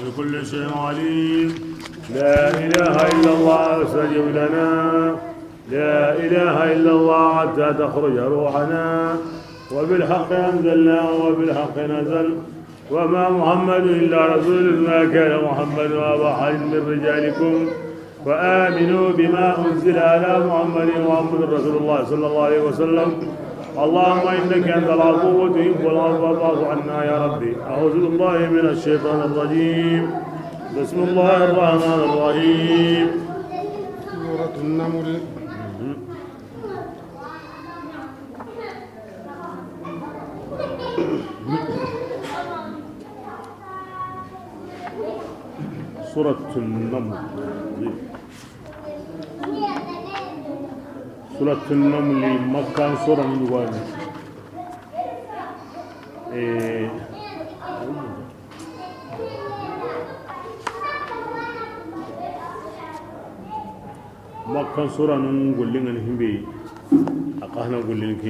بكل شيء عليم. لا إله إلا الله استجب لنا، لا إله إلا الله حتى تخرج روحنا، وبالحق أنزلنا وبالحق نزل، وما محمد إلا رسول ما كان محمد وأبا أحد من رجالكم، فآمنوا بما أنزل على محمد محمد رسول الله صلى الله عليه وسلم. اللهم إنك أنت العفو وتحب العفو فاعف عنا يا ربي. أعوذ بالله من الشيطان الرجيم. بسم الله الرحمن الرحيم. سورة النمل. سورة النمل. سورة النمل مكان سورة نجوان. مكان سورة نقول لنا الهمبي أقهنا نقول لك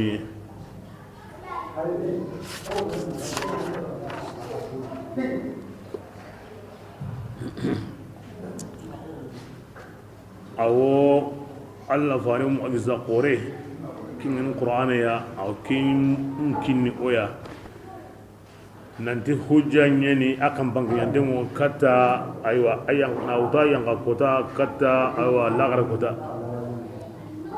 awo alla fare mu'jiza qore kin qur'ana ya aw kin oya nanti hujja nyeni akan bang yande mo kata aywa ayang nauta yang kota kata aywa lagar kota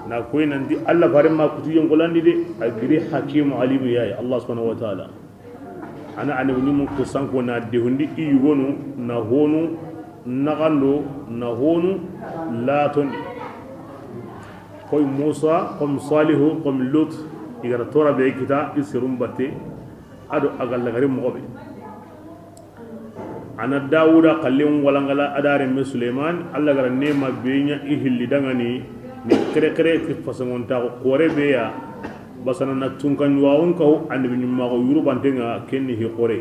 na koy nanti alla fare ma kutu yang kolandi de agri hakim alim ya Allah subhanahu wa ta'ala ana ani mun ko sanko na de hundi iyugonu na honu nagando na honu la tondi koy Musa kom Salihu kom Lut igara tora be kita isirum batte ado agal lagari mogobe ana Dawuda kallim walangala adare me Suleiman alla gara nema beenya ihilli dangani ni kere kere ti fasangonta ko kore be ya basana na tunkan wawun ko andi bi nyumma ko yuru bantenga kenni hi kore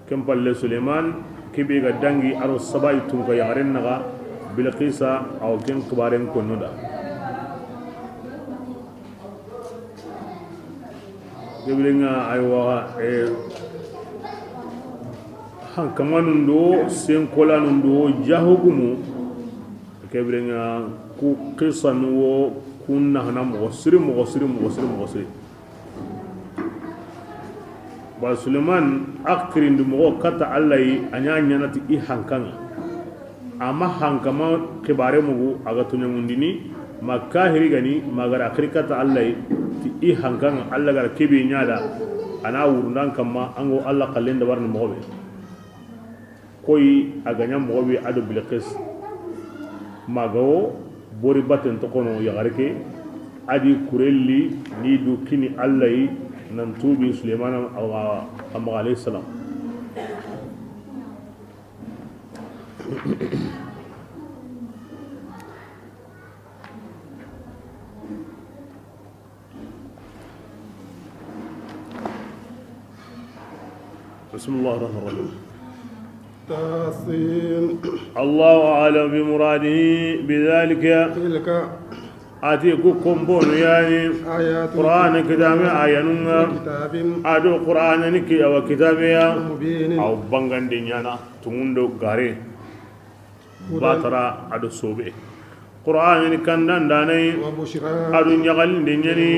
kempalle Suleiman kibe ga dangi aro sabai tunka yaren naga Bilqisa aw ken kibaren ko noda gebrenga aywa han kamanundo sen kolanundo jahugumu gebrenga ku qisanu wo kunna hanam wasri ba Suleiman akrin du mo kata allai anya nyanati i hankanga ama hankama kibare mugu aga tunyamundini makahiri gani magara akrikata allai ti i hankanga alla gara kebe nyada ana wurundan kamma ango alla kallenda warni mobe koy aga nyam mobe ado Bilqis magawo bori baten to kono yagarke adi kurelli ni du kini allai nan tubi Suleiman amma alayhi salam بسم الله الرحمن الرحيم. تاسين. الله أعلم بمراده بذلك. تلك أتيكو كومبون يعني قرآن كتابي آيانونا أدو قرآن نكي أو كتابي أو بانغان دينيانا تموندو غاري باترا أدو صوبي قرآن نكاندان داني أدو نيغال دينياني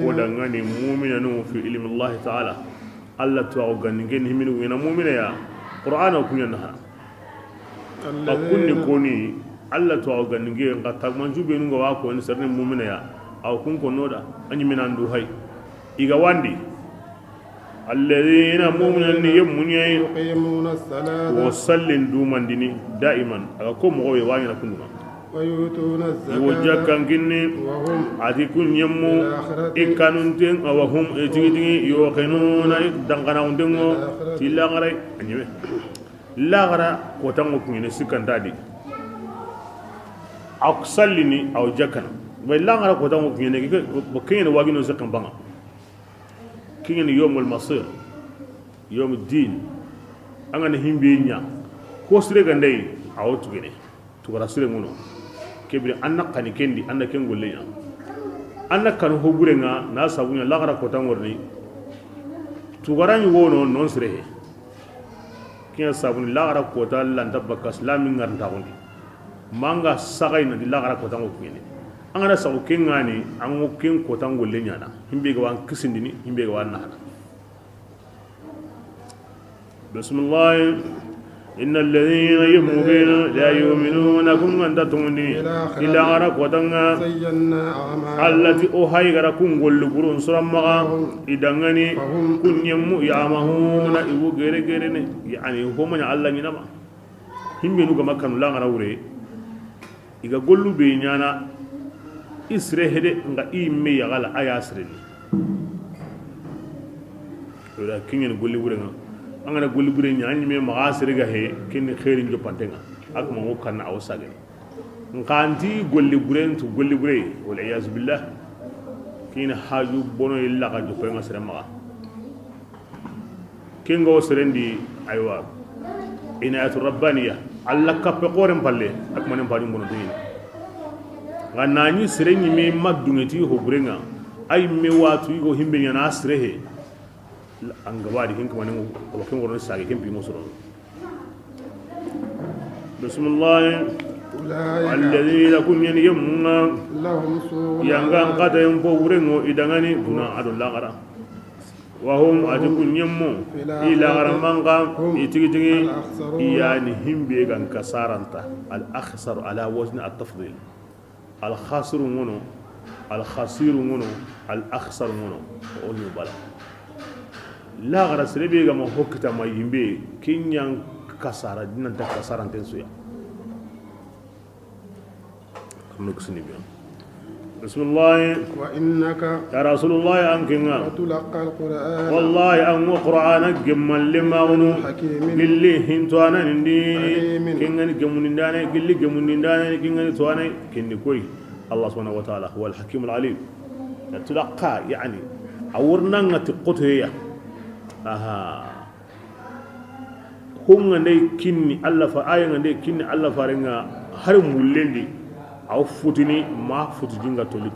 ودنغاني مؤمنانو في علم الله تعالى الله تواغو غانيكين همينو وينا مؤمنا يا قرآن وكنيا نهار أكوني كوني Allah to awga nge nga tagmanju be nga wa ko en sarne mu'mina ya aw kun ko noda anyi minan du hay iga wandi alladheena mu'minan yamunyay yuqimuna as-salata wa sallin du mandini daiman aga ko mo we wani na kunuma wa yutuna az-zakata wajjakan ginni wa hum adikun yammu ikanunten aw hum etigi yuqinuna dangana undengo tilangare anyime lagara ko tango kunni sikandadi aw sallini aw jakana bay langara ko tango kiyene ko kiyene wagino zakkan banga kiyene yomul masir yomul din angana himbe nya ko sire gandai aw tugene tugara sire ngono kebire anna kani kendi anna ken golle nya anna kan hobure nga na sabunya lagara ko tangorni tugarani wono non sire kiya sabuni lagara kota lanta bakka islamin ngarnta gondi manga sagai na di lagara kota ngo kini angara sago kengani ango ken kota ngolle nyana himbe ga wan kisindini himbe ga wan nahana bismillah innal ladhina yumqina la yu'minuna kum anta tumni ila gara kota nga زينا أعمالهم allati o haygara kun gollu burun surammaga idangani kunyemmu yamahuna iwu gere gere ne yani homanya alla ni nama himbe nuga makkanu la ngara wure iga gollu be nyana isre hede nga imme yagala aya sreni ora kingen golli wure nga angana golli wure nyani me maga srega he ken khairin jopantenga ak mo kan awsage nkanti golli burentu golli bure wal iyaz billah kina haju bono illa ka jope nga sere maga kingo serendi aywa inayatu rabbaniya alla kappe qoren palle ak manen padi bono dini ganani serenyi me madungeti ho burenga ay me watu go himbe nyana srehe angabadi hinko manen ko kingo no sage kimpi musoro bismillah الذين كن يمنا لهم سوء يانغان قد ينفورنو إدغاني دون عدو لاغرا وهم أتكن يمو إلى غرمانغا يتيجي يعني هم بيغان كسارنتا الأخسر على وزن التفضيل الخاسر منو الخاسر منو الأخسر منو أولي بلا لاغرا سربيغا ما هوكتا ما يمبي كينيان كسارة دينا كسارنتين سويا بسم الله وإنك يا رسول الله أنكنا وتلقى القرآن والله أن قرآن جمل لما غنو قلي هنتوانا نندي كنغني جمون داني قلي جمون داني كنغني تواني كني كوي الله سبحانه وتعالى هو الحكيم العليم تلقى يعني أورنا تقطه أها هم عندي كني الله فآية عندي كني الله فارنا هرم ولندي aw futini ma futu jinga toli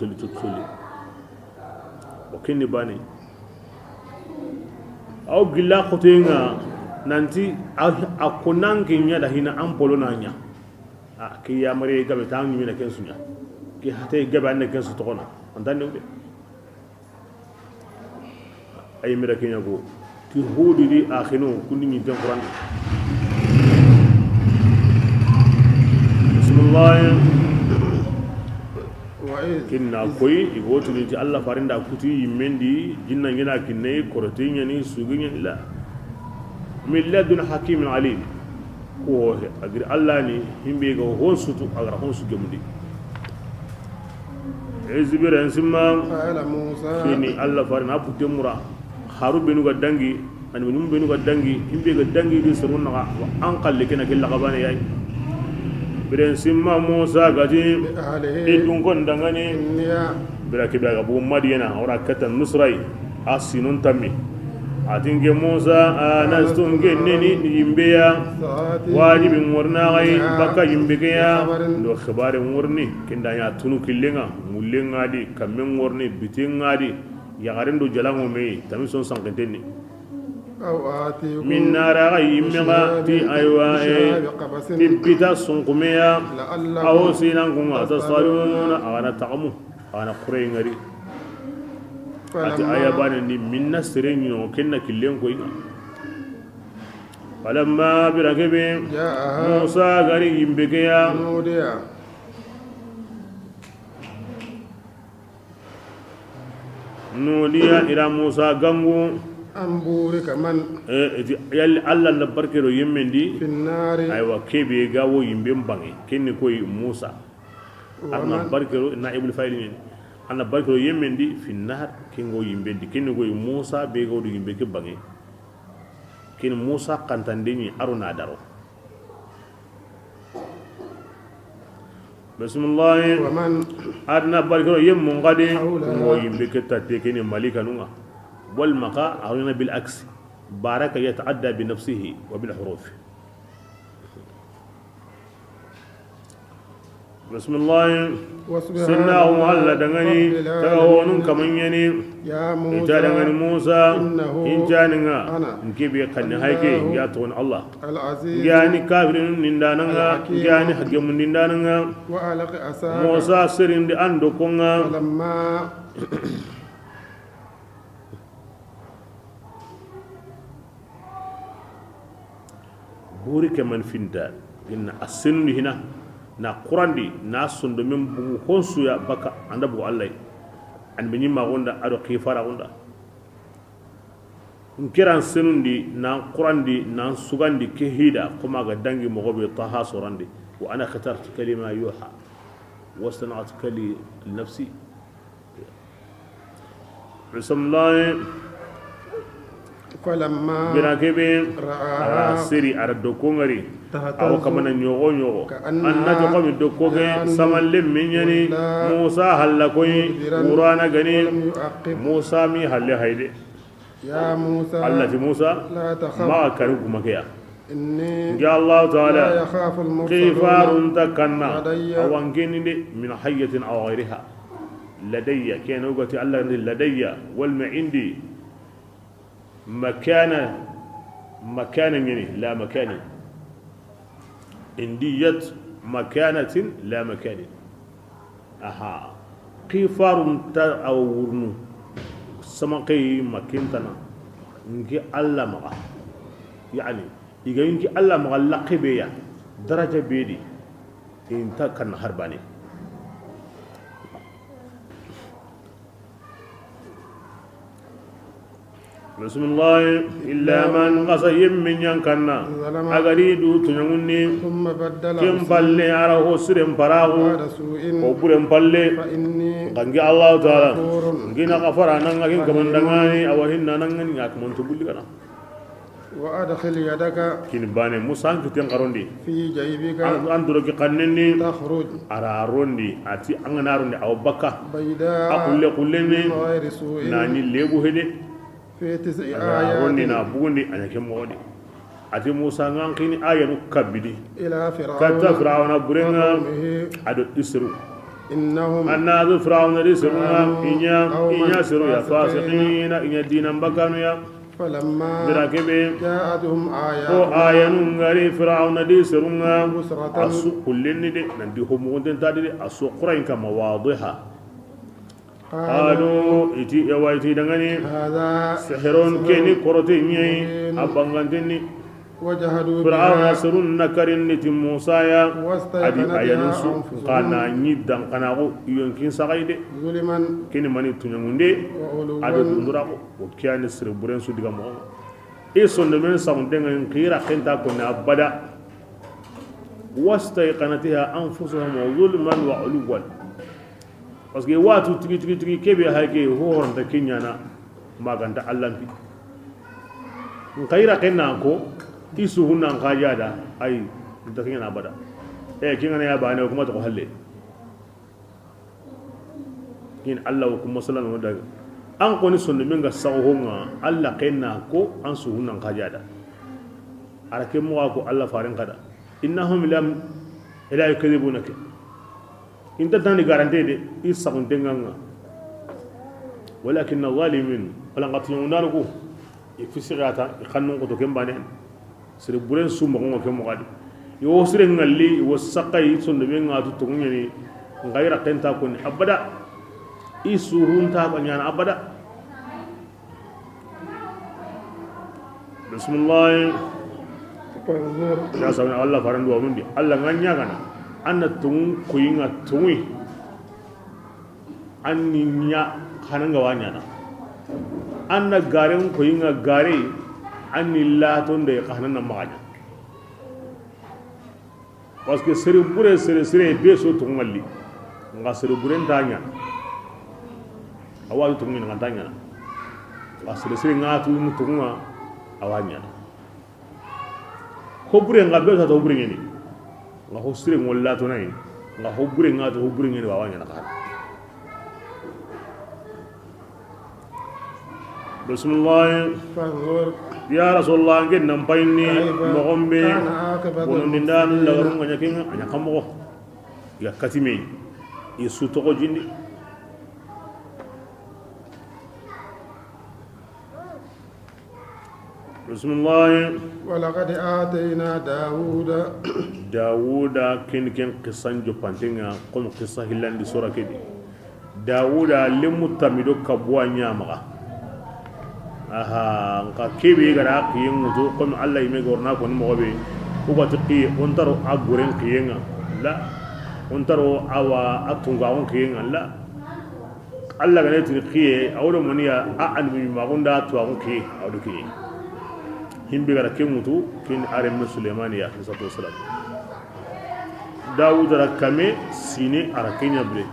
o kenni bani aw gilla khotenga nanti akonan kinya da hina ampolo nanya ki ya mare gabe tan ni na kensunya ki hate gabe an kensu to kono andan ne ay mira kenya go ti hodi di akhino kunni ni tan qur'an bismillah kinna koy igoto ni Allah farinda kuti yimendi jinna ngina kinne korotinya ni suginya ila milladun hakimin alim ko agri Allah ni himbe go honsutu agra honsu gemudi ezibira ensimma قال موسى kini Allah farinda putte mura haru benu ga dangi an minum benu ga dangi himbe ga dangi di surunna an qalle kena killa qabane yayi biren simma Musa gati idun kon dangani bira kiba ga bu madiyana ora katan nusrai asinun tammi atinge Musa anastum genni yimbeya wajibin warna gai baka yimbeya do khabarin warni kinda ya tunu killenga mullenga di kamen warni bitinga di ya garindo jalango me tamison sankentenni أو آتيكم من نار يمغا تي أيوا تبتا سنقميا أو سينانكم تصالون أنا تعمو أنا قرين غري أتي أيا بانني من نسرين كنا كلين كوينا فلما بركب موسى غري يمبكيا نوديا إلى موسى غمو أمبورك من يالي الله نبركرو يمندي في النار أيوة كيبي غاو يمبين باني كيني كوي موسى أنا بركرو نائب الفايلين أنا بركرو يمندي في النار كينغو يمبندي كيني كوي موسى بيغو يمبيك باني كين موسى كانتانديني أرونا دارو بسم الله ومن أدنا بركرو يمون غادي كينغو يمبيك تاتي كيني مالكا نوغا والمقا أو بالعكس بارك يتعدى بنفسه وبالحروف bismillah واصبر sinna على Allah dangani رب taga honun العالمين kaman yani يا ita dangani موسى Musa إنه in janinga أنا nkibe kanni haike ya to Allah العزيز yani kafirin nindananga الحكيم yani hagemun nindananga وألق عصاك Musa sirindi ando konga فلما buri ke man finta inna asinni hina na qurandi na sondo men bu honsu ya baka anda bu Allah an be nyima gonda ado khifara gonda nkiran senundi na qurandi na sugandi ke hida kuma ga dangi mo gobe taha sorandi wa ana khatartu kalima yuha wasana'tu kali nafsi bismillah فلما bina kebe رآها siri ara dokongari تهتز awo kamana nyogo nyogo كأنها anna to komi dokoge samalle minyani Musa halla koyi qur'ana gani ولم يعقب Musa mi halle hayde يا موسى Allah ti Musa لا تخف ma karu kuma kaya إني ya Allah لا ta'ala يخاف المرسلون qifarun takanna لدي awangeni de min hayyatin aw ghayriha ladayya kana ugati Allah ladayya wal ma indi مكانا يعني لا مكان اندية مكانة لا مكان أها قفار تأورن سمقي مكنتنا نجي الله مغا يعني إذا ينجي الله مغا لقبيا درجة بيدي انت كان هرباني بسم الله إلا من قصي من ينكنا أغريدو تنمني ثم بدل كم بالي على سرم فراغو بعد سوء وبرم بالي فإني قنجي الله تعالى غفور نجينا غفر عننا كم كمان دعاني أو هنا نعاني يا كمان تقولي كنا وأدخل يدك كين باني موسى كتير قروندي في جيبك أندرو كقنني تخرج أراروندي أتي أنغناروندي أو بكا بيداء أقول كلني من غير سوء ناني ليبو هدي في 9 أراروندي آيات نابوندي أنا كم مودي ati Musa ngankini aya nu kabidi إلى kata فرعون Fir'auna burenga وقومه ado isru إنهم anna du Fir'auna isru inya قوما siru ya فاسقين. fasiqina inya dinan bakanu ya فلما birakebe جاءتهم ko آيات ayanu ngari Fir'auna isru nga بصرة asu kullenni de nandi homo den tadi de asu qurain kama wadiha qalu iti yawaiti dangani هذا sihirun keni korote nyai abangantenni وجهدوا Fir'auna بها surun nakarin niti Musa ya adi واستيقنتها ayanin su أنفسهم kana nyidan kana ko yonkin sagai de ظلما kini mani tunyangunde ado وعلوا dundura ko o kiyani sir buren su diga mo e sonde men samun denga kira kenta ko na bada wastaiqanatiha anfusuhum zulman wa uluwan parce que watu tigi kebe hake horon da kinyana maganta Allah fi khaira kenna ko isu hunan kajada ai da kinyana bada kinga ya bane kuma ta ko halle kin Allah kuma sallallahu alaihi an ko ni sunni min ga sawhonga Allah kenna ko an su hunan kajada arake mu ko Allah farin kada innahum lam ila yakdhibunaka inta tani garante de isagun denganga walakin adh-dhalimin wala qatiyun narugo ifisirata khannun ko to kembane sire buren sumba ngo ke mo gadi yo sire ngalli wo sakai sunde men ngatu to ngeni ngaira kenta ko ni abada isuhunta ko nyana abada bismillah فانظر ya sabana Allah farandu wa mundi Allah nganya kana anna tun kuyinga tuni anninya kananga wanyana anna garen kuyinga gare anni laton da kanana maganya parce que sere be so to ngalli nga sere bure ndanya awali to ngina ndanya nga sere ngatu mu to nga awanya ko bure nga be to bure ngini nga ho sere ngol lato nay nga ho bure ngatu ho bure ngini awanya na ka bismillah فانظر ya rasulullah ngin nam payni mo gombe كان عاقبة bonon dindan la garum nganya kinga anya kammo ya katime isu to jindi bismillah ولقد آتينا داوود كن قصان جو بانتينغا قوم قصة هلان دي سورة كدي داوود لم تمدو كبوا نيامغا nka kebe gara kiyen mutu comme Allah yime gorna ko mo be ko ba tiqi on taro aguren kiyenga la on taro awa atunga on kiyenga la Allah ga ne tiqiye awdo moniya a an mi magunda to on ki awdo ki himbe gara ken mutu kin are Suleimaniya sallallahu alaihi wasallam Dawud rakame sine arakenya bre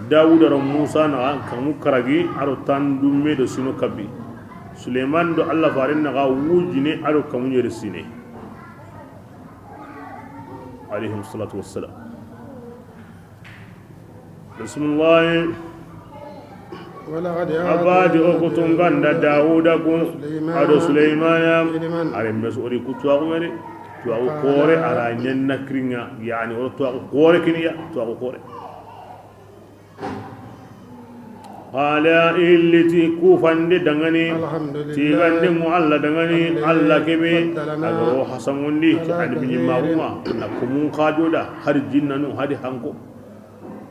Dawud ran Musa na kamu karagi aro tandume do sino kabi Suleiman do Allah farin na wujine aro kamu yere sine alayhi salatu wassalam bismillah ولقد abadi okutun ganda Dawud ko ado Suleiman are mesori kutu agumere to agu kore ara nyenna kringa yani o to agu kore kiniya to agu kore ala illiti kufande dangani tigande mu alla dangani alla kebe agro hasamundi adi bin mawuma na kumun kajoda har jinnanu hadi hanko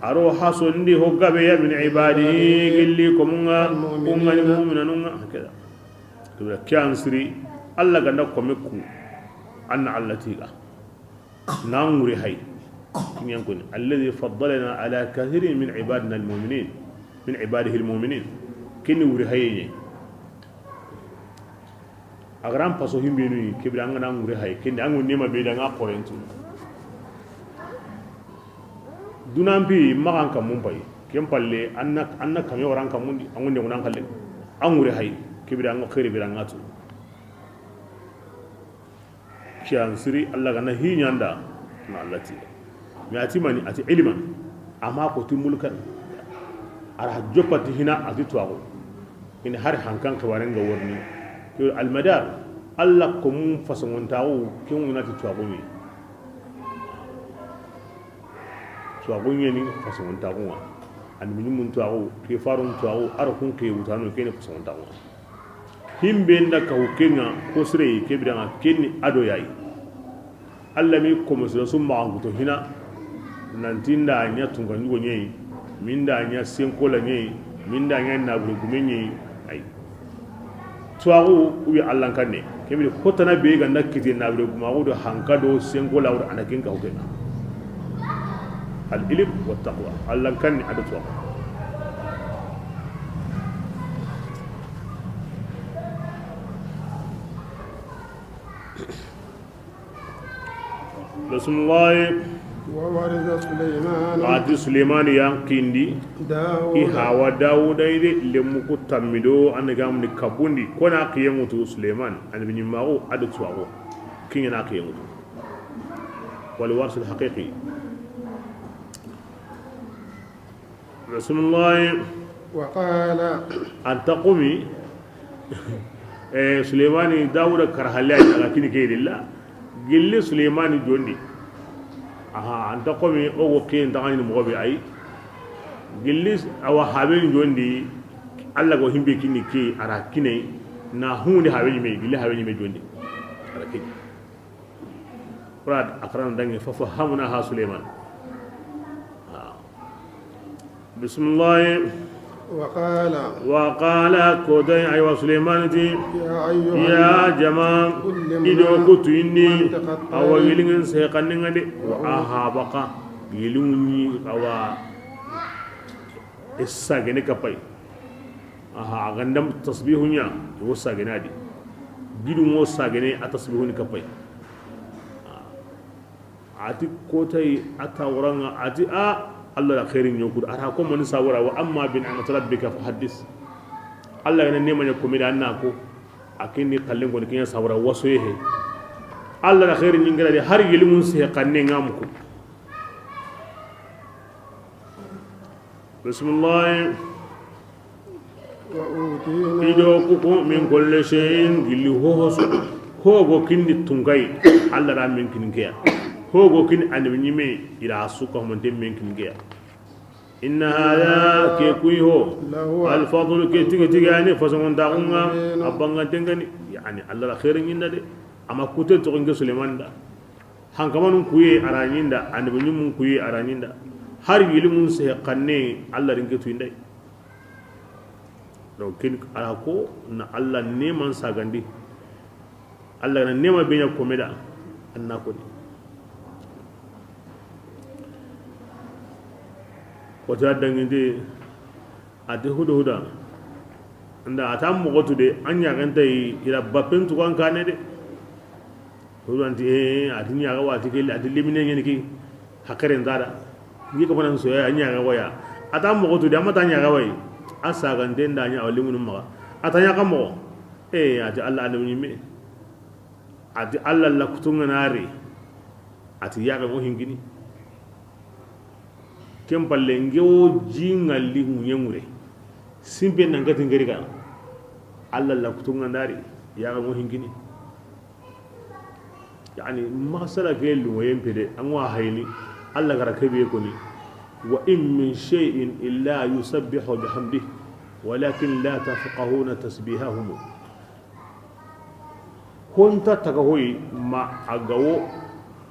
aro hasundi hoggabe ya min ibadihi gilli kumunga umman mu'minanunga hakeda to kyan siri alla ganda komeku anna allatiga nanguri hay kinyan kun alladhi faddalana ala kathirin min ibadina almu'minin min ibadihi almu'minin kini wuri hayye agaram paso himbe ni kibra ngana nguri hay kini angu nema be da nga korentu dunambi magan kam mum bay kem palle anna kam yo ran kam mundi angunde ngunan kalle anguri hay kibra nga khairi bi ngatu kiyan siri Allah gana hinyanda na allati mi ati mani ati ilman amma ko timulkan ara jopati hina ati tuago in har hankan kawaren ga warni to almadar Allah ko mun fason tawo kin wona ti tuago mi tuago ni fason tawo an min mun tuago ke farun tuago ara kun ke wutano ke ne fason tawo himbe nda ka hukenga ko sire ke bidanga kenni ado yayi Allah mi ko musu sun ma nguto hina nantinda nya tunga nyugo nyei minda nya senkola nyei minda nya na buru gumenyi ai tuago ubi Allah kanne ke bi ko tana be ga nakiti na buru gumago do hankado senkola wur anakin ka hukenga al ilm wa taqwa Allah kanne ado tuago Bismillah وورث سليمان ati Suleiman yang kindi i hawa Dawuda ide lemu ko tamido anagam ni kabundi kona kiyemutu Suleiman an bin mago adu tuwago kinyana kiyemutu wal warsul haqiqi Bismillah وقال an taqumi Suleiman Dawuda karhalya daga kini keedilla gille Suleiman jondi aha anta komi ogo ken tangani mo be ay gillis awa haben jondi alla go himbe kini ke ara kine na hunde haben me gille haben me jondi ara kini rad akran dangi fa fahamna ha Suleiman bismillah وقال كودي أيها سليمان يا جماعة إذا كنت إني أو يلين سيقنن عندي وأهابك يلوني أو السجن كباي عندما تصبيحني هو السجن هذه جدوا مو السجن أتصبيحني كباي أتي كوتي أتورنا أتي Allah la khairin yokud ara ko man sawara wa amma bin ni'mat rabbika fahaddis Allah ne nema ne ko mi dan nako akini kallen ko kinya sawara waso yehe Allah la khairin ngara de har yelimun se kanne ngamko bismillah وأوتينا ido ko min kulli shay'in gilli ho go kindi tungai Allah ra min kin kiya hogo kin annabi nyime ila suka monte men kin geya inna hada ke kuiho al fadl ke tigani fason daunga abanga tengani yani allah khairin inda de ama kutel to ngi suleiman da hankamanun kuye aranyinda annabi nyum kuye aranyinda har yilimun se kanne allah ringe tu indai donc kin ala ko na allah neman sagandi allah na nema benya komeda anna ko wata danginde ate huda anda atam mo gotu de anya ganta ila bapen to kan kane de hudanti atinya ga wati ke ati limine ngene ki hakaren dada ni ko banan so anya ga waya atam mo gotu de amata anya ga way asa gande ndanya awlimun ma atanya ka mo ati allah adamu me ati allah la kutunga nari ati yaga mo hingini kempalle ngewo jingalli munyemure simbe nangati ngari ga allah la kutunga nari yaga mo hingini yani masala gelu yempede anwa hayni allah gara kebe ko ni wa in min shay'in illa yusabbihu bihamdihi walakin la tafqahuna tasbihahum konta tagahoyi ma agawo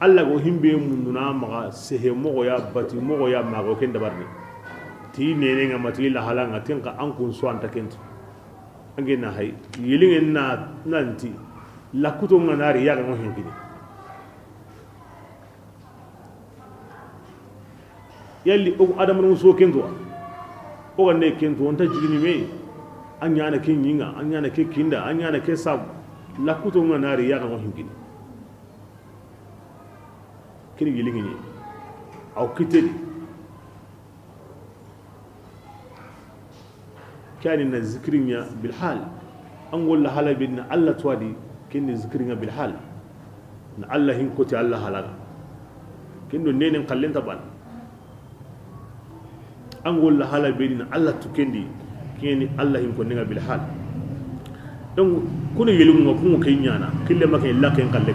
allah go himbe mununa maga sehe mogo ya bati mogo ya mago ken dabarni ti nene nga mati la halanga tinka an kun so anta kenti angena hay yilingen na nanti la kuto nganari ya ga hinkini yalli o adam no so kento o ganne kento on ta jigini me anyana ken yinga anyana ke kinda anyana ke sab la kuto nganari ya ga hinkini kini yilingini aw kitedi كان ذكرنا بالحال أنقول لها بدنا الله توادي كن ذكرنا بالحال ن الله هنكوتي الله هلاك كنو نين نقلين طبعا أنقول لها بدنا الله تكندي كن الله هنكوتنا بالحال دون كل يلوم كم كينيانا كل ما كين الله كين قلنا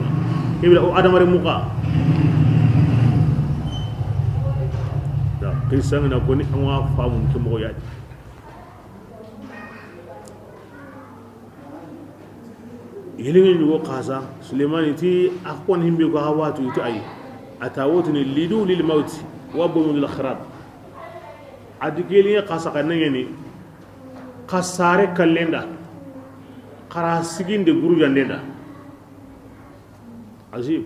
يبلا آدم رموقا دا قيسنا كوني أنوا فاهم كم غياد yelingen go qasa suleiman ti akon himbe go hawatu to ay atawotni lidu lil maut wa bu lil kharab adigeli qasa kanne ni qasare kallenda qara siginde guru jandenda azib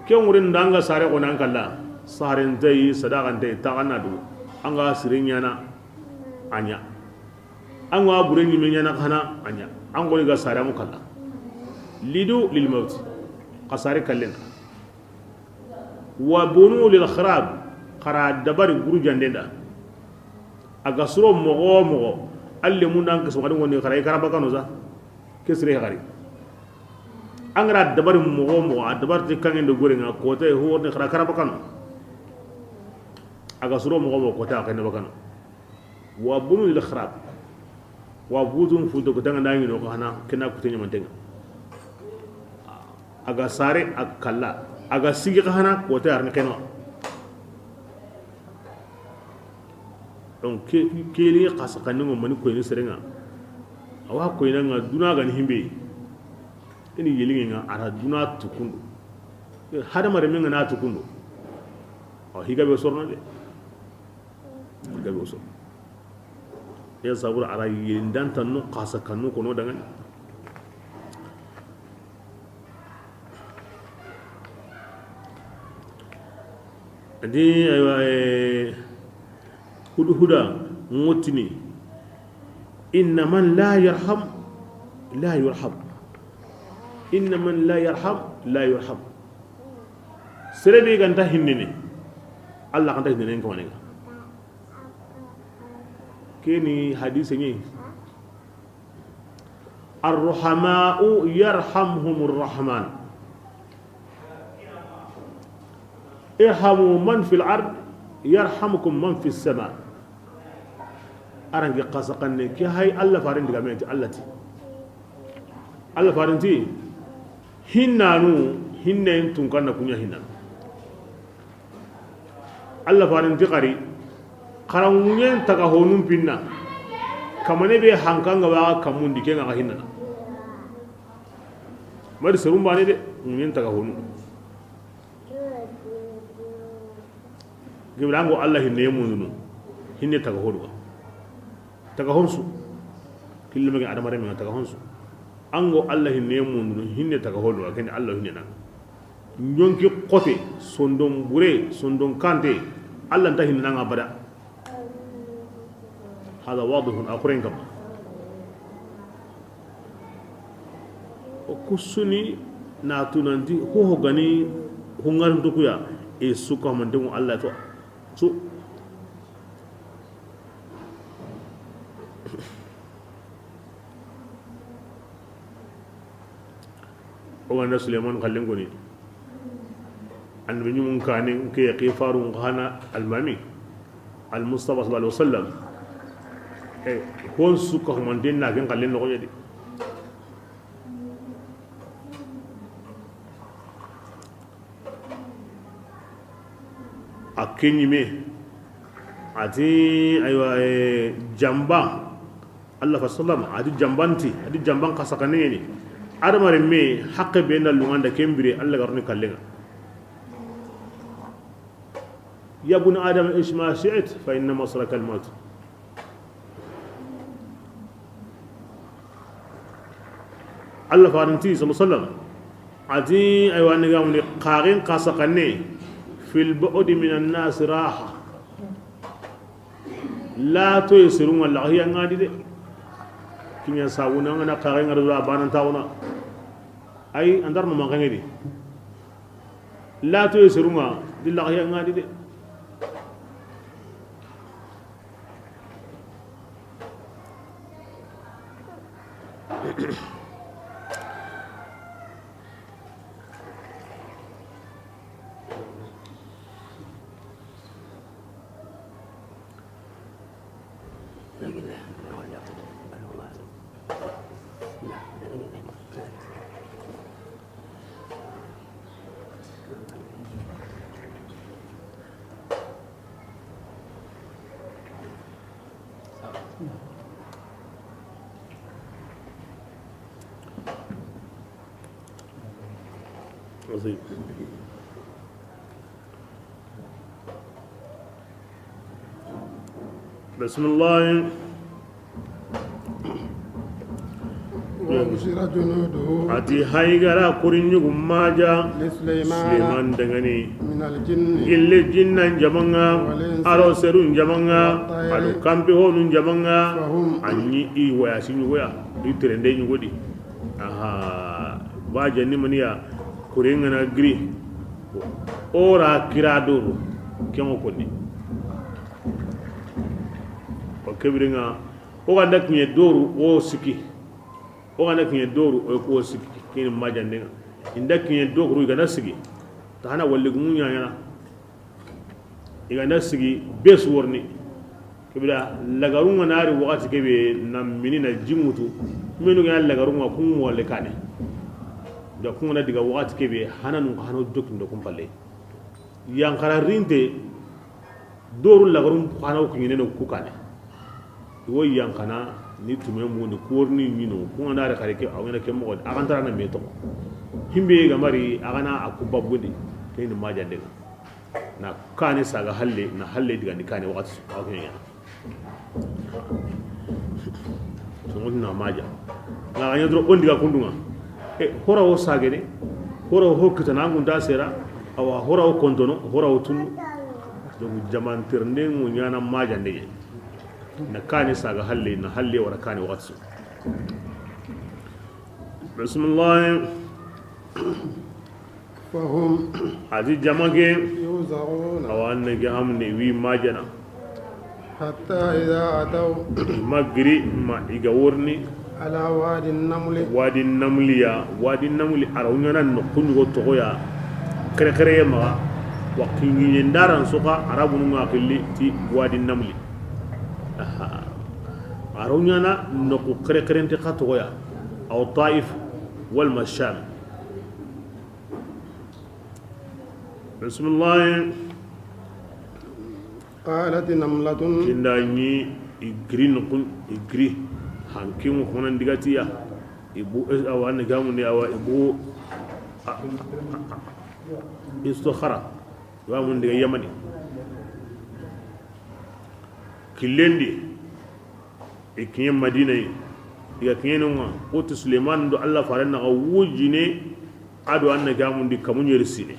ken wurin danga sare ko nan kalla saren dai sadakan dai ta kanadu anga sirinya na anya anga burenyi menya na kana anya angoli ga sare mu kala lidu lil maut qasare kallena wa bunu lil kharab qara dabar guru jandenda aga suro mogo alle mun dan kaso ngadi woni khara karaba kanu za kesre khari angra dabar mogo dabar ti kangende gore nga ko tay ho ne khara karaba kanu aga suro mogo ko ta kane bakanu wa bunu lil kharab wa buzun fudo ko tanga nangi no ko hana kena ko tenya mantenga aga sare akalla aga sigi ka hana ko ta arne kenwa donc ke li qasa kanno mani ko ni serenga awa ko ina nga duna ga ni himbe ini yelinga nga ara duna tukundu hada mare men na tukundu o higa be sorno de higa be sorno ya sabur ara yindan tanu qasa kanu kono dangan adi huda mutini inna man la yarham la yurham inna man la yarham la yurham serebe ganta hinnene allah ganta hinnene ko manega كيني حديثني الرحماء يرحمهم الرحمن ارحموا من في الأرض يرحمكم من في السماء أرنجي قاسقني كي هاي الله فارن دغامنتي الله فارنتي هنانو hinne tun kan na kunya hinna Allah farin tiqari karangunyen taga honum pinna kamane be hankanga ba kamundi kenga ga hinna mari serum bane de ngunyen taga honu gibrango Allah hinne mununu hinne taga honu taga honsu killu mega adamare me taga honsu ango Allah hinne mununu hinne taga honu ken Allah hinne na nyonki qote sondon bure sondon kante Allah nta hinna nga bada hada wadih akhurin kama kusuni na tunanti ho gani hungar ndukuya e suka mandemu Allah to so wanda Suleiman kallin goni annabi mun kane ke qifaru khana almami almustafa sallallahu alaihi wasallam hon suka mandin na gan kallin no yedi akenyi me ati aywa jamba Allah fa sallam adi jambanti adi jamban kasakane ni adamare me haqqe be na lunganda kembire Allah garni kallenga ya bun adam ish ma shi'at fa inna masraka al-maut Allah faranti sallallahu alaihi wasallam adi aywa ni gamni qarin kasakane fil bu'd min an-nas raha la to yasirun wallahi an ngadi de kinya sawuna ngana qarin arza banan tawuna ay andar no mangani la to yasirun billahi an ngadi de بسم الله وبشر جنوده ati haygara kurinyugu maja لسليمان dangani من الجن ille jinnan jamanga aro serun jamanga ado kampi honun jamanga anyi i waya sinu waya i trende nyugodi aha baja ni mania kuringa na gri ora kiraduru kemo konni o kebiringa o ganda kinye doru o siki o ganda kinye doru o ko siki kin majande inda kinye doru igana sigi ta hana walle gumunya yana igana sigi bes worni kebira lagarunga nari wakati kebe na minina jimutu menu ga lagarunga kun wole kane da kun na diga wakati kebe hananu hano dokin do kun palle yankara rinte doru lagarun hano kinye no kukane wo yankana ni tume mu ni korni nyino ko na re kareke awena ke mo agantara na meto himbe ga mari agana akuba budi ni majande na kane saga halle na halle diga ni kane wakati awenya so mo na maja na anya dro on diga kundunga hora wo sagede hora wo hokkita na ngunda sera awa hora wo kontono hora wo tunu do jamantir ne mu nyana majande na kane saga halle na halle wara kane watsu bismillah فهم adi jamage يوزعون awanne ge hamne wi majana حتى إذا أتوا magri ma iga worni على وادي النمل wadi namli arawnyana no kungo togoya kare kare ma waqingi ndaran suka arabu ngakili ti wadi namli arunyana noko kare kare nti khatoya aw taif wal masham bismillah قالت نملة kinda ni igri nukun igri hankin hunan digatiya ibu awa ne gamu ne awa ibu istokhara wa mun diga yamani kilendi ikinye madina iga kinye nunga uti suleiman do Allah faran na wujine ado an gamu ndi kamunyer sine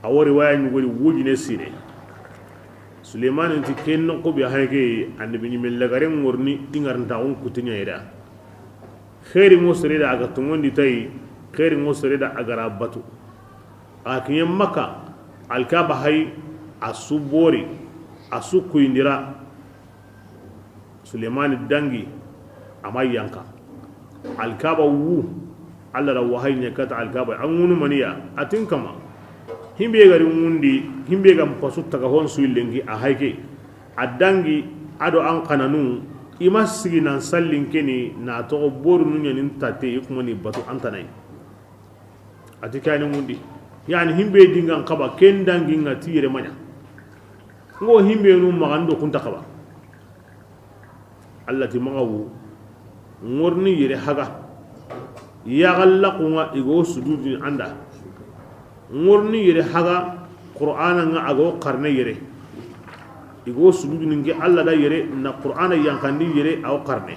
awori waya ni wori wujine sine suleiman inti kenno ko bi hayge annabi ni mel lagaren worni dingar ndawon kutinya ida khairi musri da aga tungondi tay khairi musri da agara batu akinye maka alkaba hay asubori asuku indira suleiman dangi amayanka alkaba wu alla da wahay ne kata alkaba an wunu maniya atin kama himbe gari wundi himbe gam pasu taga hon suilengi a hayke adangi ado an kananu ima sigi nan sallin keni na to boru nunya nin tate kuma ni batu antanai atikani wundi yani himbe dingan kaba ken dangi ngati yere manya ngo himbe nu magando kunta kaba allati magawu ngorni yere haga yagallaqunga igo sududi anda ngorni yere haga qur'ana nga ago qarne yere igo sududi ngi alla da yere na qur'ana yankandi yere aw qarne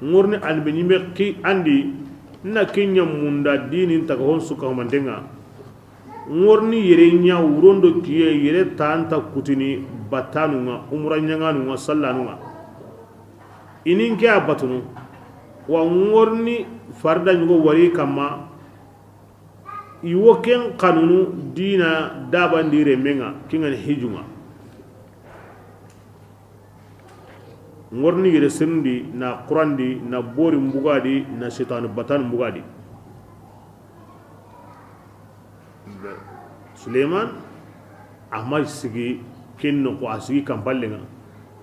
ngorni albeni mekki andi na kenya munda dinin taga hon suka mandenga ngorni yere nya wurondo kiye yere tanta kutini batanu nga umra nyanganu nga sallanu nga inin ke abatunu wa ngorni farda nyugo wari kama iwo ken kanunu dina dabandire menga kinga hijunga ngorni yere sendi na qurandi na bori mbugadi na shaitan batan mbugadi suleiman ahmad sigi kenno ko asigi kampalenga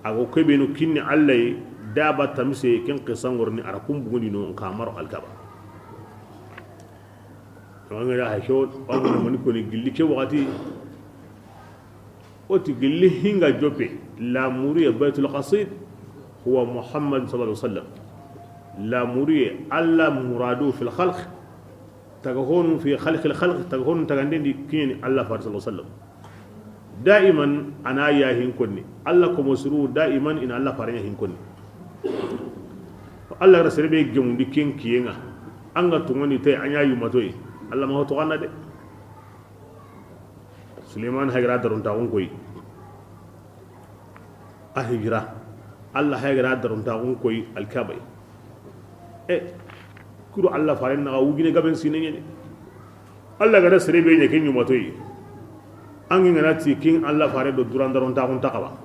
ago kebenu kinni allay daba tamise ken qisan ngorni arakum bugudi no kamaro alkaba wanga da hayo wanga mani ko ni gilli ke wakati oti gilli hinga jope la muri baitul qasid huwa muhammad sallallahu alaihi wasallam la muri alla muradu fil khalq tagahon fi khalq al khalq tagahon tagandindi kini alla fa sallallahu alaihi wasallam daiman ana ya hin konni alla ko musru daiman in alla faranya hin konni alla rasul be gemundi ken kiyenga anga tungoni tay anya yumatoy Allah ma hoto kanna de Suleiman hagira darun ta koy ahigira Allah hagira darun ta koy alkabay kuro Allah faran na wugine gaben sinene Allah ga rasre be ne ken yumatoy angi nganati king Allah fare do duran darun ta takaba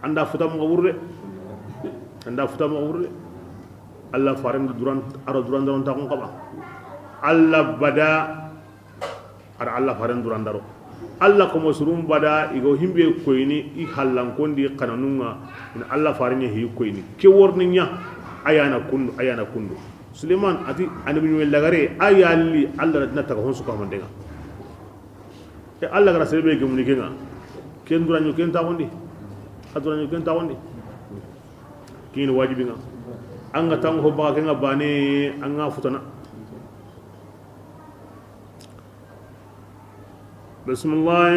anda futam ngawurde Allah faran do duran darun ta kaba Allah bada ara Allah faran duran daro Allah ko mosrum bada igo himbe koyni i hallan kondi kananunga in Allah faran hi koyni ke worni nya ayana kundu Suleiman ati anabi mi lagare ayali Allah na ta hon su ko mandenga Allah gara sebe ge muni kenga ken duran ken ta wondi aduran ken ta wondi kin wajibi nga anga tango ba kenga bane anga futana بسم الله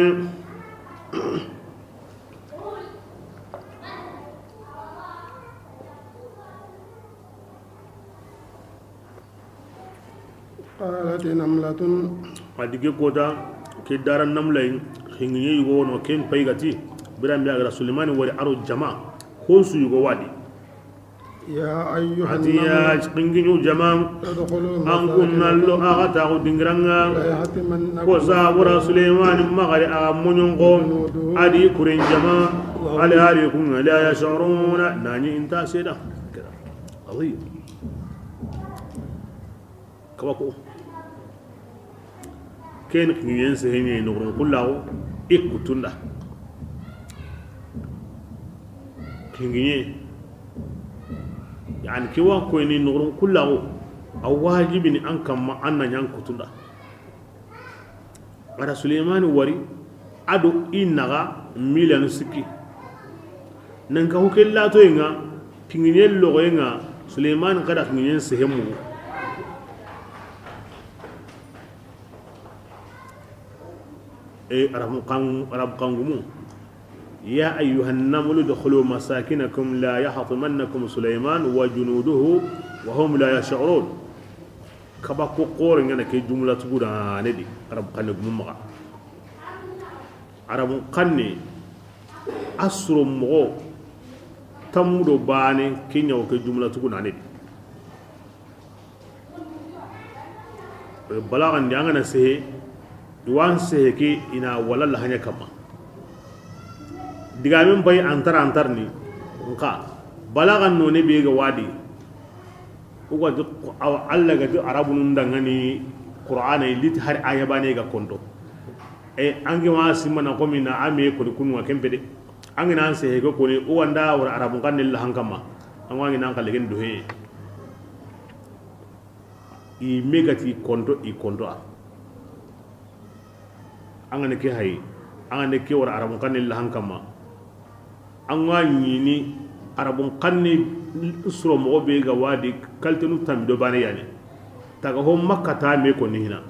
قالت نملة أديك كودا كدار النملة هنيجي يقولون وكين بيجاتي برام بيعرف سليمان وري أرو جماعة خونسو يقوادي يا أيها النمل قنجنو جماعة أنكم نلو أغتاو دينغرانغا وزابورا سليمان مغري أغمونيون قوم أدي كورين جماعة على هاليكم لا يشعرون ناني انتا سيدا كده عظيم كواكو كين كنين سهيني نغرون كله إكو تنده كنين يعني كوا كويني نغرون كله a wajibini an kamma an na ñan kutunda ara suleimani wari ado i naxa miliyanu sikki nan ka huke latoyenga pingiñen loxoyenga suleimani kada pingiñen sehe mugu arabu kangumu ya ayyuhan namlu dkhulu masakinakum la yahtimannakum suleiman wa junuduhu wa hum la yash'urun kaba ko qore ngana ke jumla tuguda ne di arab kanne gumma arab kanne asro mo tamudo bane kinyaw ke jumla tuguda ne di balagan yanga na se duwan se ke ina wala la hanya kama digamin bay antar ni nka balagan no ne be ga wadi ugo aw alla ga arabun dangani qur'ana lit har aya bane ga kondo angi ma simana ko mina ame ko kunwa kempede angi nan se ko ni o wanda war arabun kan la hankama an wangi nan kale gen do he i megati kondo angane ke hay angane ke war arabun kan la hankama an wa ñini arabun kanni suro mogo be ga wadi kaltenu tambido bane yani taga ho makkata me ko ni hina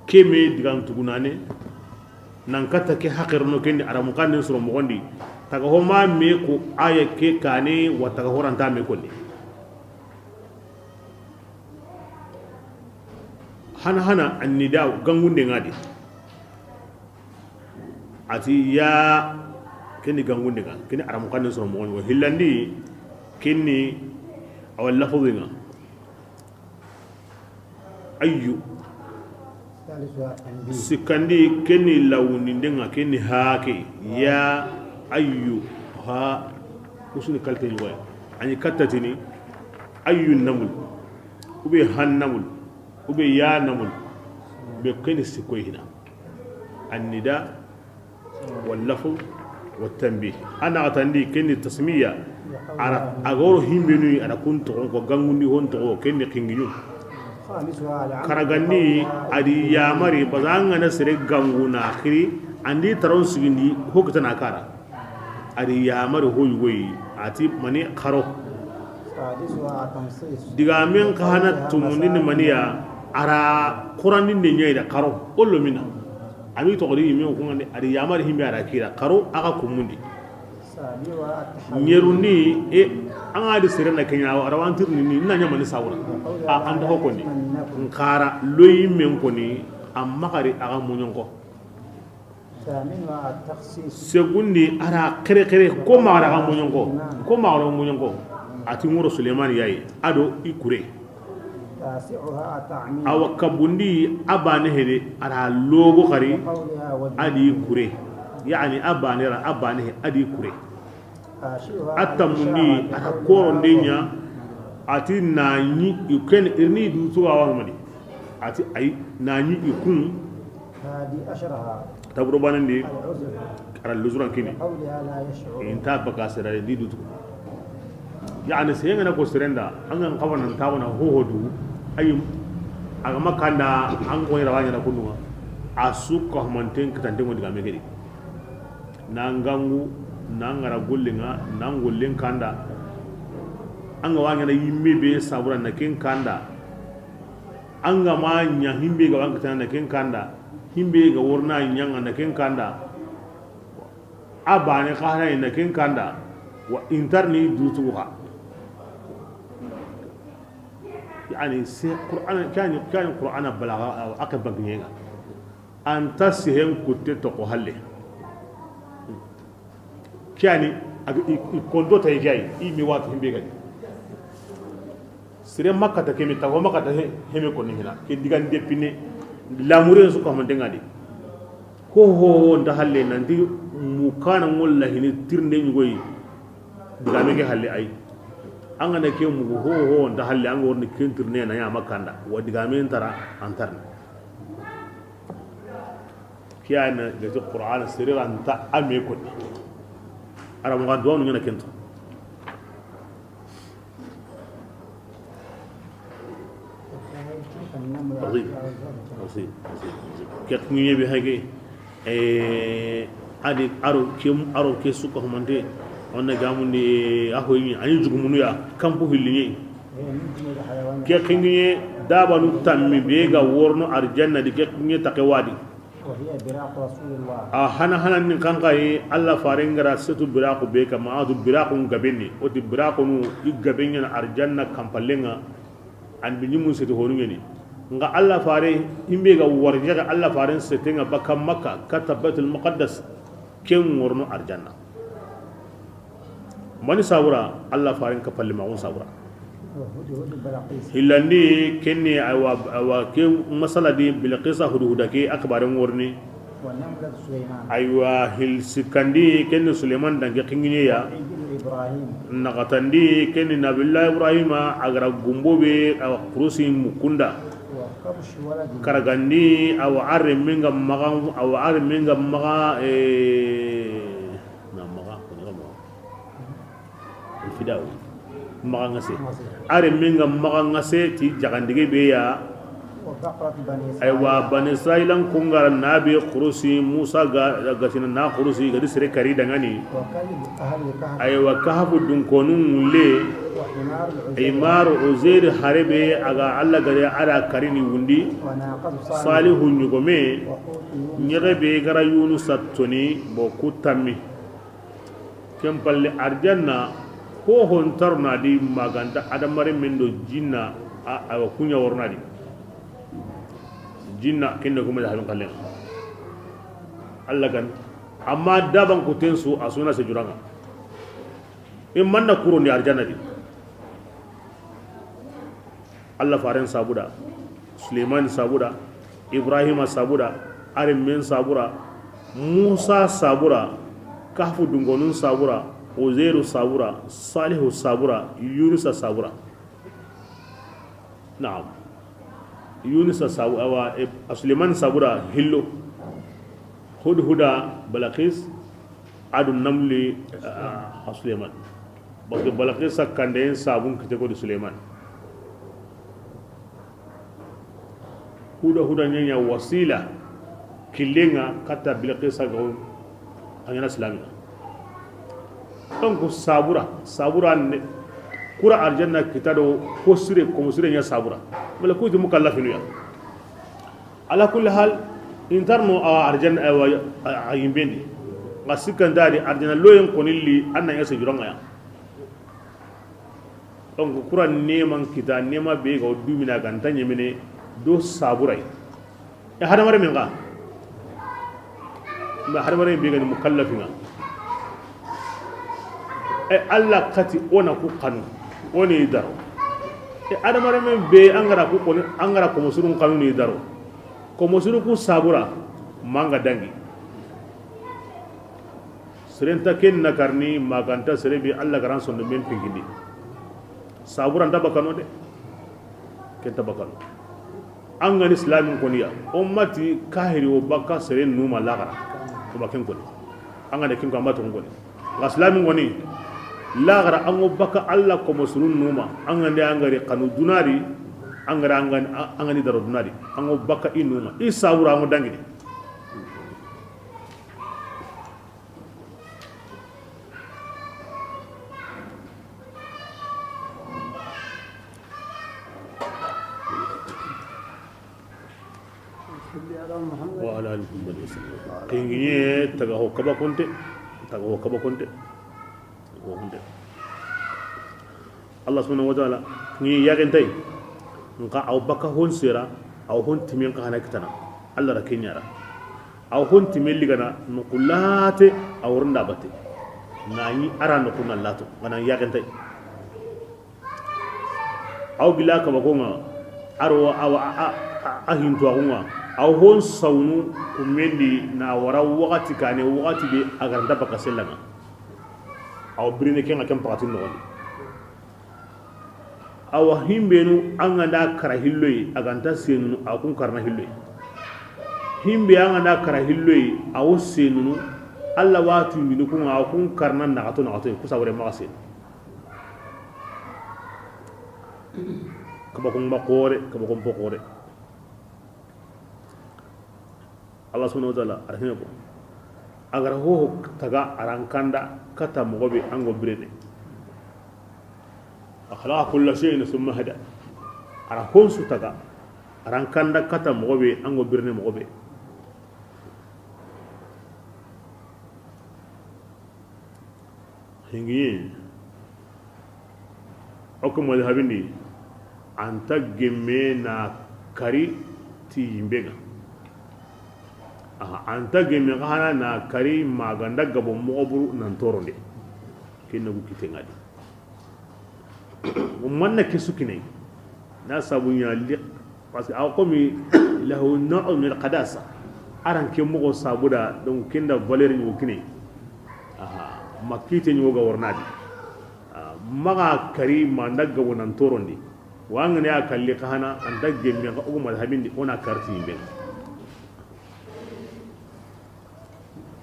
keme digan tugunane nan kata ke hakirno kendi arabun kanni suro mogo ndi taga ho ma me ko aya ke kane wa taga horanta me ko ni hana annida gangunde ngadi ati ya kini gangunde ga kini aram kan so mo won hillandi kini awal lafzinga ayyu sikandi kini lawni ndenga kini haake ya ayyu ha usuni kalte ni way ani kattatini ayyu namul ube han namul ube ya namul be kini sikoy hina annida wal lafz والتنبيه انا اتندي كني تسميه على اغور هيمبني انا كنت ko gangundi hon to kenni kingiyu karagandi adi yamari bazanga na sire ganguna akhiri andi taron sigindi hokta na kara adi yamari hoyi ati mani kharo diga men kahana tumuni maniya ara qur'anin ne nyayda kharo ollo mina ami to gori mi ko ngande ari yamar himbe ara kira karo aga kumundi nyerundi anga de serena kenya arawantir ni nanya mani sawra anda hoko ni nkara loyi men ko ni amma kari aga munyonko segundi ara kere ko ma ara munyonko ati ngoro suleiman yayi ado ikure awa kabundi abane hede ara logo khari adi kure yani abane adi kure atamundi ara korondenya ati nanyi yuken irni du to awa mani ati ay nanyi ikun hadi ashraha tabro banandi ara luzuran kini inta baka serare di du yani seyanga na ko serenda angan kawana tawana hohodu ayum aga makanda an ko rawanya na kunwa asuka manten kitande mo diga megedi nangangu nangara gollinga nangollen kanda anga wanya na yimme be sabura na ken kanda anga ma nya himbe ga wanga na ken kanda himbe ga worna nyanga na ken kanda abane khara na ken kanda wa interni dutuha يعني سي قرآن كان قرآن بلاغة أو أكبر بنيجا أن تسهم كتة تقهله كاني يكوندو تيجاي يميوات هم بيجاي سيرم ما كتا كمي تاو ما كتا هم يكوني هنا كديكان ديبيني لامورين سوكا من دعادي هو ndahale nanti mukana ngolla hini tirnde nyugoi digamege halle ay angana ke mugu ho nda halle an worni kentirne na ya makanda wadi gamen tara antarna kiyana da qur'an sirran ta ame ko ara mo gaddo ngana kento عظيم عظيم كتنيه بهاجي adi aro ke suka humante onna gamundi ahoyi ani jugumunu ya kampu hillinye ke kinye dabanu tammi bega worno arjanna di ke kinye takewadi hana hana nin kankai alla farengara setu biraqu beka maadu biraqu gabenni oti biraqu nu igabenya arjanna kampalenga an binyimun setu honungeni nga alla fare himbe ga warjaga alla faren setenga bakka makka katabatul muqaddas ken worno arjanna mani sabura alla faren ka palle ma on sabura hilandi kenni awa ke masala di bil qisa hududa ke akbaran worni aywa hil sikandi kenni suleiman dange kingine ya nakatandi kenni nabillahi ibrahima agara gumbobe awa kurusi mukunda karagandi awa arre minga maga na maga fidaw maga ngase arre minga maga ngase ti jagandige be ya aywa bani israilan kungara nabi khurusi musa ga gasina na khurusi ga disre kari dangani aywa kahfu dun konun le imar uzair harebe aga alla gare ara karini wundi salihu nyugome nyerebe gara yunus atoni bo kutami kempalle arjanna ko hontarna di maganda adamare mendo jinna awa kunya worna di jinna kende kuma da halin kallen Allah kan amma daban ku tensu asuna se juranga in manna kuro ni arjanna di Allah faren sabuda Suleiman sabuda Ibrahim sabuda Arim sabura Musa sabura Kahfu dungonun sabura Uzairu sabura Salihu sabura Yunus sabura na'am Yunus sabura Suleiman sabura hillo hudhuda Balaqis adun namli Suleiman bakki Balaqis sakande sabun kite ko di Suleiman huda nyanya wasila kilenga kata Bilqisa gaw angana islamina donc sabura ne kura arjanna kitado ko sire ko sire nya sabura wala ko di mukallafinu ya ala kulli hal interno arjanna ayimbendi ngasikandari arjanna loyen konilli anna yasa juranga ya donc kura neman kita nema be gaw dumina kan tanyemene do saburai ya hada mare minga ma hada mare be gani mukallafina alla kati ona ku kanu oni daro hada mare men be angara ku koni angara ko musurun kanu ni daro ko musuru ku sabura manga dangi serenta ken nakarni maganta serebi alla garan sonno men pingindi sabura ndaba kanu de ken tabakano angan islamin koniya ummati kahiri o bakka sere numa lagara ko baken koni angane kin ko ambato ngoni islamin koni lagara ango bakka alla ko musulun numa angande angare kanu dunari angara angani daro dunari ango bakka inuma isawura ango dangini وعلى آله وصحبه كينيه تغو كبا كونتي الله سبحانه وتعالى ني ياغنتاي نكا او بكا هون سيرا او هون تيمين كانا كتنا الله ركينيارا او هون تيمين لغنا نقولات او رندابتي ناني ارا نكون لاتو غنا ياغنتاي او بلا كبا كونغا ارو او اهينتو غونغا aw hon sawnu kumendi na wara wakati kane wakati be agaranda baka selanga aw brine kenga kam patin no aw himbenu anganda kara hilloy aganta senu akun karna hilloy himbe anganda kara hilloy aw senu alla watu minu kun akun karna na ato ku sawre magasen kabakon bakore kabakon pokore Allah subhanahu wa ta'ala arhina ko agar ho taga arankanda kata mogobe ango birene akhlaqa kullu shay'in thumma hada ara honsu taga arankanda kata mogobe ango birene mogobe hingi okum madhabini anta gemme na kari ti yimbega anta gemme hana na kari maganda gabo mogoburu nan toronde kinna gu kitengadi ummanna kesukine na sabunya li parce que akomi lahu na'u min qadasa aran ke mogo sabuda donc kinda valeur ni wukine makite ni woga warnadi maga kari manda gabo nan toronde wangane akalli kahana anta gemme ga ugu madhabindi ona karti yimbe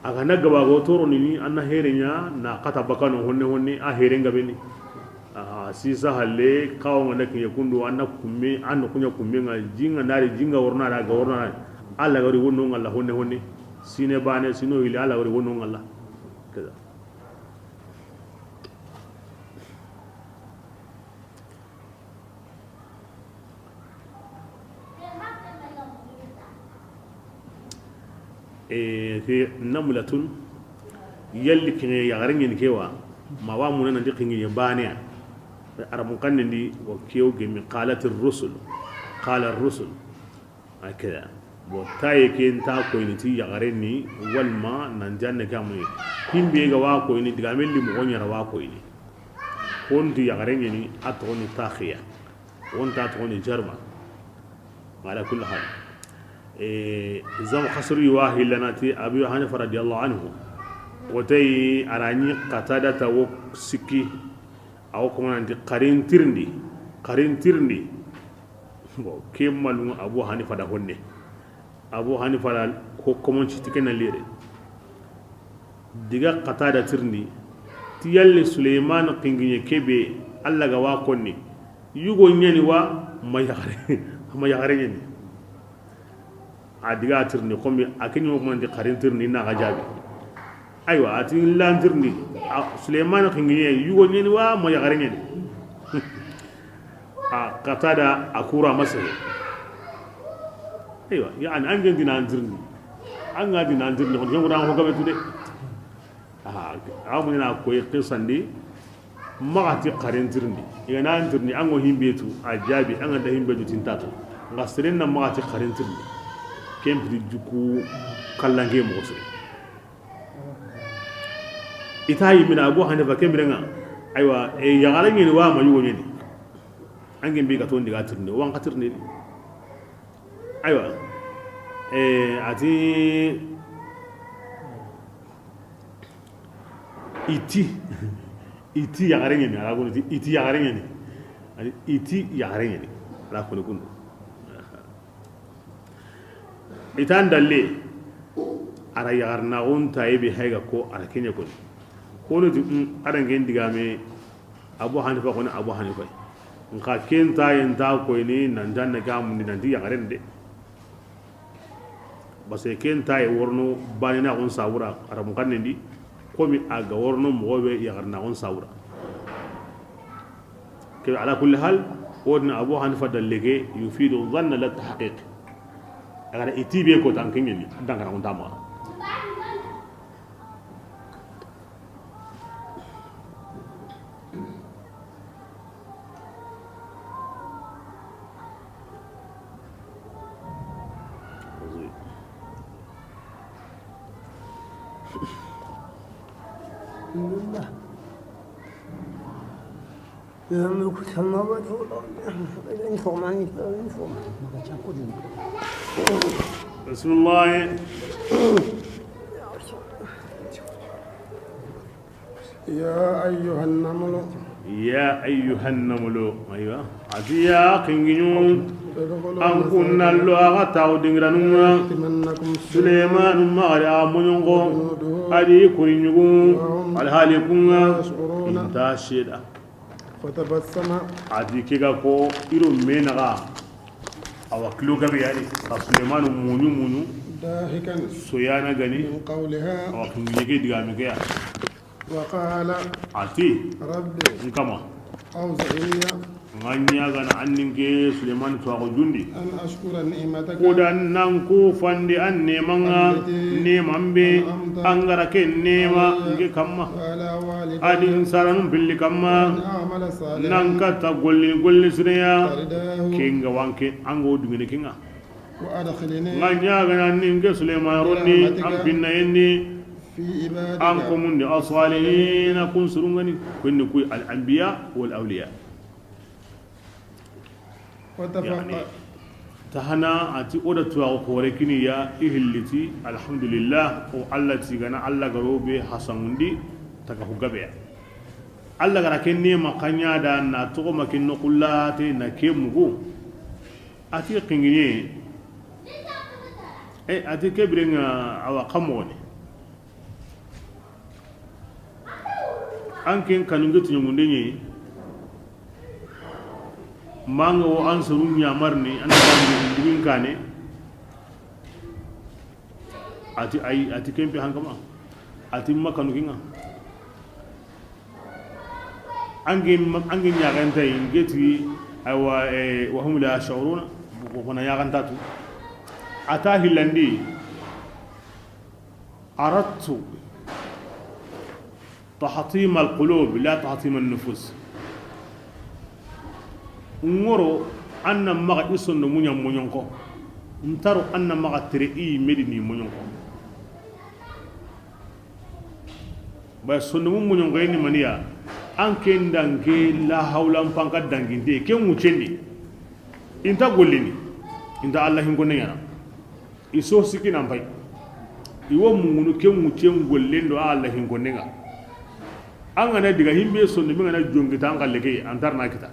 aga na gaba go toro ni anna herenya na kata bakano honne a herenga beni sisa halle kawo ngana ke yakundu anna kumme anna kunya kumme nga jinga nari jinga worna da ga worna alla gari wonno ngalla honne sine bane sino wili alla gari wonno ngalla kaza ke namulatun yalli kine ya garin yin kewa ma wa mun nan dikin yin baniya arabun kannin di wa kew ge min qalatir rusul qala ar-rusul akada bo taye ke ta ko ni ti ya garin ni walma nan janna kamu himbe ga wa ko ni diga melli mo gonya wa ko ni on di ya garin ni atoni takhiya on ta atoni jarma ala kulli hal زم خسري واهي لناتي أبي حنيفة رضي الله عنه وتي أراني قتادة وسكي أو كمان أنت قرين ترندي كم مالون أبو حنيفة ده هني أبو حنيفة هو كمان شتكنا ليري ديجا قتادة ترندي تيال سليمان قنجي كبي الله جوا كوني يجو يني وا ما يغري adiga tirni kombi akini mo man di qarin tirni na gajabi aywa ati lan tirni Sulaiman khingiye yugo nyeni wa mo yagare nyeni qatada akura masal aywa yani angen dina tirni anga dina tirni ko ngura ko gabe tude amu na ko qisandi magati qarin tirni yana tirni ango himbetu ajabi anga da himbetu tintato ngasirin na magati qarin tirni kempri juku kallange mo sore itayi mina Abu Hanifa kembrenga aywa e yagala ngeni wa ma yugo ngeni ange mbi ka ton diga tirni wan qatirni aywa ati iti yagare ngeni ala ko iti yagare ngeni ali iti yagare ngeni ala ko kundu itan dalle ara yagarna on taybe hayga ko ara kenya ko no di ara ngen digame Abu Hanifa ko Abu Hanifa nka kenta yenta ko ni nan janna gamu ni nan di yagaren de base kenta e worno banina on sawura ara mo kannendi ko mi aga worno mo be yagarna on sawura ke ala kulli hal wodna Abu Hanifa dallege yufidu dhanna la tahqiq agara itibe ko tan kingeni dangara on tama يملك السماوات والأرض الإنفورماني بسم الله يا أيها النمل أيوة عزيا كنجنون أن كنا اللغة تاودنغرانونا سليمان مغري آمونيونغو أدي كورينيغو الهاليكونا انتاشيدا فتبسم عدي كيغا كو إيرو مينغا awa kilo gabe yani ka sulemanu munyu ضاحكا soyana gani من قولها awa kingige diga mi kaya وقال ati ربي nkama أوزعني nganya gana anninke sulemanu to ko jundi أن أشكر نعمتك kodan nan ko fandi an nemanga nemambe angara ke nema nge kamma وعلى والدي adin saranum billi أن kamma أعمل صالحا nan kata golli siraya ترداه kinga wanke ango dungene kinga وأدخلني nganya gana ninke suleman ronni am pinna yenni في an عبادك komundi asalihin kun surungani kunni kuy al anbiya wal awliya يعني وتفقد tahana ati oda tuwa kore kini ya ihilliti alhamdulillah o Allah tigana Allah garobe hasanundi taka hugabe Allah gara kenne makanya da na to makin no kullate na ke mugo ati qingiye ati kebrenga awa kamone anken kanungu tingunde ni manga wo ansuru nyamarni anda dingin kane ati kempe hankama ati makanu kinga angin nyaganta ingeti awa wa hum la yashuruna kona yaganta tu ata hilandi aradtu tahtim alqulub la tahtim an-nufus ngoro anna maga isondo munyam munyonko ntaro anna maga tere i medini munyonko ba sondo munyonko ni mania anke ndange la hawla mpanka danginde ke muchendi inta gollini inta Allah hingo nyana iso sikina mpai iwo mungunu ke muchen gollendo Allah hingo nenga anga na diga himbe sondo mi ngana jongita anga leke antar na kita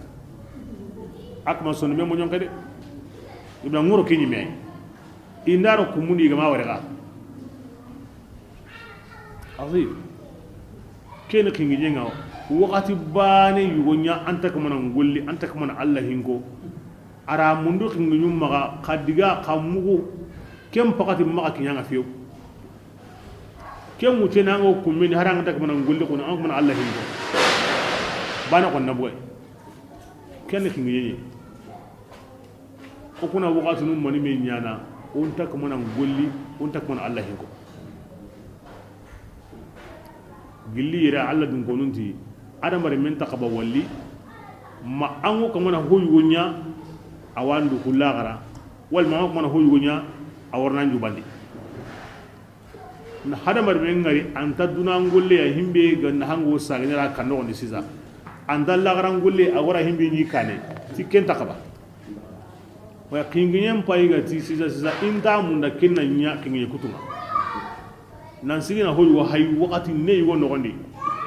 akma son me monyon kade ibna ngoro kinyi me indaro kumuni gama warega azim ken kingi jenga wakati bane yugonya anta kamana ngolli anta kamana Allah hingo ara mundu kingi nyumma kadiga kamugo kem pakati maka kinyanga fiyo kem wuce na ngo kumini haranga anta kamana ngolli ko na kamana Allah hingo bana ko nabwe ken kingi jenga o kuna wakati num mani me nyana on tak mona golli on tak mona Allah hinko gilli ira Allah dun konunti adam bare men takaba walli ma ango ko mona hoyugonya awandu kulagara wal ma ko mona hoyugonya awarna njubandi na hada mar men ngari anta duna ngolle ya himbe ganna hango sagnira kanno on sisa anda lagara ngolle awara himbe ni kane tikken takaba wa kinginyem paiga ti sisa inta munda kinna nya kingi kutuma nan sigina hoy wa hay wakati ne yugo no gondi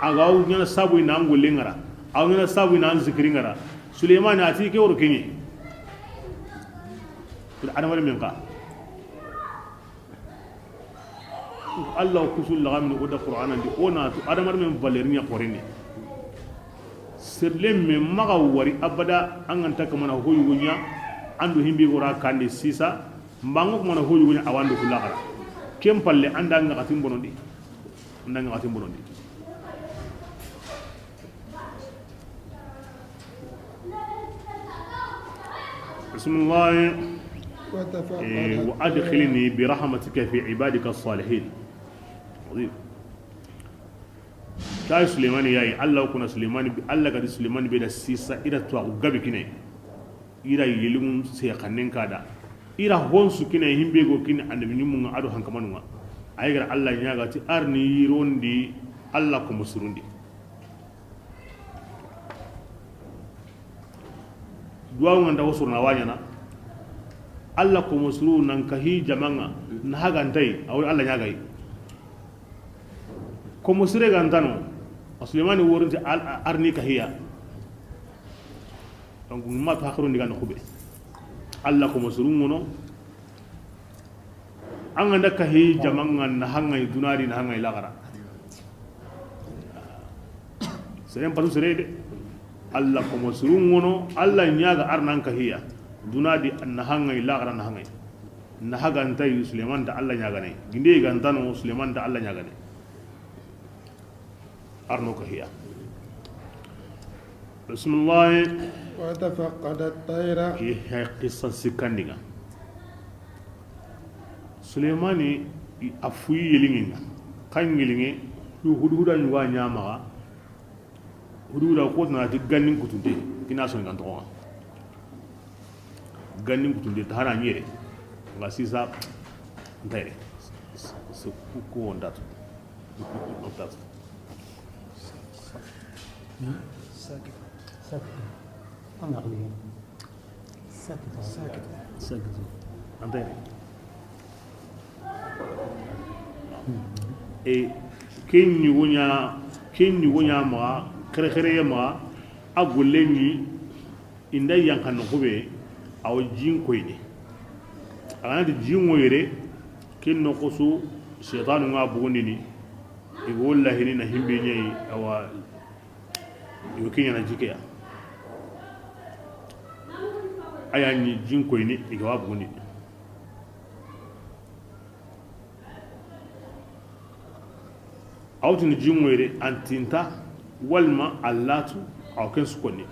aga u nyana sabu ina ngole ngara aw nyana sabu ina zikri ngara suleiman ati ke wor kinyi bil adama min qa Allah kusul lagamin oda qur'ana di ona to adama min valernya qorene sirlem me maga wari abada an anta kamana hoy wunya andu himbi gora kandi sisa mbango mona hoju gunya awandu kulakara kem palle anda ngati mbonondi bismillah wa adkhilni bi rahmatika fi ibadika as-salihin ta Suleiman yayi Allah kuna Suleiman bi Allah ga Suleiman bi da sisa ida to gabi kine ira yelum se kannen kada ira honsu kina himbe go kina annabi nyum nga ado hankamanunga aygar Allah nyaga ti arni yirondi Allah ko musurundi duwa nganda wasurna wanyana Allah ko musuru nan kahi jamanga na hagantai awu Allah nyaga yi ko musure gantano Suleiman worinti arni kahiya donc ma ta kharo ndiga no khube Allah ko musurun ngono an anda kahi jamanga na hangay dunari na hangay lagara serem patu serede Allah ko musurun ngono Allah nyaga arnan kahiya dunadi annahanga illa gara nahanga nahaga antai Sulaiman da Allah nyagane ginde gantano Sulaiman da Allah nyagane arno ko hiya bismillah wa tafaqada at-tayra ki qissa sikandiga Sulaimani afuyi yelinga kan yelinge hududa nyuwa nyama hududa ko na ti gannin kutunde kina son kan to gannin kutunde ta hana nyere nga sisa ndere su ku onda to ساكت ساكت أنا أغلي ساكت ساكت ساكت ndere e kenyu wonya ma kere ma agullenyi inda yankan no kube aw jin koyni ana di jin woyere ken no kosu shaytanu nga bugundi ni e wallahi ni na himbe nyai awa yo kenya na jikeya aya ni jin koyni e ga bugundi awtin jin woyere antinta walma allatu aw ken sukoni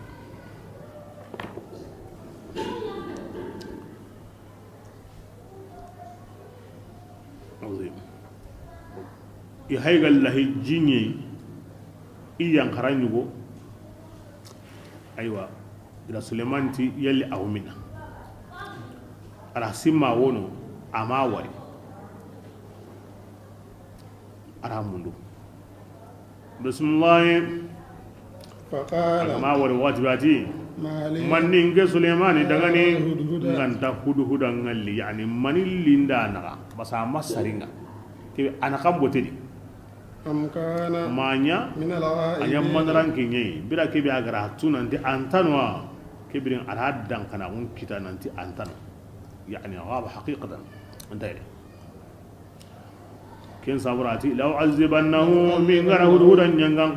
i haygal lahi jinye iyan karanyugo aywa ila Suleimanti yalli awmina ala simma wono ama wari ara mundu bismillah faqala ama wari wajibati manni nge Suleimani dangani nganta hududa ngalli yani mani linda naga basa masaringa ke anakam botedi am kana manya min al-ghaib anya manran kinye bira ke bi agara tunanti antanwa ke birin alhadan kana un kita nanti antan yani ghaba haqiqatan antayre ken saburati law azibannahu min gara hududan yangan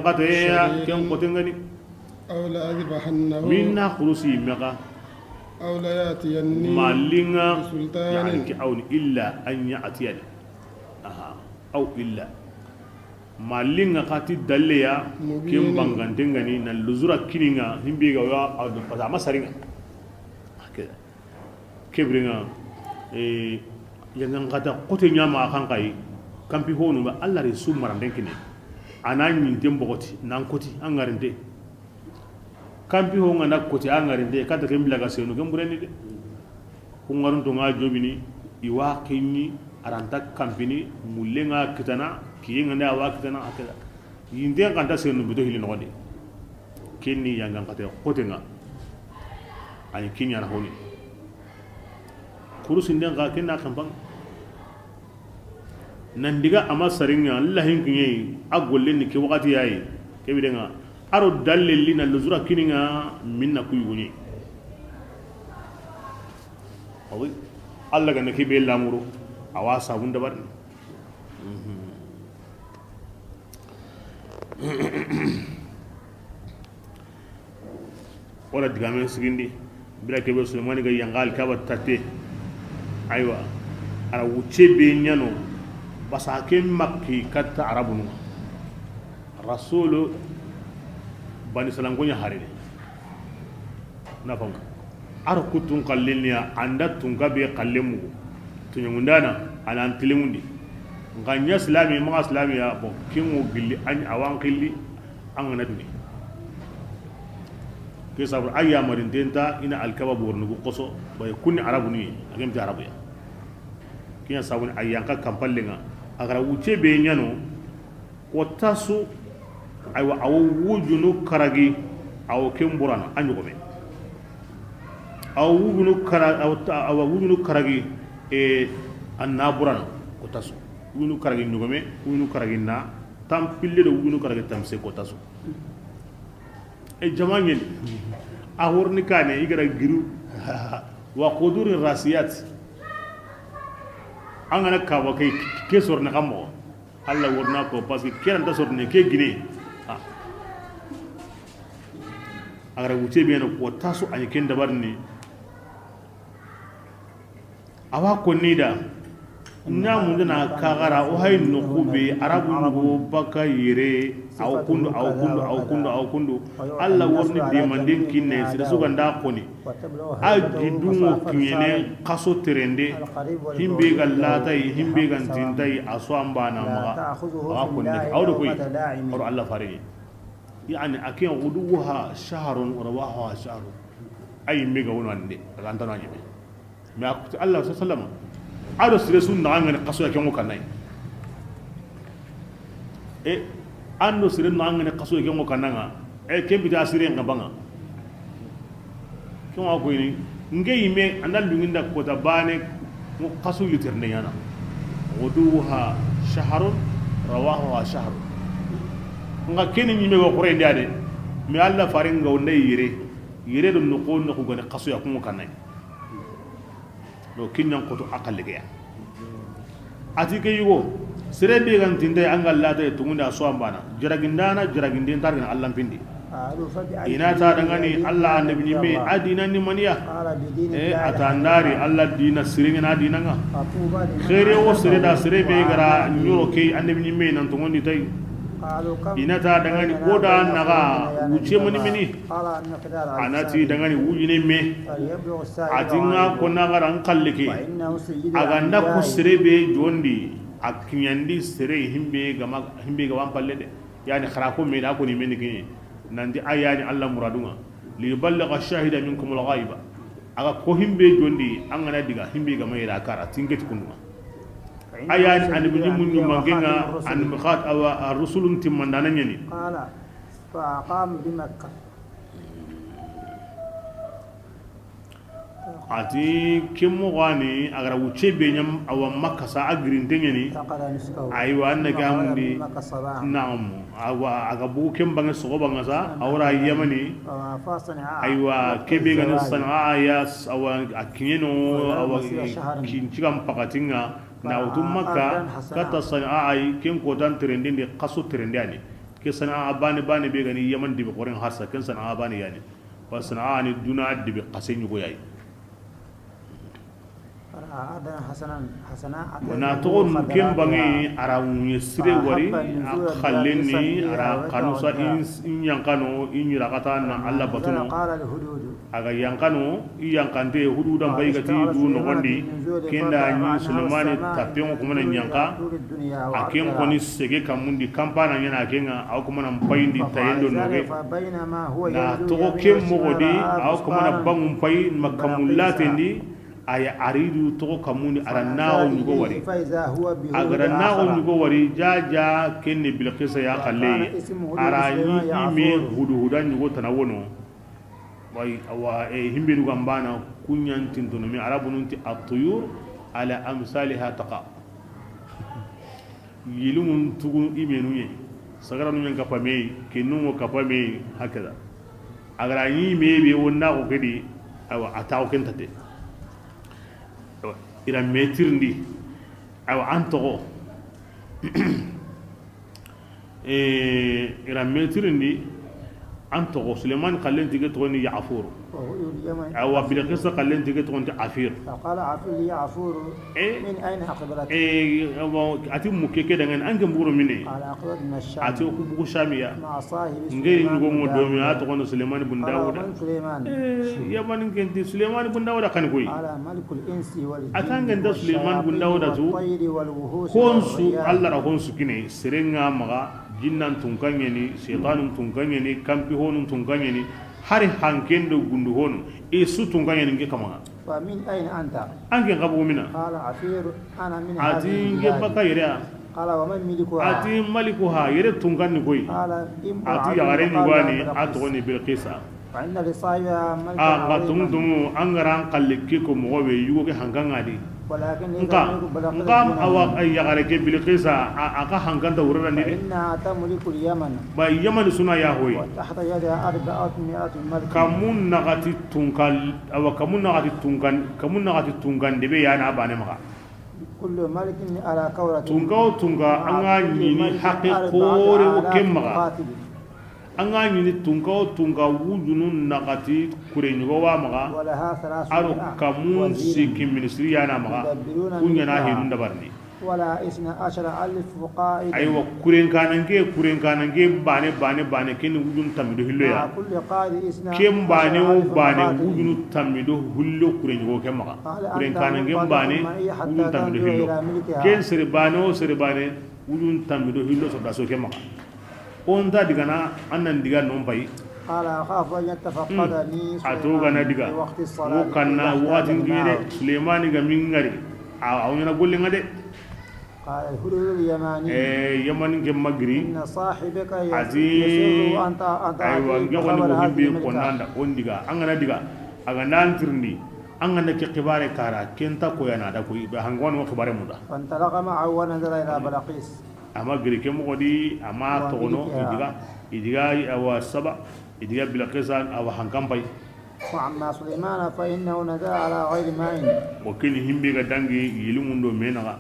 qata ya ken qotengani aw la adbahannahu minna khurusi maga aw la yatiyanni malinga sultanin yani ki awn illa an ya'tiyani aha aw illa malinga kati dalleya kin bangantengani na luzura kininga himbe ga wa adu pasa masaringa hakeda kebringa yangan kata kote nyama kan kai kampi honu ba Allah re su marandenkine ananyi tembogoti nan koti an garinde kampi ho ngana kote an garinde kata kembila ga senu gembureni de kungarun to nga jobini iwa kinni aranta kampini mulenga kitana kiyenga nda wa kitana akeda yinde kan ta senu bido hili no de kenni yangan kata kote nga ani kinya na honi kurusin den ga kenna kampang nan diga ama saringa allahin kinye agolle ni ke wakati yayi ke bidenga aro dalli na luzura kininga minna kuyuni awi alla ga nake be lamuru awa sabun da bar wala diga men sigindi bira ke be Sulaiman ga yangal ka batte aywa ara wuce be nyano basake makki katta arabunu rasulu bani salangonya harire na fam ar kutun kallilniya anda tunga be kallemu tunyungundana ana antilimundi nganya islami ma islami ya bo kingo gilli an awan qilli an na duni ke sabur ayya marin denta ina alkaba bornugo qoso bay kunni arabuni agem ta arabuya kinya sabun ayyanka kampallenga agara wuce be nyano ko tasu aywa awo wujunu karagi awo kemburana anyugome awo wujunu karagi annaburana ko tasu wujunu karagi nyugome wujunu karagi na tampille do wujunu karagi tamse ko tasu jama'en ahorni kane igara giru wa qudur rasiyat angana kawa kai ke sorna kamo Allah warna ko parce que kiran da sorne ke gine agara wuce be na ko tasu an ken dabar ni awa ko ni da na mun na kagara o hay no kube arabu ngo baka yere aw kundu alla worni de mandin kinne sida suga nda koni aji dumo kinyene kaso terende himbe gallata himbe gantintai aswamba na maga awa konni awdo koy or alla fari yani akin uduha shahrun wa rawaha shahrun ay mega wonande gantana jibe me Allah sallallahu ado sire sun na ngane kaso yake mo kanai ando sire na ngane kaso yake mo kananga kembi ta sire ngabanga ko ko ni ngey me andal dunginda ko ta bane mo kaso literne yana wuduha shahrun rawahu shahrun nga keni ni me ko re ndiade mi alla faringa wonde yire dum no ko no ko gane kaso yake mo kanai do kinyan ko to akalle ya ati ke yugo sere be gan tinde angal lata e tungunda so ambana jiragindin tarina Allah pindi ina ta dangani Allah annabi me adina ni maniya atandari Allah dina siringa dinanga khaire wo sere da sere be gara nyoro ke annabi me nan tungondi tay ina ta dangani koda naga wuce mani mini anati dangani wujine me atinga ko naga ran kallike aganda ko serebe jondi akinyandi sere himbe ga palle de yani khara ko me da ko ni men kini nandi ayani Allah muradunga li balagha shahida minkum al-ghaiba aga ko himbe jondi angana diga himbe ga mayra kara tingeti kunuma ayani an ibn mun mangenga an mikhat aw ar-rusulun timandana nyani qala fa aqam bi makkah ati kimmo gani agara wuce benyam aw makka sa agrin tengeni aywa annaga mundi na'am awa aga bu kembanga sogo banga sa awra yamani aywa kebe gani sana'a ya awa akinyeno awa kinchigam pakatinga na utum makka kata sana'a ay ken ko dan trendin de qasu trendani ke sana'a bani be gani yaman dibe qoren harsa ken sana'a bani yani wa sana'a ni duna dibe qasen yugo yayi wana togon ken bangi ara yesire wari khalleni ara kanusa in yankano in yirakata na Allah batuno aga yankano i yankante hududan baygati du nogondi kenda ni Sulemani tapion kuma nan yanka aken koni sege kamundi kampana nyana kenga aw kuma nan payindi tayendo noge na togo ken mogodi aw kuma na bangum pay makamullatendi aya aridu to kamuni arannawo nyugo wari agarannawo nyugo wari jaja kenne bilqisa ya khalle arani ime hududan nyugo tanawono way awa himbe du gambana kunyan tintono mi arabununti at-tuyur ala amsalha taqa yilumun tugun imenu ye sagaranu nyen kapame kenu kapame hakada agarani me be wonna ko kedi awa ataw kentate ira metirndi aw antogo ira metirndi antogo Suleiman qallen tige toni Ya'fur aw bilqisa qallen tige toni Afir qala Afir li Ya'fur min ayna aqbalat ati mukeke dangan ange mburo mine qala aqbad min ash-sham ati ko bugu shamiya ma sahibi ngey ngo mo domi ato kono Suleiman bun Dawud yaman ngenti Suleiman bun Dawud kan koy ala malikul insi wal atanga nda Suleiman bun Dawud tu konsu Allah ra konsu kine serenga maga jinnan tunkanyeni shaytanun tunkanyeni kampi honun tunkanyeni hari hankendo gundu honu su tunkanyeni nge kama fa min ayna anta ange ngabo mina qala Afir ana min ati nge baka yere qala wa man milikuha ati malikuha yere tunkanni koy qala ati yagare ni wani atoni bilqisa fa inna li sahibiha malika ngatum angaran kallike ko mo we yugo ke hangangadi ولكن ngam awa ay yagare ke bilqisa aka hanganda urara ni inna tamliku al-yaman ba yaman suna ya hoy tahta yada 400 malik kamun nagati tunkal awa kamun nagati tungan debe yana bane maka kullu malikin ala kawrati tunga anga ni haqiqore o kemma anga ni tunka wujunun naqati kurenyo wa maga ولها aro 300 kamun وزير siki ministry yana maga kunya na hinun da barni ولا 12,000 قائد aywa kuren kanange bane ken wujun tamido hillo مع ya كل قائد 12,000 kem bane مقاتل. wujun tamido hillo kurenyo ke maga kuren kanange bane wujun tamido hillo ken sere bane wujun tamido hillo so daso ke maga on ta digana annan diga non pai قال أخاف أن يتفقدني atoga na diga في وقت wo الصلاة kanna watin dire suleimani ga mingari a awnya golle ngade قال الهدهد اليماني yamani ke magri إن صاحبك ati يسر أن aywa تعطيه ngewani خبر ko هذه himbe ko الملكة nanda on diga angana diga aga nantirndi angana ke khibare kara kenta ko yana da ko be hangwan wo khibare muda فانطلق معه ونزل إلى بلقيس ama gri ke mo di ama to no idiga awa saba idiga bilaqisa awa hankampai وأما سليمان فإنه نزل على غير ماء wakil himbe ga dangi yilimundo menaga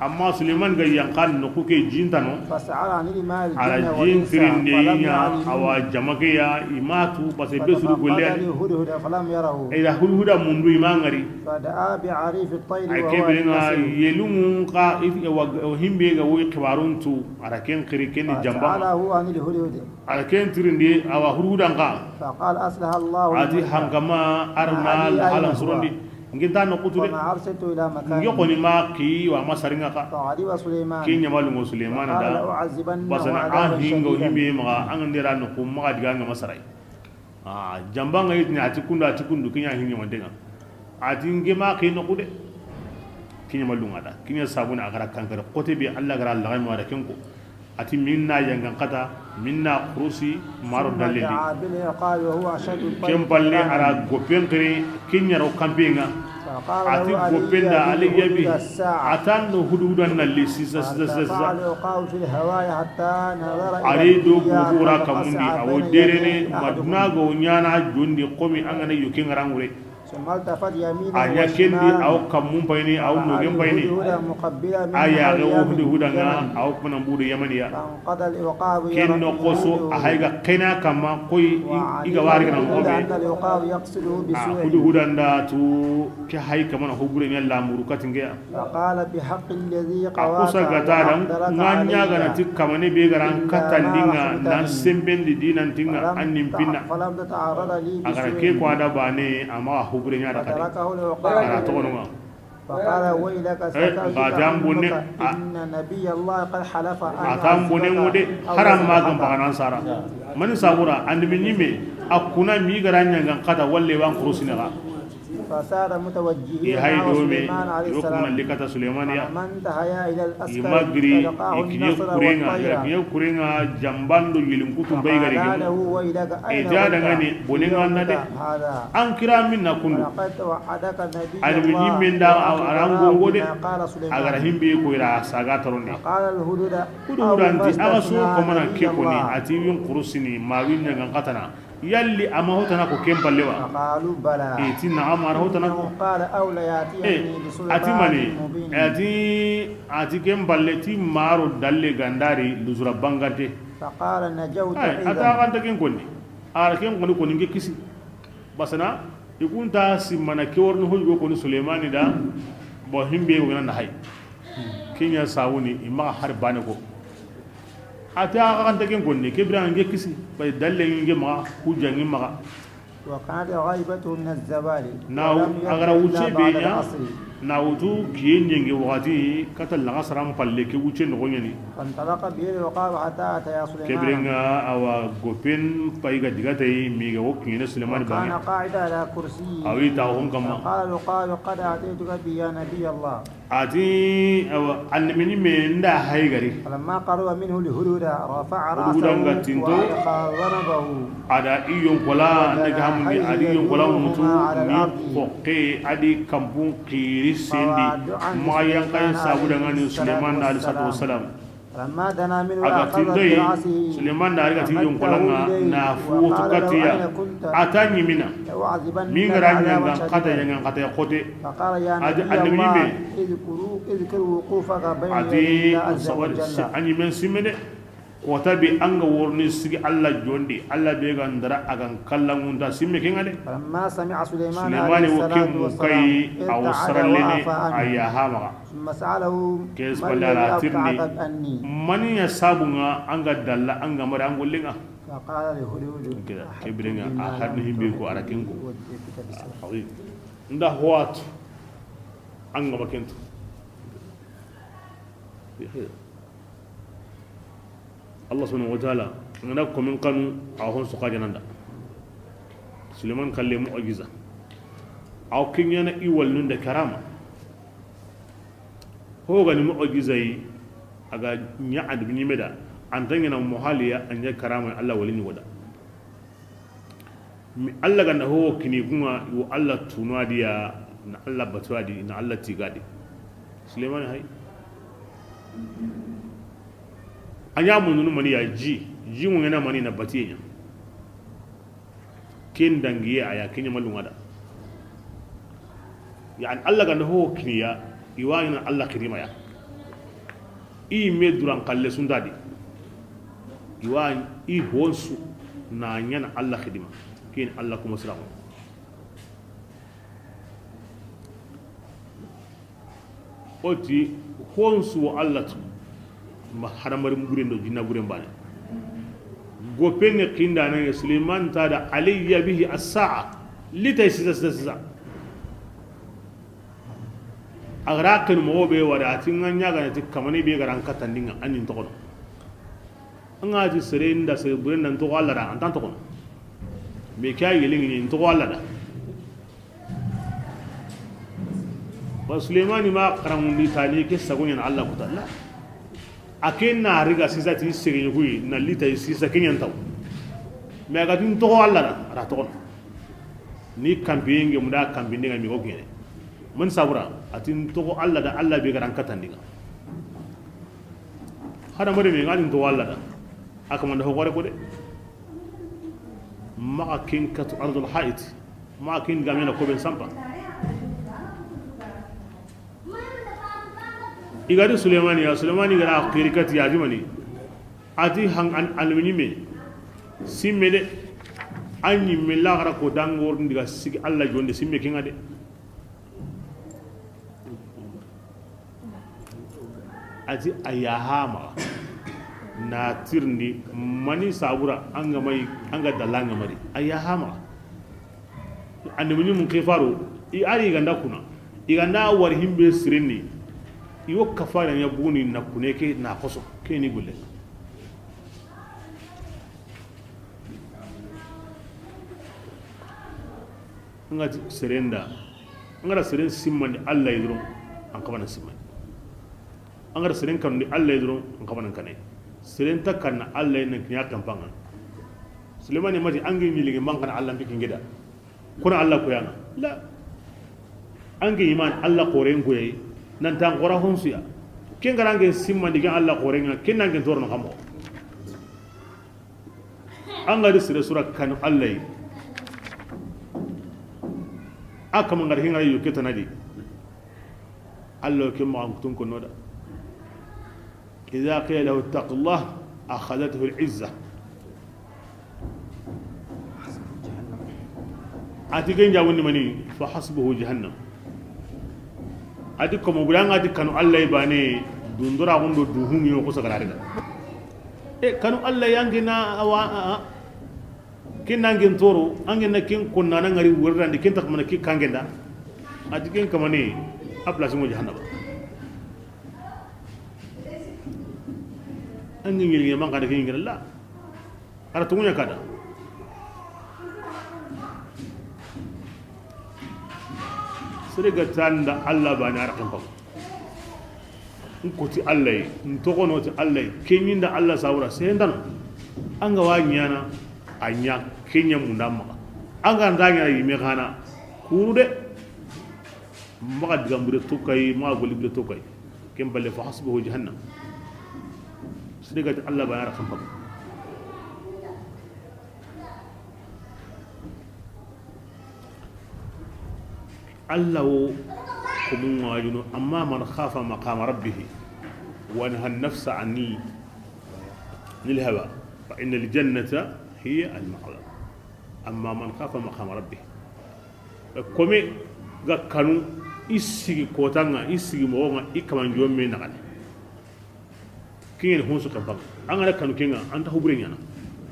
amma suleiman ga yankan no kuke jintano فسأل عن الماء ala الجن jin والإنس tirinde فلم nya يعلم awa jamake ya imatu pase besuru golle فتفقدني الهدهد فلم يره ida hulhuda mundu imangari فدعا بعريف الطير ay وهو kebe nga ينتصر yelumun ka himbe ga wo kibaruntu ara ken kiri ken jamba فسأله عن الهدهد ara ken tirinde awa hulhudan ka فقال أصلح الله ati الملك hankama arnal halan surondi nginta no kuture وما أرسلت إلى مكان ngiyokoni ma ki wa masaringa ka فغضب سليمان kinya malungo suleiman قال da لأعذبنه basana عذابا hingo شديدا himbe ma an ndera no ko ma diga nga masarai jamba nga yitni ati kundu kinya hinga mandenga ati ngema ki no kude kinya malunga da kinya sabuna agara kankara kote bi Allah gara Allah ma da kenko ati minna yangan kata minna khurusi maro dalili دعا بالعقاب وهو أشد الطير kem palle كلاما. ara gopen kre kinya ro kampenga فقال ati له gopen da ali yabi الساعة atan no hududan na lisi فارتفع العقاب في الهواء حتى نظر ari do الدنيا gugura فقد kamundi أسعى awo بين derene يديه أحدهم. maduna go nyana jondi komi angana yuke ngarangure ثم التفت يمينا anya kendi وشمالا aw kamum payni aw no gem payni الهدهد مقبلا من aya ga أيام wo hudu nga الجمل. aw kuna mbudu yamaniya فانقضى العقاب kenno koso ahaiga kena kama koy iga wari kana أن ngobe العقاب يقصده بسوء hudu hudanda tu ke hay kama na hubure nya lamuru katinge فقال بحق الذي akusa gatadan nganya ga na tikkamane be garan katandinga nan sembendi dinan tinga annim pinna فلم تتعرض لي agara بسوء ke ko ada bane ama hubure nya da kadi فتركه agara العقاب to gonuma فقال ويلك بعدين بني- إن نبي الله قد حلف أن atam bone ngode haram ma gam baganan sara man sabura and min yime akuna mi garanya ngan kata walle wan kurusina فسار متوجهين hay نحو do me سليمان عليه yokuna السلام likata suleiman ya فلما انتهيا إلى الأسكار imagri فلقاه ikiye النصر kurenga والطير ikiye kurenga jambando yelin kutu bay gari فقال gemu له ويلك أين إجا كنت دغني بولين اليوم غنده. هذا an kira min na kundu ولقد وعدك نبي ani min الله yimme da arango ngode بما قال سليمان agara himbe ko ira saga taronde قال الهدهد kudu hudanti aga su ko mana نبي ke ko ni الله. ati yun kurusini ma win ngan katana yalli ama hotana ko kempallewa فقالوا بلى e tinna amara hotana ko إنه قال أولى يأتيني ati mani بسلطان مبين ati kempalle ti maro dalle gandari luzura bangante فقال نجوت ata إذا kanta ken konni ara ken konni konni nge kisi basana ikunta simmana keworno hoygo koni suleimani da bo himbe ko nan hay kinya sawuni imma har bane ko ata kanta ken konni kebra nge kisi bay dalle nge ma hujangi ma وكانت غيبته من الزوال naw ولم يرد agara إلا wuce بعد be nya العصر na wutu kiyen nge wakati kata la asram palle ke wuce no nyani فانطلق به العقاب حتى أتى يا سليمان kebrenga awa gopen paiga digatay miga wokine suleiman وكان bane قاعدا على كرسي awi ta hon kama فقال العقاب قد أتيتك به يا نبي الله ati awa annamini me nda haygari فلما قرب منه الهدهد رفع هدهد رأسه قتنتو. وأدخل ذنبه ada iyon kola ndaga hamundi adi iyon kola mutu على ni الأرض. fokke adi kampung kiri sendi mayan kay sabu dengan Sulaiman alaihi salatu wasalam فلما دنا منه aga أخذ tindai برأسه Sulaiman da riga tiyon kola na futu katiya atani mina وعذبا min garanya ngan kata yang kata kote فقال يا أد- نبي النبي الله مين؟ اذكر وقوفك بين يدي ati الله عز sawar وجل anyi men simene kota bi anga worni sigi alla jondi alla be ga ndara agan kallangunta simme kengade فلما سمع سليمان سليمان عليه الصلاة وكيم والسلام كي أو ارتعد سرلني وعفى عنه أيا هامغا ثم سأله كيس ما بلا الذي راترني أبتعدك عني من يسابنا أنغا دالا أنغا مرا أنغو لنغا فقال لهدود كده كبرنا أخرنهم بيكو أراكينكو وديتك بالسلام عظيم ندا هوات أنغا بكنتو الله سبحانه وتعالى نكو من قانو أهون سقا جناندا سليمان كلي معجزة أو كنيانا إيوال نند كرامة هو غني معجزة أغا نيعد بني مدى أنتنا محالية أن كرامة الله وليني ودا الله غنى هو كني كما يو الله تنواديا نا الله بتوادي نا الله تيغادي سليمان هاي anya mununu mani ya ji mun yana mani na batinya kin dangiye aya kinya malunga da yani Allah ga ho kiniya iwayina Allah kirima ya i me duran kalle sundadi iwan i honsu na nyana Allah khidima kin Allah kuma salamu oti honsu Allah tu ma haramarin gurin do jinna gurin bane gopen ne kinda nan Suleiman ta da aliyya bihi as-sa'a litay sisa agrakan mo be wada tin an yaga ne kamane be garan katan dinga anin to kono an aji sere inda sere buren nan to Allah da an tan to kono me kay yelin ni to Allah da wa Suleiman ma karamun di tani ke sagunya Allah ku ta'ala akenna riga sisa ti sigi hui na lita sisa kinyan taw me ga tin to Allah da ra to ni kambi ngi muda kambi ndinga mi ko gene man sabura atin to Allah da Allah be garan katan dinga hada mare me ngalin to Allah da aka man da hokore ko de ma kin kat ardul hait ma kin gamena ko ben sampa igadi Suleimani gara qirikati ya jumani ati hang an alminime simme de anyi mella gara ko dangor ndiga sigi Allah jonde simme kinga de ati ayahama na tirndi mani sabura anga mai anga dalanga mari ayahama ande mun kefaro i ari ganda kuna iganda war himbe sirenni iwo kafara ya buni na kuneke na koso ke ni gulle ngati serenda ngara seren simmani Allah yidrum an kabana simmani ngara seren kan di Allah yidrum an kabana kane seren takkan Allah yin kinya kampanga Sulemani mati angi nyiligi mangana Allah mbiki ngida kuna Allah ko yana la angi iman Allah qoren ko yi nan tan qora honsuya ken garange simma diga Allah qorenga ken nange torno kamo anga di sira sura kan Allah aka mangar hinga yu ketanadi Allah ke ma amtun ko noda idha qila lahu taqullah akhadathu al-izza atigen jawni mani fa hasbuhu jahannam adi ko mo gudanga di kanu Allah bane dundura gondo duhun yo ko sagara daga e kanu Allah yangina awa kinangin toro angena kin kunna na ngari wurrande kin tak mana ki kangenda adi kin kamane aplasi mo jahannaba angin ngil man kada kin ngil la ara tumunya kada sirga tanda Allah bani arakan fa kuti Allah ntokono ti Allah kenyinda Allah sawura sendan anga wanyana anya kenya mundamma anga ndanya yime kana kurude maka digambure tukay ma golibure tukay kemballe fa hasbuhu jahannam sirga Allah bani arakan fa Allah ko mun wajuno amma man khafa maqama rabbih wa naha an-nafsa للهوى فإن الجنة هي المأوى أما من خاف مقام ربه كومي كانوا isigi kotanga isigi mogonga ikaman jomme nagale kingen honsu kabang angara kanu kenga anta hubre nyana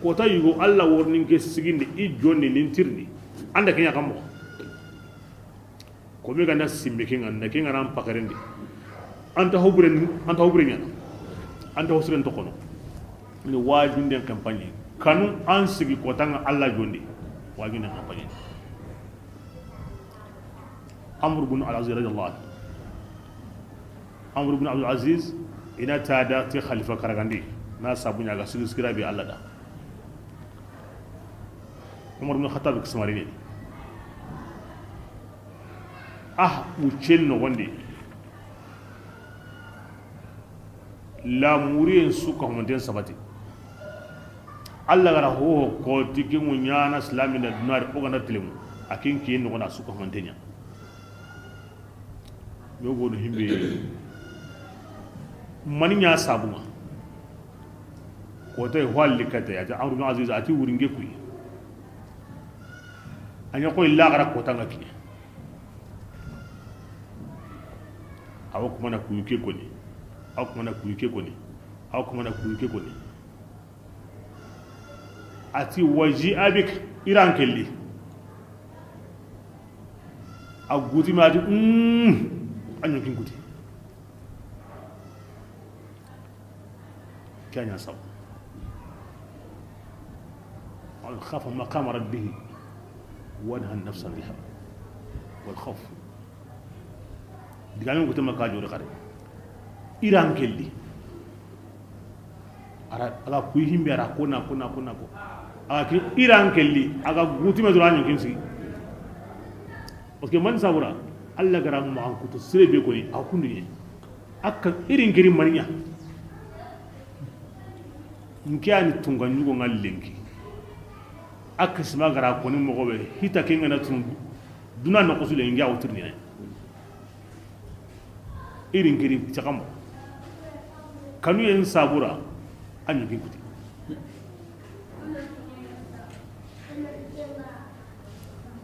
kota yugo alla warning ke siginde I jonni nintirni anda kenya kammo ko me ganda simbe kenga na kenga ram pakarendi anta hubre nyana anta hosren to kono ni wajunde campagne kanu an sigi kotanga alla jondi wajunde campagne عمرو بن عبد العزيز رضي الله عنه عمرو بن عبد العزيز إن تادا تي خليفة كرغاندي ناس أبو نياغا سكرا بي الله دا عمر بن الخطاب كسماريني وچين نو وندي لا مورين سوكا همدين سباتي الله غرا هو كو تيكي مو نيانا اسلامي ندنار اوغانا تلمو اكين كي نو غنا سوكا همدين yogo no himbe maninya sabuma ko tay walli kata ya Amr ibn Aziz ati wuringe kuy anya ko illa gara ko tanga ki aw ko mana kuy ke ko ni aw ko mana kuy ke ko ni aw ko mana kuy ke ko ni ati waji abik iran kelli aw guti ma ati anyo kinguti كان يصب خاف مقام ربه ونهى النفس عن الهوى والخوف دغانو كنت ما كاجو رقاري ايران كيلي ala kuy himbe ara kona ko aki iran kelli aga guti medura nyi kinsi parce que man sabura alla garam ma an kuto sirebe ko ni akundu ni akka irin giri maniya nkiani tunga nyugo ngalenki akka sima gara ko ni mo gobe hita kinga na tun duna no ko sule ngia utirni ay irin giri takam kanu yen sabura anyi kinkuti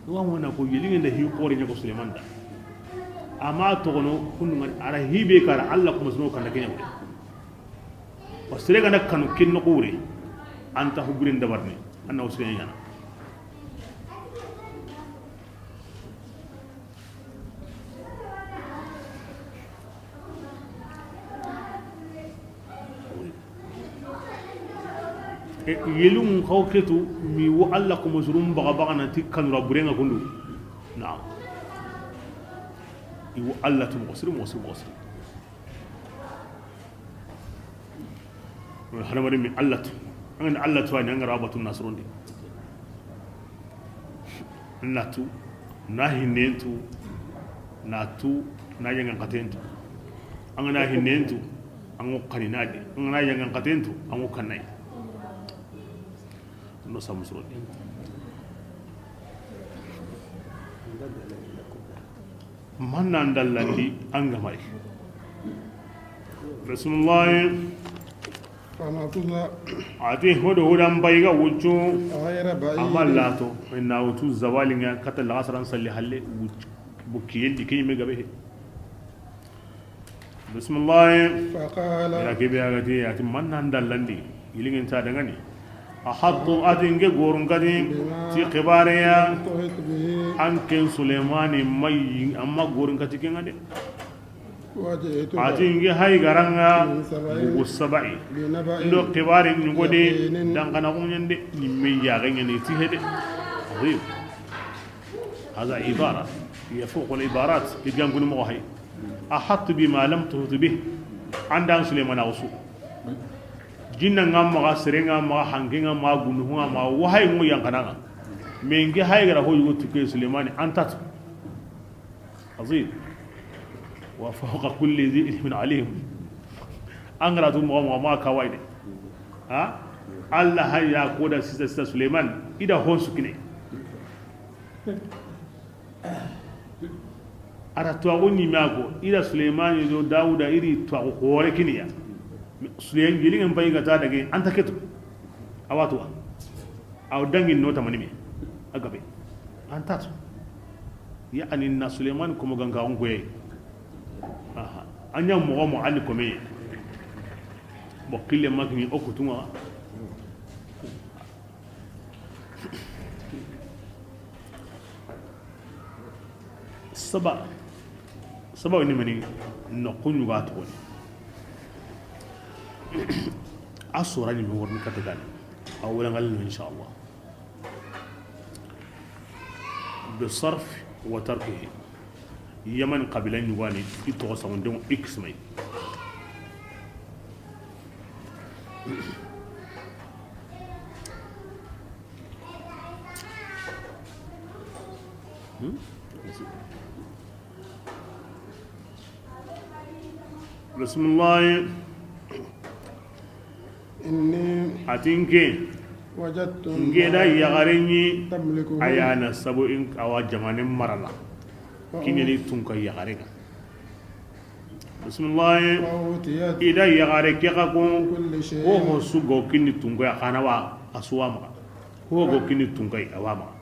wana ko yeli ngenda hi ko re nyako Suleiman da ama to gono kunu ara hibe kara Allah kuma suno kan da kenya wure wasire ga nakanu kin no qure anta huburin dabarne anna usre yana yelum khawketu mi wa Allah kuma zurum baga na tikkan raburenga kundu na'am iwo Allah tum muslim hana mari mi Allah tu an Allah tu an rabatu nasrundi natu na hinentu natu na yangan katentu an na hinentu an ko kaninade an na yangan katentu an ko kanai no samusrodi man nan dallandi angamari rasulullah fama kulla ati hodo hodan bayga wuccu ayra bayi amallato inna wutu zawalinga katal asran salli halle bukiyel dikay me gabe bismillah faqala ya kebe agati ati man nan dallandi yilingin ta dangani ahattu adinge gorun gadi ti qibariya tuhit bihi anken Suleimani mai amma gorun kati ken ade wajaitu atinge hay garanga bugu sabai binaba'i ndo qibari ngode dangana ko nyande ni me ya ganyane ti hede rib hada ibara يفوق العبارات يجان كل موهي احط بما لم تحط به عند سليمان وسو jinna ngamma ga serenga ma hanginga ma gunuha ma wahay mu yankana mengi haygara ho yugo tuke Suleimani antat azid wa fawqa kulli dhi ilmin alim angra tu mo ma kawaide ha Allah hayya koda sista Suleiman ida hon sukine ara to woni mago ida Suleimani do Dauda iri to ko hore kiniya sulen jeli ngam pay gata dage anta ketu awatu aw dangi nota manimi agabe antatu ya anin na suleiman kuma ganga on goye aha anya mo mo ali ko me bo kille magni okutuma saba ni mani no kunyu ga to ni asura ni mo worni katagal awala ngal insha Allah بصرف وتركه يمن قبلين يواني يتوسع عندهم إكس مي بسم الله إني أتينكي وجدت ngeda yagarenyi تملكه ayana sabo in awa jamane marala kinyeli tunka yagarega bismillah وأوتيت ida yagare keka ko كل شيء ho sugo kinni tunka kana wa aswama ho go kinni tunka awama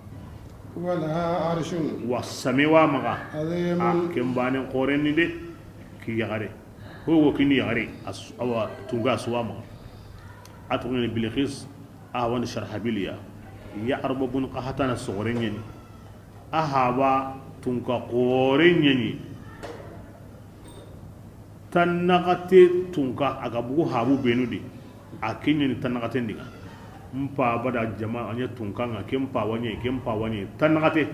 ولها عرش wasamewa maga عظيم kembane qorenni de ki yagare ho go kinni yagare awa tunga aswama atuni bilqis awan sharhabiliya ya arbabun qahatana sogorenyani ahaba tunka qorenyani tanaqate tunka agabu habu benudi akinyani tanaqate ndiga mpa bada jama anya tunka nga kempa wanye tanaqate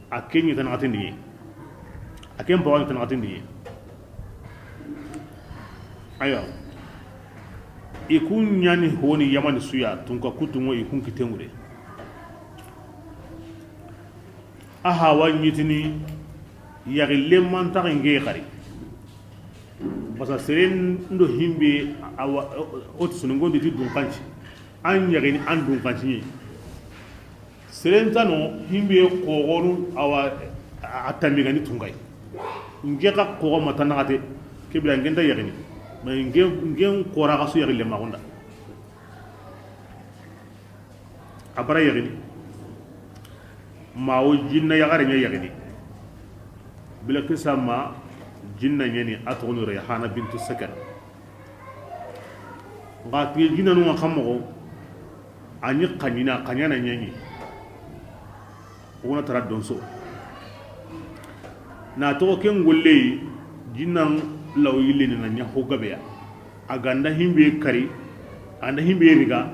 akinyi tanaqate ndiye akempa wanye tanaqate ndiye ayo ikun nyani honi yamani suya tunka kutungo ikun kitengure aha wanyitini yagille mantaka nge khari basa seren ndo himbe awa otsungo ndi dunkanchi an yagini an dunkanchi seren tano himbe kogoru awa atamigani tungai nge ka kogo matanagate kebira ngenda yagini ngen kora ga su yagile magonda abara yagini mawo jinna yagare nya yagini bila kisama jinna nyeni atonu rayhana bintu sakan ngati jinna no xamogo anyi kanyana nyenyi wona tara donso na to ken golle jinnan law yille na nya hogabe aganda himbe kari anda himbe riga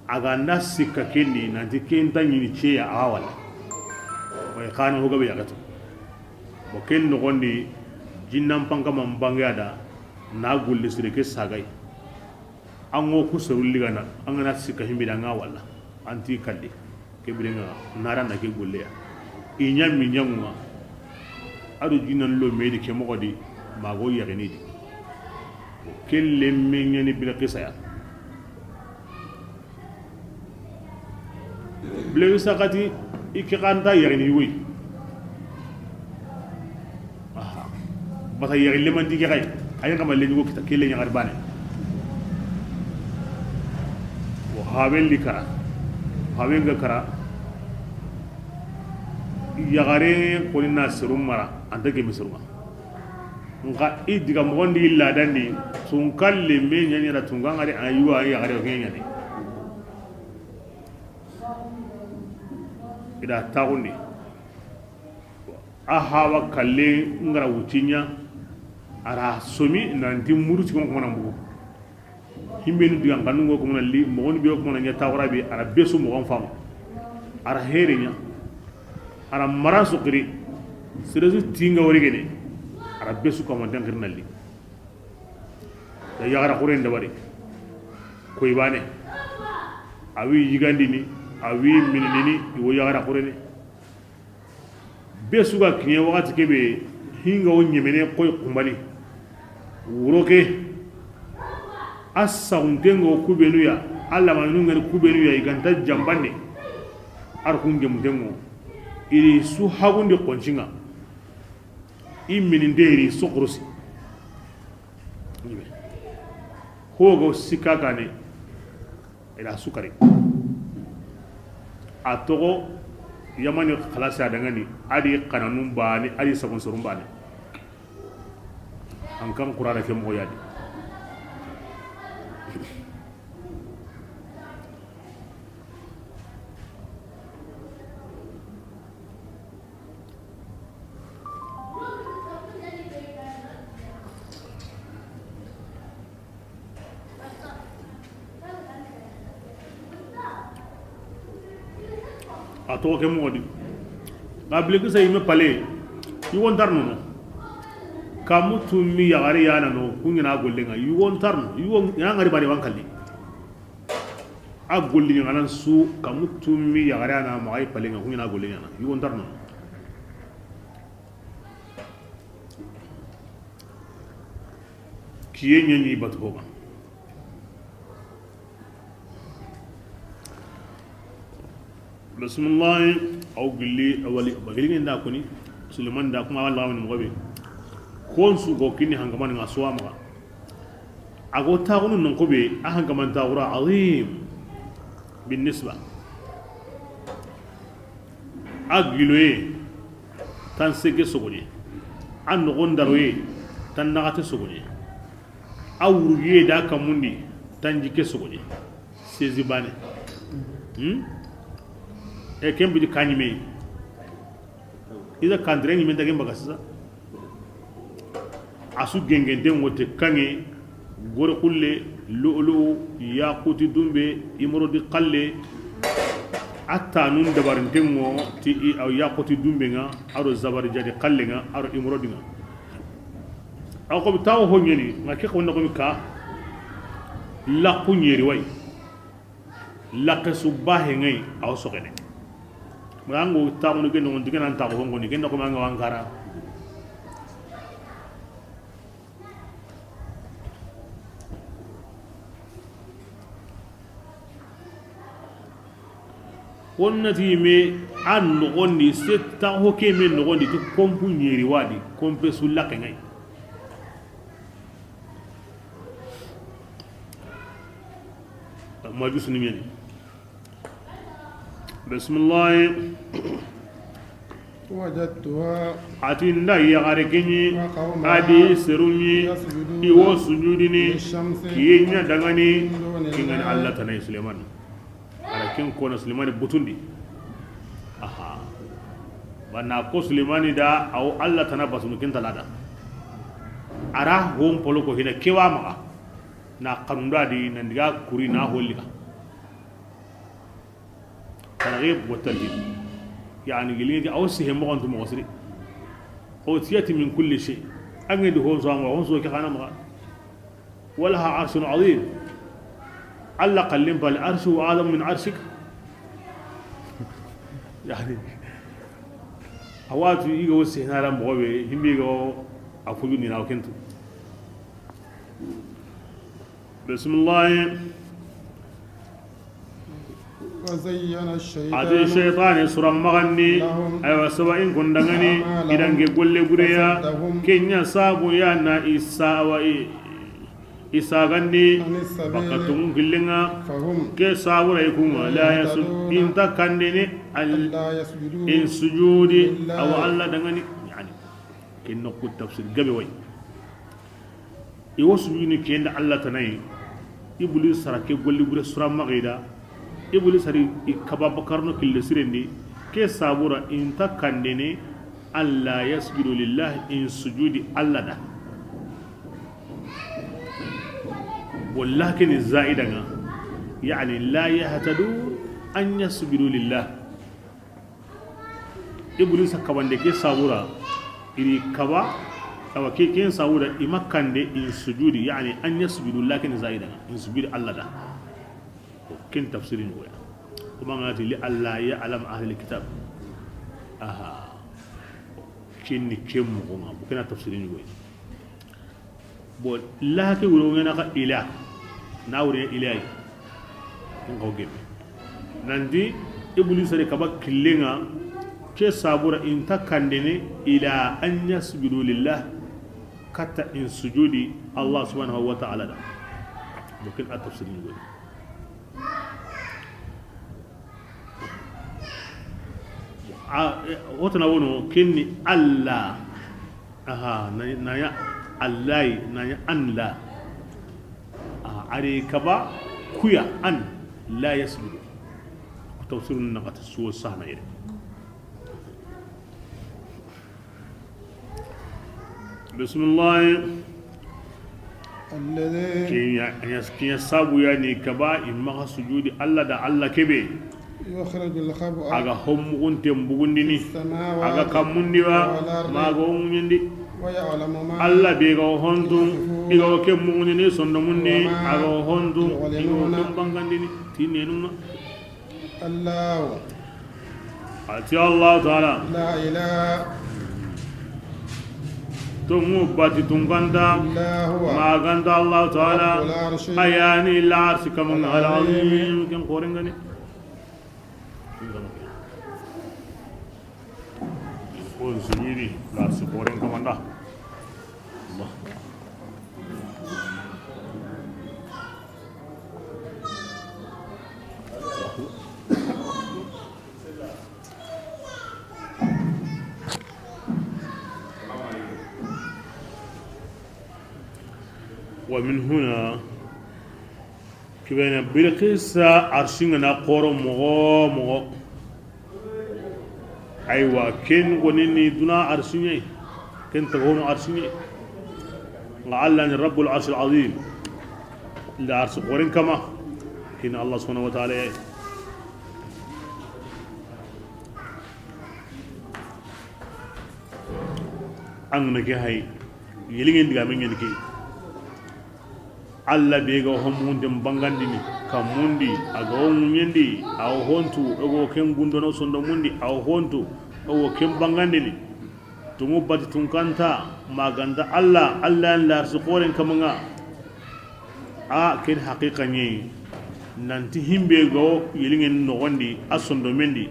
aganda sikka kendi na dikenta nyini cheya awala way khana hogabe yagato bo ken no gondi jinnan panga mambangada na gulle sire ke sagay ango ku serulli gana angana sikka himbe da ngawala anti kalli ke birenga nara na ke gulle ya inyam nyamwa adu jinnan lo medi ke mogodi mago yagini di kelle menyani bila qisaya bila sakati ikikanta yagini wi aha bata yagile man digi kay ay ngama leñu ko kita kelle nyagar bane wa hawen likara hawen ga kara yagare ko ni nasirum mara anta ke misruma nga idiga mogondi illa dandi sun kalle me nyanya da tunga ngare ayuwa ya gare ko nyanya ida tawni ahawa kalle ngara wutinya ara somi nanti muruti ko ngona mbugo himbe nu diga nganu ko ngona li mogondi be ko ngona nya tawra bi ara besu mo fam ara herenya ara marasu kiri siresu tinga worigene rabbe su kama dan kirnalli da yagara khuren da bari koy bane awi yigandi ni awi minini wo yagara khurene be su ga kiye wakati kebe hinga wonye mene koy kumbali wuroke assa untengo kubenu ya alla manu ngari kubenu ya iganta jambande ar kunge mutengo iri su hagunde konchinga imini nderi sokrusi hogo sikka gane ila sukari atogo yamani khalasa dangani adi kananum bani adi sabon sorum bani an kan qur'ana ke mo yadi ato ke modi ngabli ko sey me pale yugon tarno kamu tumi yagari yana no kunyina gollenga yugon tarno yugon ya ngari bari wankali a golli ngana su kamu tumi yagari ana ma ay pale nga kunyina gollenga na yugon tarno kiye nyenyi bathoga بسم الله أو قلي أولي بقولين دا كوني سليمان دا كم أول لامن مغبي خونسو بوكيني هنكمان ناسوا مغا أقول تاغون ننقبي أهنكمان تاغورا عظيم بالنسبة أقلوي تنسيك سوغني أن غندروي تنغات سوغني أورجي دا كموندي تنجيك سوغني سيزيباني e kembi di kanyime ida kandre ni menda gemba gasa asu gengende ngote kange gore kulle lu'lu yaquti dumbe imrodi qalle atta nun dabarinte mo ti aw yaquti dumbe nga aro zabari jadi qalle nga aro imrodi nga aw ko taw ho nyeni ngake ko ndako mi ka la ku nyeri way la ka subahe ngai aw sokene mango tamu ngene on digana ta ko ngoni ngene ko manga wankara wonnati me an no gondi setta ho ke men no gondi to kompu nyeri wadi kompe sulla kengay ma gisu ni men بسم الله وجدتها أتينا يا غاركني أدي سروني إيو سجودني كينيا دعاني كينيا الله تناي سليمان على كين كون سليمان بطندي أها بنا كو سليمان دا أو الله تنا بسمو كين تلادا أراه هم بلوكو هنا كيواما نا قنودا دي ننديا كوري نا هوليكا الترغيب والترهيب يعني قليل أو سهم مغنط مغسري أوتيت من كل شيء أجد هو زام وهو زوج كأنا مغا ولها عرش عظيم الله قلم بالعرش وآدم من عرشك يعني أوقات يجوا السهنا لهم مغوي هم يجوا أفوجني ناو كنتو بسم الله وزين الشيطان هذا الشيطان سورة مغني أيوة سواء كندغني إذا نقول لبريا كنيا سابو يانا إسا غني بقتهم كلنا كي سابو ريكم لا يسجد إنت كندني إن سجود أو الله دغني يعني كنا قد تفسير قبي وي يوسجوني كين الله تناي يبلي سركي قول لبريا سورة مغيدا iblis hari ikababa karno kille sirendi ke sabura inta kandene alla yasjudu lillah in sujudi alla da walakin zaidanga yani la yahtadu an yasjudu lillah iblis kabande ke sabura iri kaba kawa ke ken sabura imakande in sujudi yani an yasjudu lakin zaidanga in sujudi alla da كن تفسيرين هو وما قالت لي الله يعلم أهل الكتاب أها كن كم هما بكنا تفسيرين هو بول لا كيقولون أنا إله ناوري إلهي نقول نندي إبليس ركب كلنا كسابورا إن تكندني إلى أن يسجدوا لله كتا إن سجودي الله سبحانه وتعالى mungkin atafsir ni goni wotana wono kenni alla aha naya allai naya an la ari kaba kuya an la yasjudu tafsirun naqata suwa sahna ire bismillah الذي كي يسابو يعني كبا إما سجود الله دا الله كبي يخرج الخبء aga hommugun tembugundini aga kammundiwa maga omuñindi allah be ga hontum iga o kemmugundini sondomundi aga o hontum iga o kembangandini tinenuna الله ati allah taala لا إله tumu bati tunganda إلا هو maganda allah taala رب العرش ayani ila arsi kamun alazim ken korengani on sujudi la arsi koreng kamanda allah ومن هنا كبينا بلقيسا أرشينا قورو مغو مغو أيوة كن ونني دنا أرشيني كن تغون أرشيني لعلني رب العرش العظيم اللي أرش قورين كما كن الله سبحانه وتعالى أنك هاي يلين دعامين ينكي alla be ga homunde bangandini kamundi aga onyendi aw hontu ego ken gundono sondo mundi aw hontu ego ken bangandini tumu bati tunkanta maganda alla la sukoren kamanga a ken haqiqa nyi nanti himbe go yilingen no wandi asondo mendi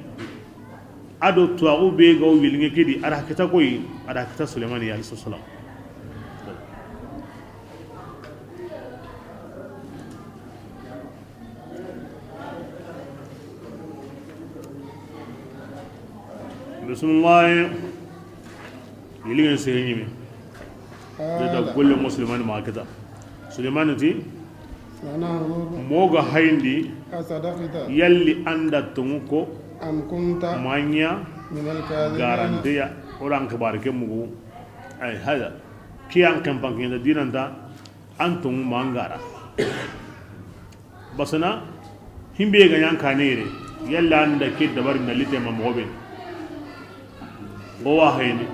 ado tuagu be go yilinge kidi ara kita koy ara kita sulaiman ya alayhi salam بسم الله يلين سيني ده كل مسلمان ما كده سليمان تي موغا هايندي يلي اندا تمكو أم كنت مانيا من الكاذبين غارانتيا اوران كبار كمغو اي هذا كي ان كان بانكين دينانتا انتم مانغارا بسنا himbe ga yanka ne yalla anda ke dabar na lite ma mobe go wahayni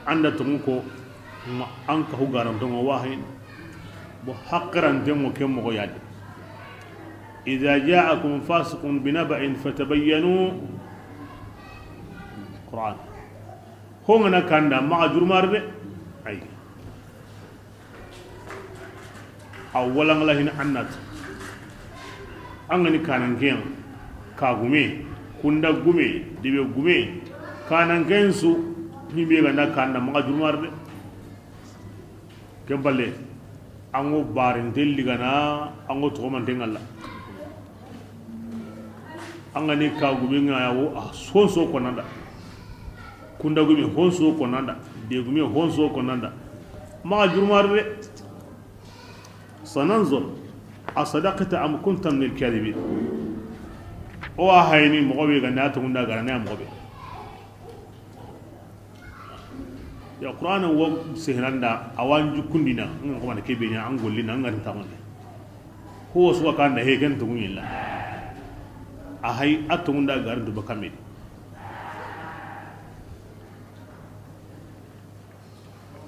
anda tumuko ma anka hu garan to wahayni bo haqqaran demo ke mo yadi idha ja'akum fasiqun binaba'in fatabayyanu qur'an ho ngana kanda ma jurmarde ay awalan lahin annat angani kanan gen kagume kunda gume dibe gume kanan gensu ni be ganda kanda ma jurmarde kemballe ango barin delli gana ango to man tengalla angani kagume ngayawo so ko nanda kunda gume honso ko nanda de gume honso ko nanda ma jurmarde sananzur asadaqata am kunta min al-kadhibin o hayni mo be ganda to ngunda garana mo be ya qur'ana wo sehnanda awan jukundina ngam ko man kebe nya an gollina ngar tamane ho so kan da he gan to ngilla a hay atunda gardu bakame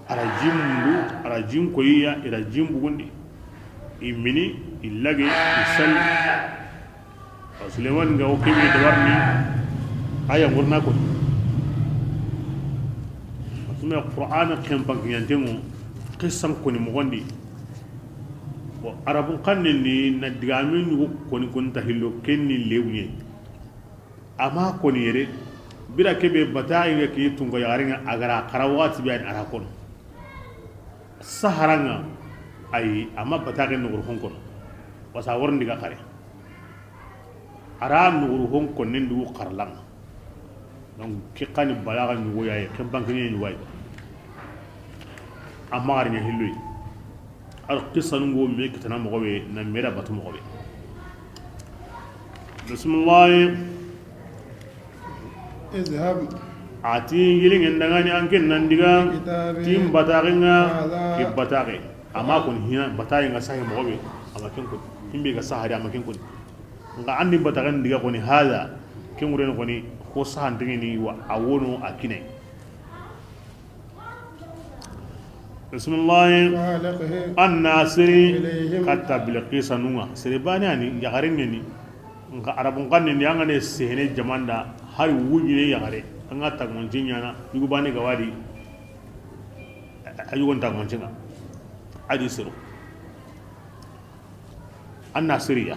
ara jim koyiya ira jimbu gondi imini illage isal Sulaiman ga o kebe da warni aya ngurna ko asuma qur'ana kan bank yantengo qissam ko ni mo gondi o arabun kanni ni na digamin ko ni kon tahillo kenni lewni ama ko ni yere bira kebe bataay ga ki tungo yaringa agara qarawati bi an ara kono saharanga ay amma bataake no gorfon kono wasa warndi ga kare ara nuru hon konnen du qarlang donc ki qani balaga ni woyaye kem bankani ni way amar ni hilloy al qissa ngo me kitana mo gobe na mera batu mo gobe bismillah اذهب ati yilingen dangani anken nandiga tim bataringa ki batare ama kun hina batare nga sahi mo gobe ama ken ko himbe ga sahari ama ken ko nga andi bataran diga ko ni hada ken wuren ko ni ko sahan dingini wa awono akine bismillah an-nasiri katabli qisanunga sirbani ani yagarin ni nga arabun kan ni anga ne sehne jamanda har wujine yagare anga tagmanjinya na yugo bani gawadi ayugon tagmanjinga adi siru an-nasiriya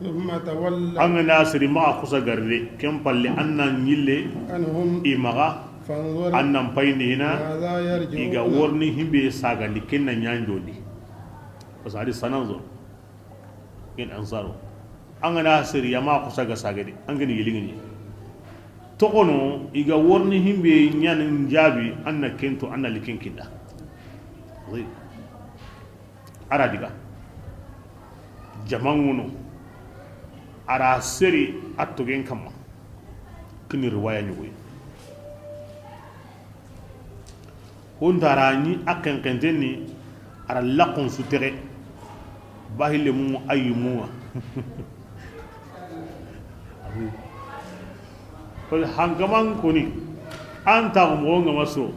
ثم تولى anga nasiri ma kusa garde kem palle anna nyille عنهم imaga فانظر annan payni hina ماذا iga يرجعون worni himbe saga likenna nyanjodi pasari sananzo in ansaro anga nasiri ma kusa ga saga de anga ni yilingini to kono iga worni himbe nyanin jabi anna kento anna likenkinda ara diga jamanguno ara seri atogen kama kini riwaya nyugo hondara ni akan kenteni ara lakon sutere bahile mu ayyumu ko hangaman koni anta mo ngama so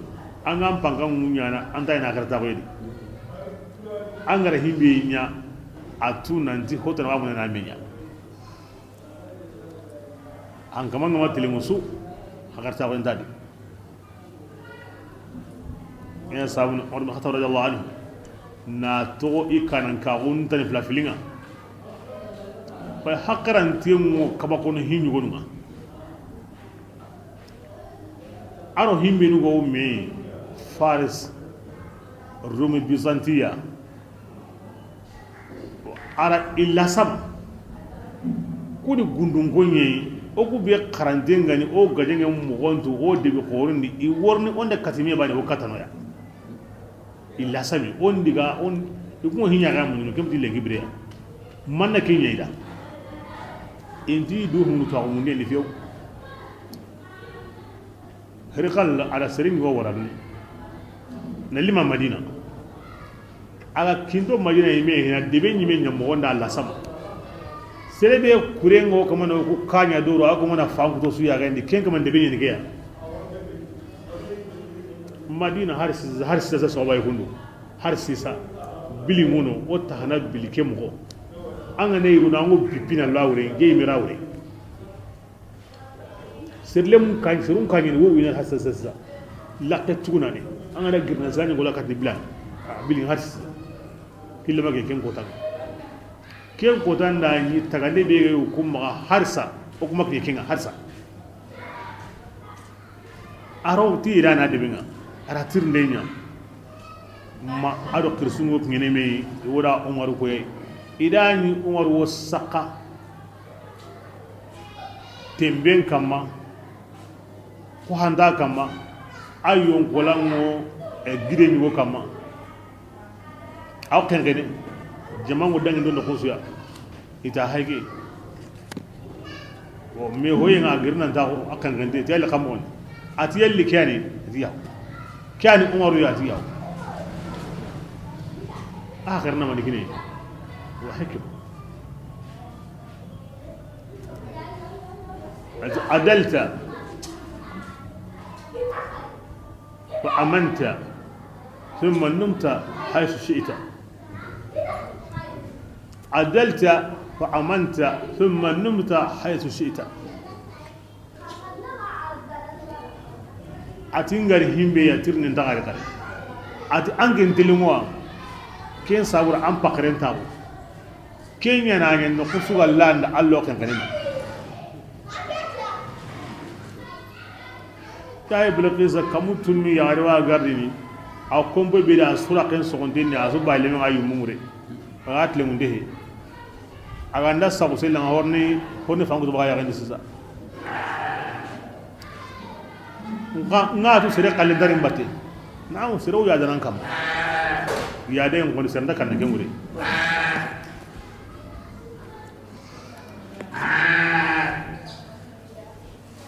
an an pangan munyana anta ina karta ko yidi an gara himbe nya atuna nti hotana wa na menya an kaman ngama tilimusu hakarta ko ndadi ya sabun Umar bin Khattab radiyallahu anhu na to ikanan ka unta ni flafilinga fa hakaran timu kaba kono hinyu gonuma aro himbe nugo me Faris Rumi Byzantia ara ilasam kudi gundun gonye oku be karantengani o gajenge mugontu o debi qorindi I worni onde katimiya bani o katanoya ilasami on diga on ikumo hinya ga munno kemti le gibre manna kenya ida indi do hunu to munne ni fiyo herqal ala serin go waran na lima madina ala kindo madina yime hina debe nyime nyamo wonda Allah sama serebe kurengo kama na ku kanya doro ako mana fangu to suya ga ndi ken kama debe ni ke ya madina har sisa so bay hundu har sisa bili mono o tahana bili kemgo anga ne iruna ngo pipina lawre ge mi rawre serlem kan surun kan ni wo wina hasasa la ta tuna ne anga da girna zani gola kat bilan bili har sisa kilma ge ken kota ken kota nda ni tagade be kuma harsa o kuma ke ken harsa aro ti irana de binga aratir ndenya ma ado kirsungo ngene me wora Umar ko idani Umar wo saka temben kama ko handa kama ayon kolango e gide ni wo kama aw kengene jamango dangi don ko suya ita hayge o me hoyenga girnan ta akan gande te yalla kamon ati yalli kani riya كان عمر ياتي يوم آخرنا ما نكني وحكم عدلت وأمنت ثم نمت حيث شئت عدلت وأمنت ثم نمت حيث شئت atingar himbe ya tirnin tagare kare ati angen telimoa ken sabura am pakren tabu kenya na ngen no kusuga landa allo kan kanin tay bulqisa kamutuni ya rewa gardini a kombo be da sura ken so gondini azu bayle men ayu mumure atle munde aganda sabu sel nga horni fangu to baya gandi sisa nga tu sere kalendarin batte naamu sere ya danan kam ya de ngoni sere ndakan ne ngure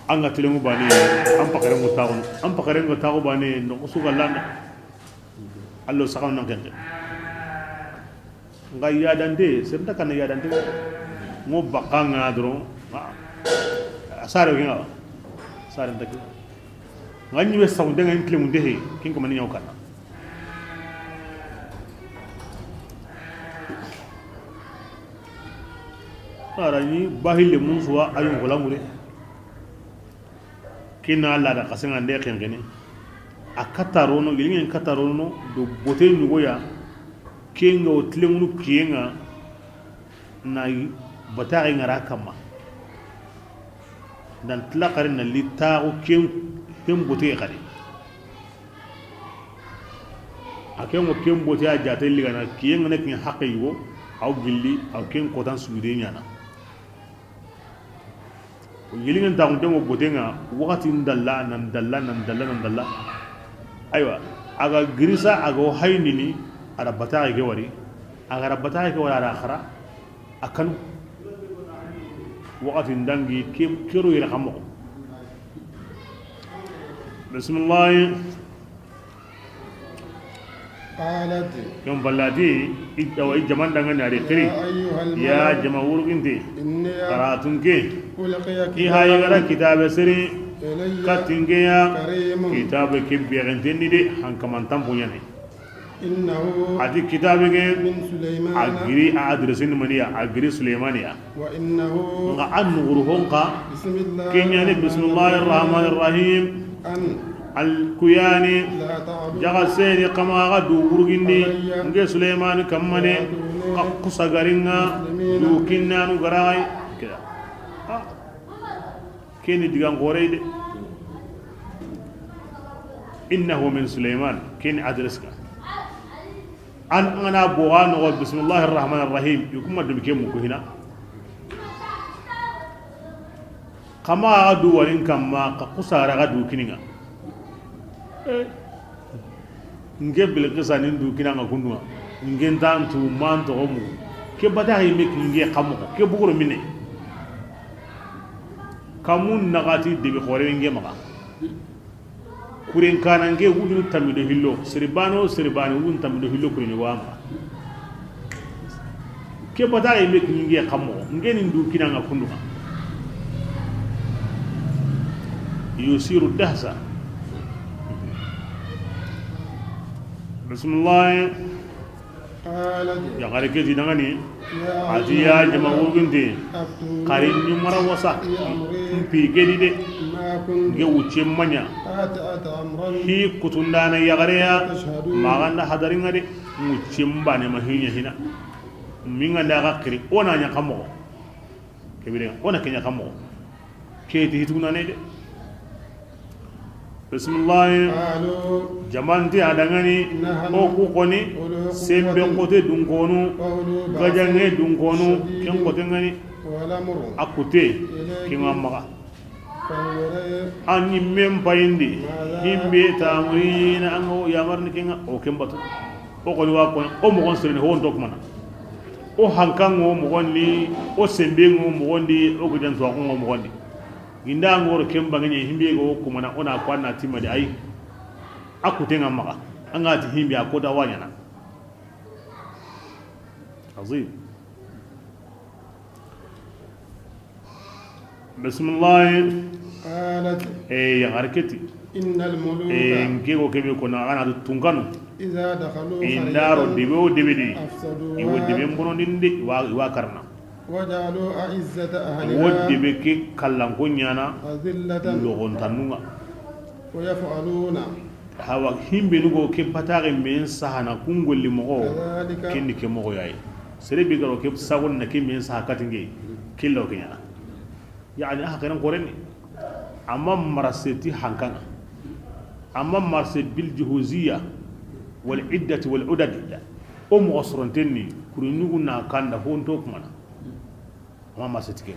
anga tilengu bani am pakare ngo tawo bani no suga landa allo sakaw nan kenke nga yadande sere ndakan yadande ngo bakanga dron sare ngi sare ndaki ngani we saw denga intle mun dehe kin ko man nyaw kana arani bahille mun suwa ayun golamure kina la da kasenga de kengene akatarono yilingen katarono do bote nyugoya kenga o tlemunu kiyenga nay batari ngara kama dan tlaqarin na litaru ken bote kare aken mo ken bote a jate ligana kiyenga nek ni haqiyo aw gilli aw ken kotan suude nyana yilingen ta ngon mo bote nga wakati ndalla aywa aga grisa aga haynini ara batari ke wari aga batari ke wari ara khara akan wakati ndangi kiro yira kamo bismillah قالت يوم بلادي إدوا إجمال دعنا ناري كري يا جماعة ورقينتي قراتونك إيه هاي غير كتاب سري كاتينك يا كتاب كبيرنتني دي هنكمان تامبونياني إنه هذه كتابك من سليمان أجري أدرسين منيا أجري سليمانيا وإنه عن نغرهونك بسم الله كينياني بسم الله الرحمن الرحيم أن الكياني لا تعبد جغسيني كما غدو ورغيني نجي سليمان كماني قصة غرينا دوكينا نغراي كده كيني ديغان غوريد إنه من سليمان كيني أدرسك أنا بوغان بسم الله الرحمن الرحيم يكون مدم كيمو هنا كما غدو ورين كما قصة غدو كينينا nge bele kesa ni ndu kina nga kundwa nge ntantu manto omu ke bada yi mek nge kamo ke buguro mine kamun nagati debi khore nge maka kuren kana nge wudu tamido hillo siribani wun tamido hillo kuren wama ke bada yi mek nge kamo nge ni ndu kina nga kundwa yusiru dahsa بسم الله يا غاركي دغاني اتيا جماعو بنتي قارين نمرا وسا في كدي دي يوچي مانيا هي كوتوندانا يا غاريا ما غندا حضرين دي موچي مباني ما هينيا هنا ميغا داغا كري اونا نيا خامو كبيرين اونا كنيا خامو كيتي هيتونا ني دي بسم الله jamanti adangani o ku koni sembe kote dunkonu gajange dunkonu ken kote ngani akute kinga maga anni mempayindi himbe tamrina ango yamarni kinga o kembatu o koni wa ko o mo gonserni ho ndok mana o hankango mo gonni o sembe ngo mo gondi o gudan to ko mo gondi ginda ngoro kemba ngani himbe go ko mana ona kwana timade ai akutenga maka angati himbi akoda wanyana azim bismillah قالت ya harketi إن الملوك ngego kebe kona ana tunganu إذا دخلوا indaro debe debedi أفسدوها iwo debe mbono dinde wa karna وجعلوا أعزة أهلها wodi be ke kallan kunyana أذلة logon tanunga ويفعلون hawa himbe nugo ke patare men sahana kungolli mo كذلك kendi ke mo yayi sere bi garo ke sagon na ke men saha katinge killo kenya yani aka kan koreni amma maraseti hankana amma marse bil juhuziyya wal iddati wal udad o mo osrontenni kuri nugo na kanda honto kuma ama masatike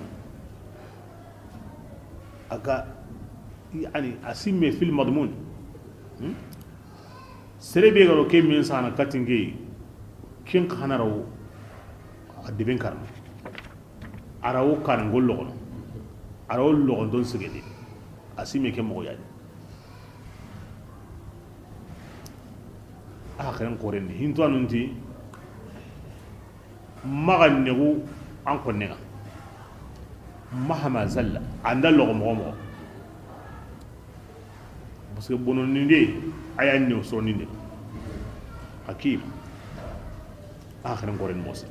aga yani asimme fil madmun serebe garo ke min sana katinge kin khanarawo adibin karma arawo kan gollo kono arawo lo don sigedi asimme ke mo yaade akhiran korende hinto anunti magan negu an konnega mahama zalla anda lo mo parce que bononi de ayan ne so ni de hakim akhiran koren mosi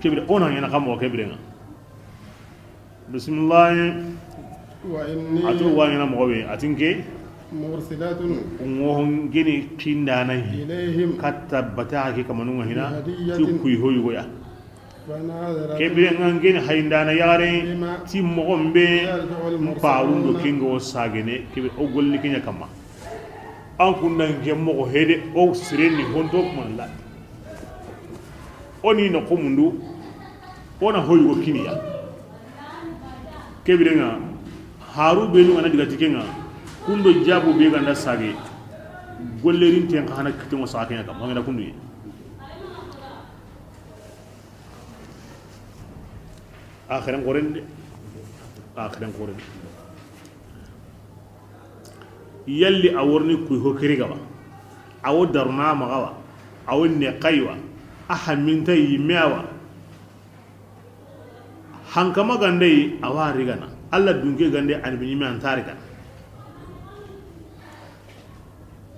kebire ona yana kamo kebire nga bismillah wa inni atu wa yana mo be atinke mursilatun ngohon geni kindana ilayhim katta bataki kamanunga hina hadiyatin tukui hoyu ya fanadara kebire ngangeni hayndana yare ti mogombe parundo kingo sagene kebe o golli kinya kama an kunna gemmo ko hede o sireni hondo man la oni no komundu ona hoyu ko kiniya kebire nga haru belu ngana diga tikenga kundo jabu be ganda sage gollerin ten kana kitimo sakenya kam ngana kundu yi akhiran korende yalli aworni kuy hokiri gaba awo darna magawa awo ne qaywa ahaminta yimewa hankama gande awa rigana alla dunke gande anbini an tarika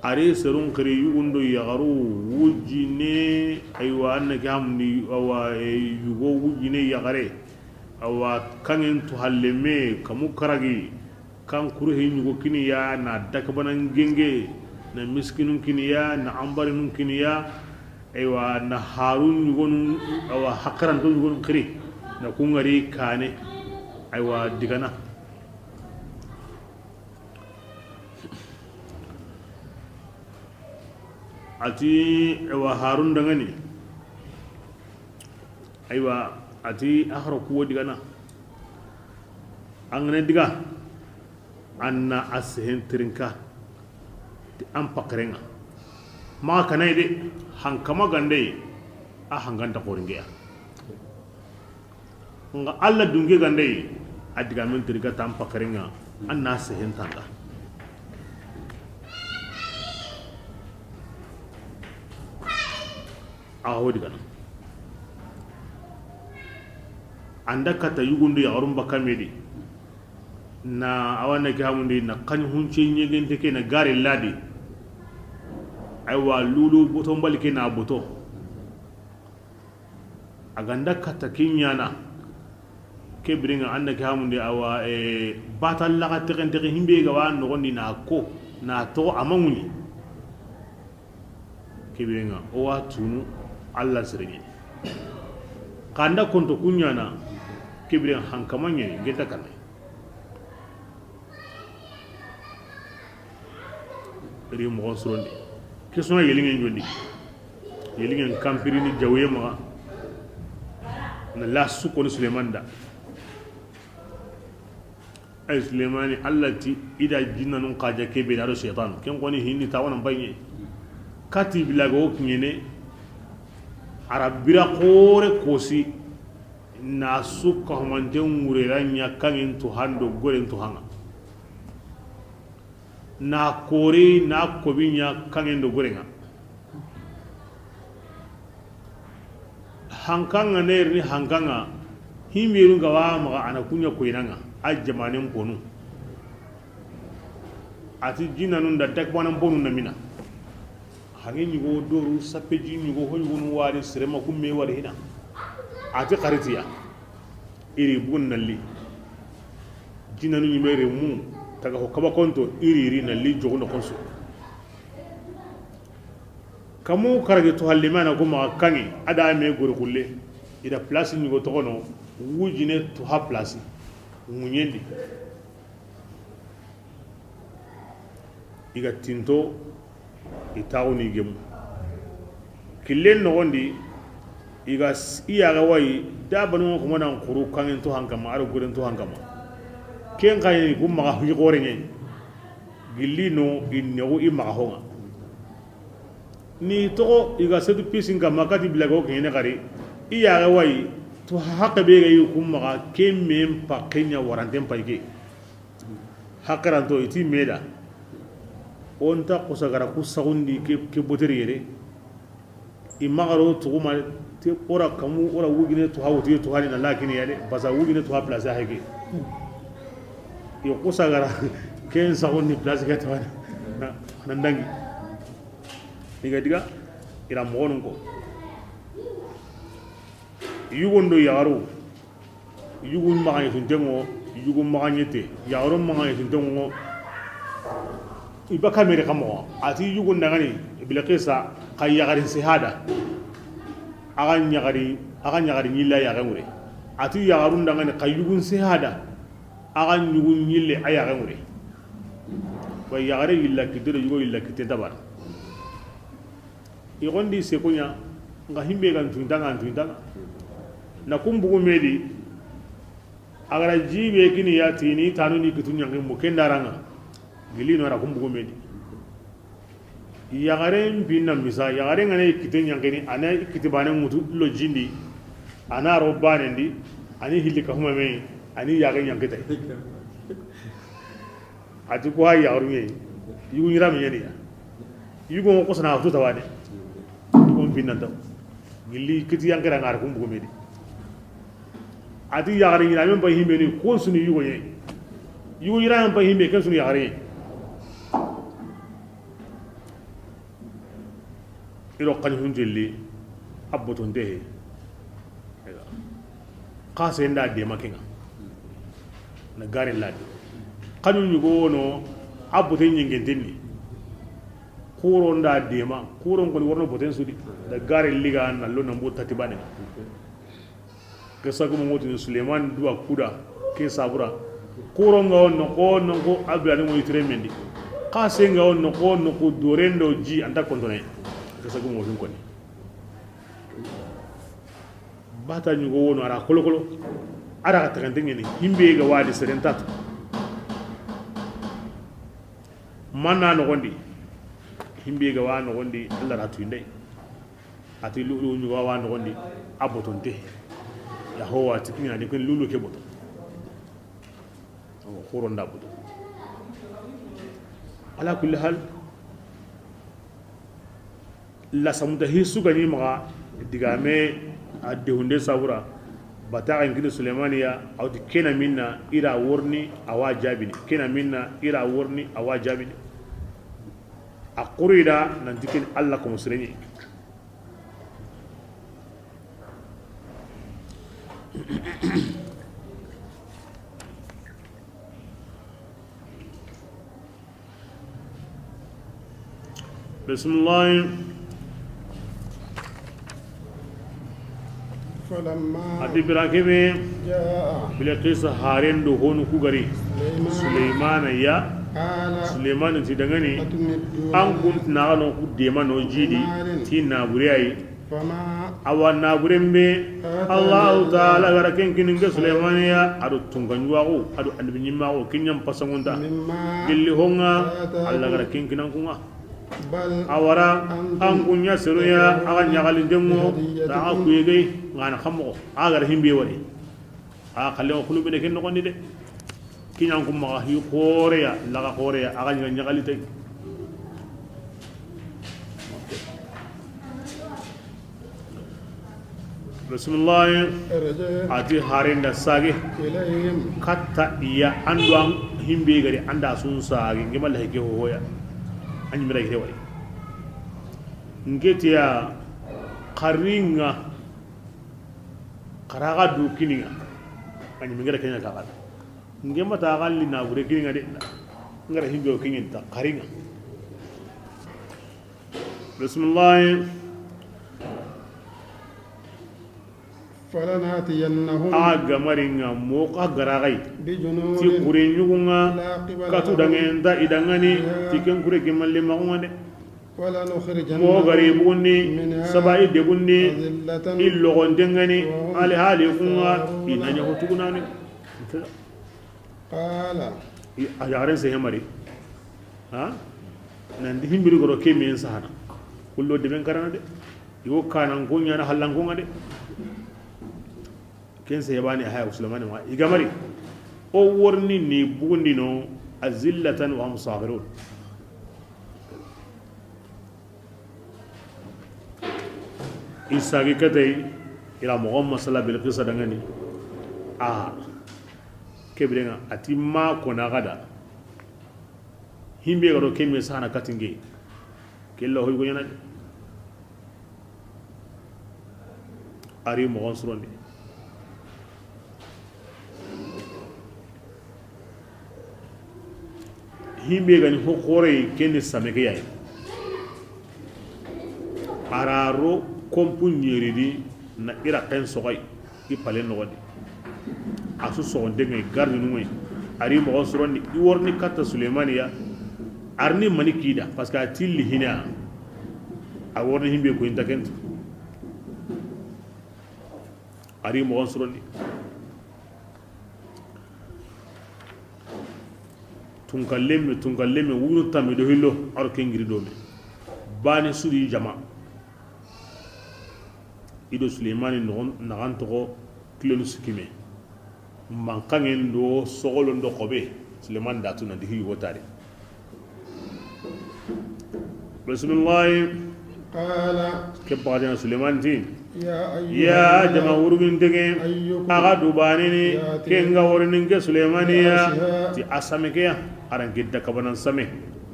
are serun kiri yugundo yagaru wujine aywa annaki hamni awa yugo wujine yagare awa kangen to halleme kamu karagi kan kuruhi nyugo kiniya na dakabanan genge na miskinun kiniya na ambarinun kiniya aywa na harun nyugo awa hakaran to nyugo kiri na kungari kane aywa digana ati aywa harun dangani aywa ati akhra kuwo digana angane diga anna ashen trinka ti am pakrenga ma kanay de hankama gande a hanganta qoringeya nga alla dunge gande adiga men trinka tam pakrenga anna ashen tanga awo digana anda kata yugundu ya orumba kamedi na awana gamundi na kan hunche nyegente ke na gare ladi aywa lulu boto mbalike na boto aganda kata kinyana kebringa anda gamundi awa batal la gatente himbe ga wa no gondi na ko na to amanguni kebringa o wa tunu alla sireni kanda konto kunyana kibrin hankamanye geta kana ri mo sorondi kesona yelingen jondi yelingen kampirini jawye ma na la sukoni sulemanda ay sulemani allati ida jinnanun qaja kebe daro shaytan ken koni hinni tawana bayne kati bilago kinyene arabira kore kosi na suka humante ngurera nya kangin to hando goren to hanga na kore na kobinya kangin do gorenga hankanga nerni hankanga himiru gawa maga anakunya koinanga ajamanen konu ati jinanun da takbanan bonu namina hangi nyugo doru sapeji nyugo hoyunu wari sirema kumme wari hina ati qaritiya iri bun nalli jinanu nyimere mu taga ho kaba konto iri nalli jogo no konso kamu karage to hallimana kuma kangi ada me gori kulle ida place nyugo to kono wujine to ha place munyendi iga tinto itawni gemu killen no gondi iga iya ga wai da banu ko manan kuru kan to hankama aro gurin to hankama ken kai gum ma hu gore ne gillino inno imma honga ni to iga sedu pisin ga makati bilago ke ne gari iya ga wai to hakka be ga kum ma ken mem pa kenya waranden paike hakaran to iti meda onta kusagara kusagundi ke boteri yere imagaro to ma te ora kamu ora wugine to hawti to hani na lakini yale basa wugine to ha place hage yo kusagara ken sagundi place ga to na ndangi diga ira mogon ko yugondo yaro yugun magani tuntengo yugun maganyete yaro magani tuntengo ibaka mere kamo ati yugun dangani bilaqisa qayyagarin sihada agan nyagari nyilla ya gamure ati yagarun dangani qayyugun sihada agan yugun nyille aya gamure wa yagare illa kidere yugo illa kitte dabar igondi sekunya nga himbe gan tuindanga na kumbugu medi agara jibe kini ya tini tanu ni kitunya ngimu kendaranga gilino ra kumbugu medi yagare mbina misa yagare ngane kitenya ngeni ana kitibane mutu lo jindi ana robane ndi ani hilika huma me ani yagare nyangeta ati ko hay yagaru me yugo nyira me yani yugo ko sana futu tawade yugo mbina taw gilli kiti yankara ngar kumbugu medi ati yagare nyira me bay himbe ni ko sunu yugo ye yugo nyira me bay himbe kan sunu yagare ilo kan hunjeli abotun de qase nda de makinga na garin ladi kanu yugo no aboten nyingentenni kuro nda de ma kuro ngoni worno boten sudi da garin liga na lo na mbota tibane ke sagu mo ngoti Suleiman duwa kuda ke sabura kuro ngawon no ko abiyani mo yitre mendi qase ngawon no ko dorendo ji anda kontone sagu mo fin koni bata nyugo wono ara kolokolo ara ka tagande ngeni himbe ga wadi serentat manna no gondi himbe ga wa no gondi Allah ratu indai ati lulu nyugo wa no gondi abotonte ya howa tikina de kun lulu ke boto o khoro ndabudo ala kulli hal la samuta hisu gani maga digame adde hunde sabura bata ngini Sulemaniya awdi kena minna ira worni awa jabini kena minna ira worni awa jabini aqurida nan dikin Allah ko musreni bismillah adi birakebe bilaqis haren do honu kugari Suleiman ya Suleiman ti dangane an kunt na no ku de mano jidi ti na buriyai awa na burembe Allah taala garaken kininga Suleiman ya adu tunganwa ko adu annabi nyimma ko kinyam pasangonda gilli honga Allah garaken kinan kunga awara an kunya seruya aga nyagalin demo ta aku yegay ngana xamko agar himbe wari a xale ko lubbe ken no de kinyam kum ma hi qoreya laga qoreya aga nyagali tay Rasulullah ati harinda sage katta iya anduan himbe gari anda sun sage ngimal heke hoya anyi mira ire wari ngeti ya qaringa qaraga du kininga anyi mingira kenya ka ngema ta galli na gure kininga de ngara himbe o kininta qaringa bismillah فلناتينهم agamaringa moka garagai ti kure nyugunga katu dangen da idangani ti ken kure gemalle magunga de ولا نخرجن mo gari bugunni sabai de bunni أذلة illo gondengani ali hali kunga inanya hotugunani قال ajaren se hemari ha nan di himbiri goro ke men sahana kullo de ben karana de yo kanan gonya na hallan gonga de ken se yabani haya uslamani ma igamari o worni ni bugundi no azillatan wa musahirun isagi katay ila muhammad sallallahu alaihi wasallam dangani kebrenga atimma kona gada himbe garo kemme sana katinge kello hoy go yana ari mo on suronde himbe gani ho khore kenne sameke yayi araro kompunyeridi na ira kan sogay i palen no wadi asu so ndenge gardi numay ari mo on suronde i worni katta suleymaniya arni mani kida parce que atilli hina a worni himbe ko intakent ari mo on suronde tunkallemme wunu tammi do hillo ar kengiri do me bani suri jama ido suleymani non naganto kilolu sikime mankangen do sogolo ndo kobe suleiman datu na dihi wotare bismillah قال ke baadina suleiman tin يا ya jama wurugin dege aga dubanini kenga worinin ke suleymaniya ti asameke aran gidda kabanan same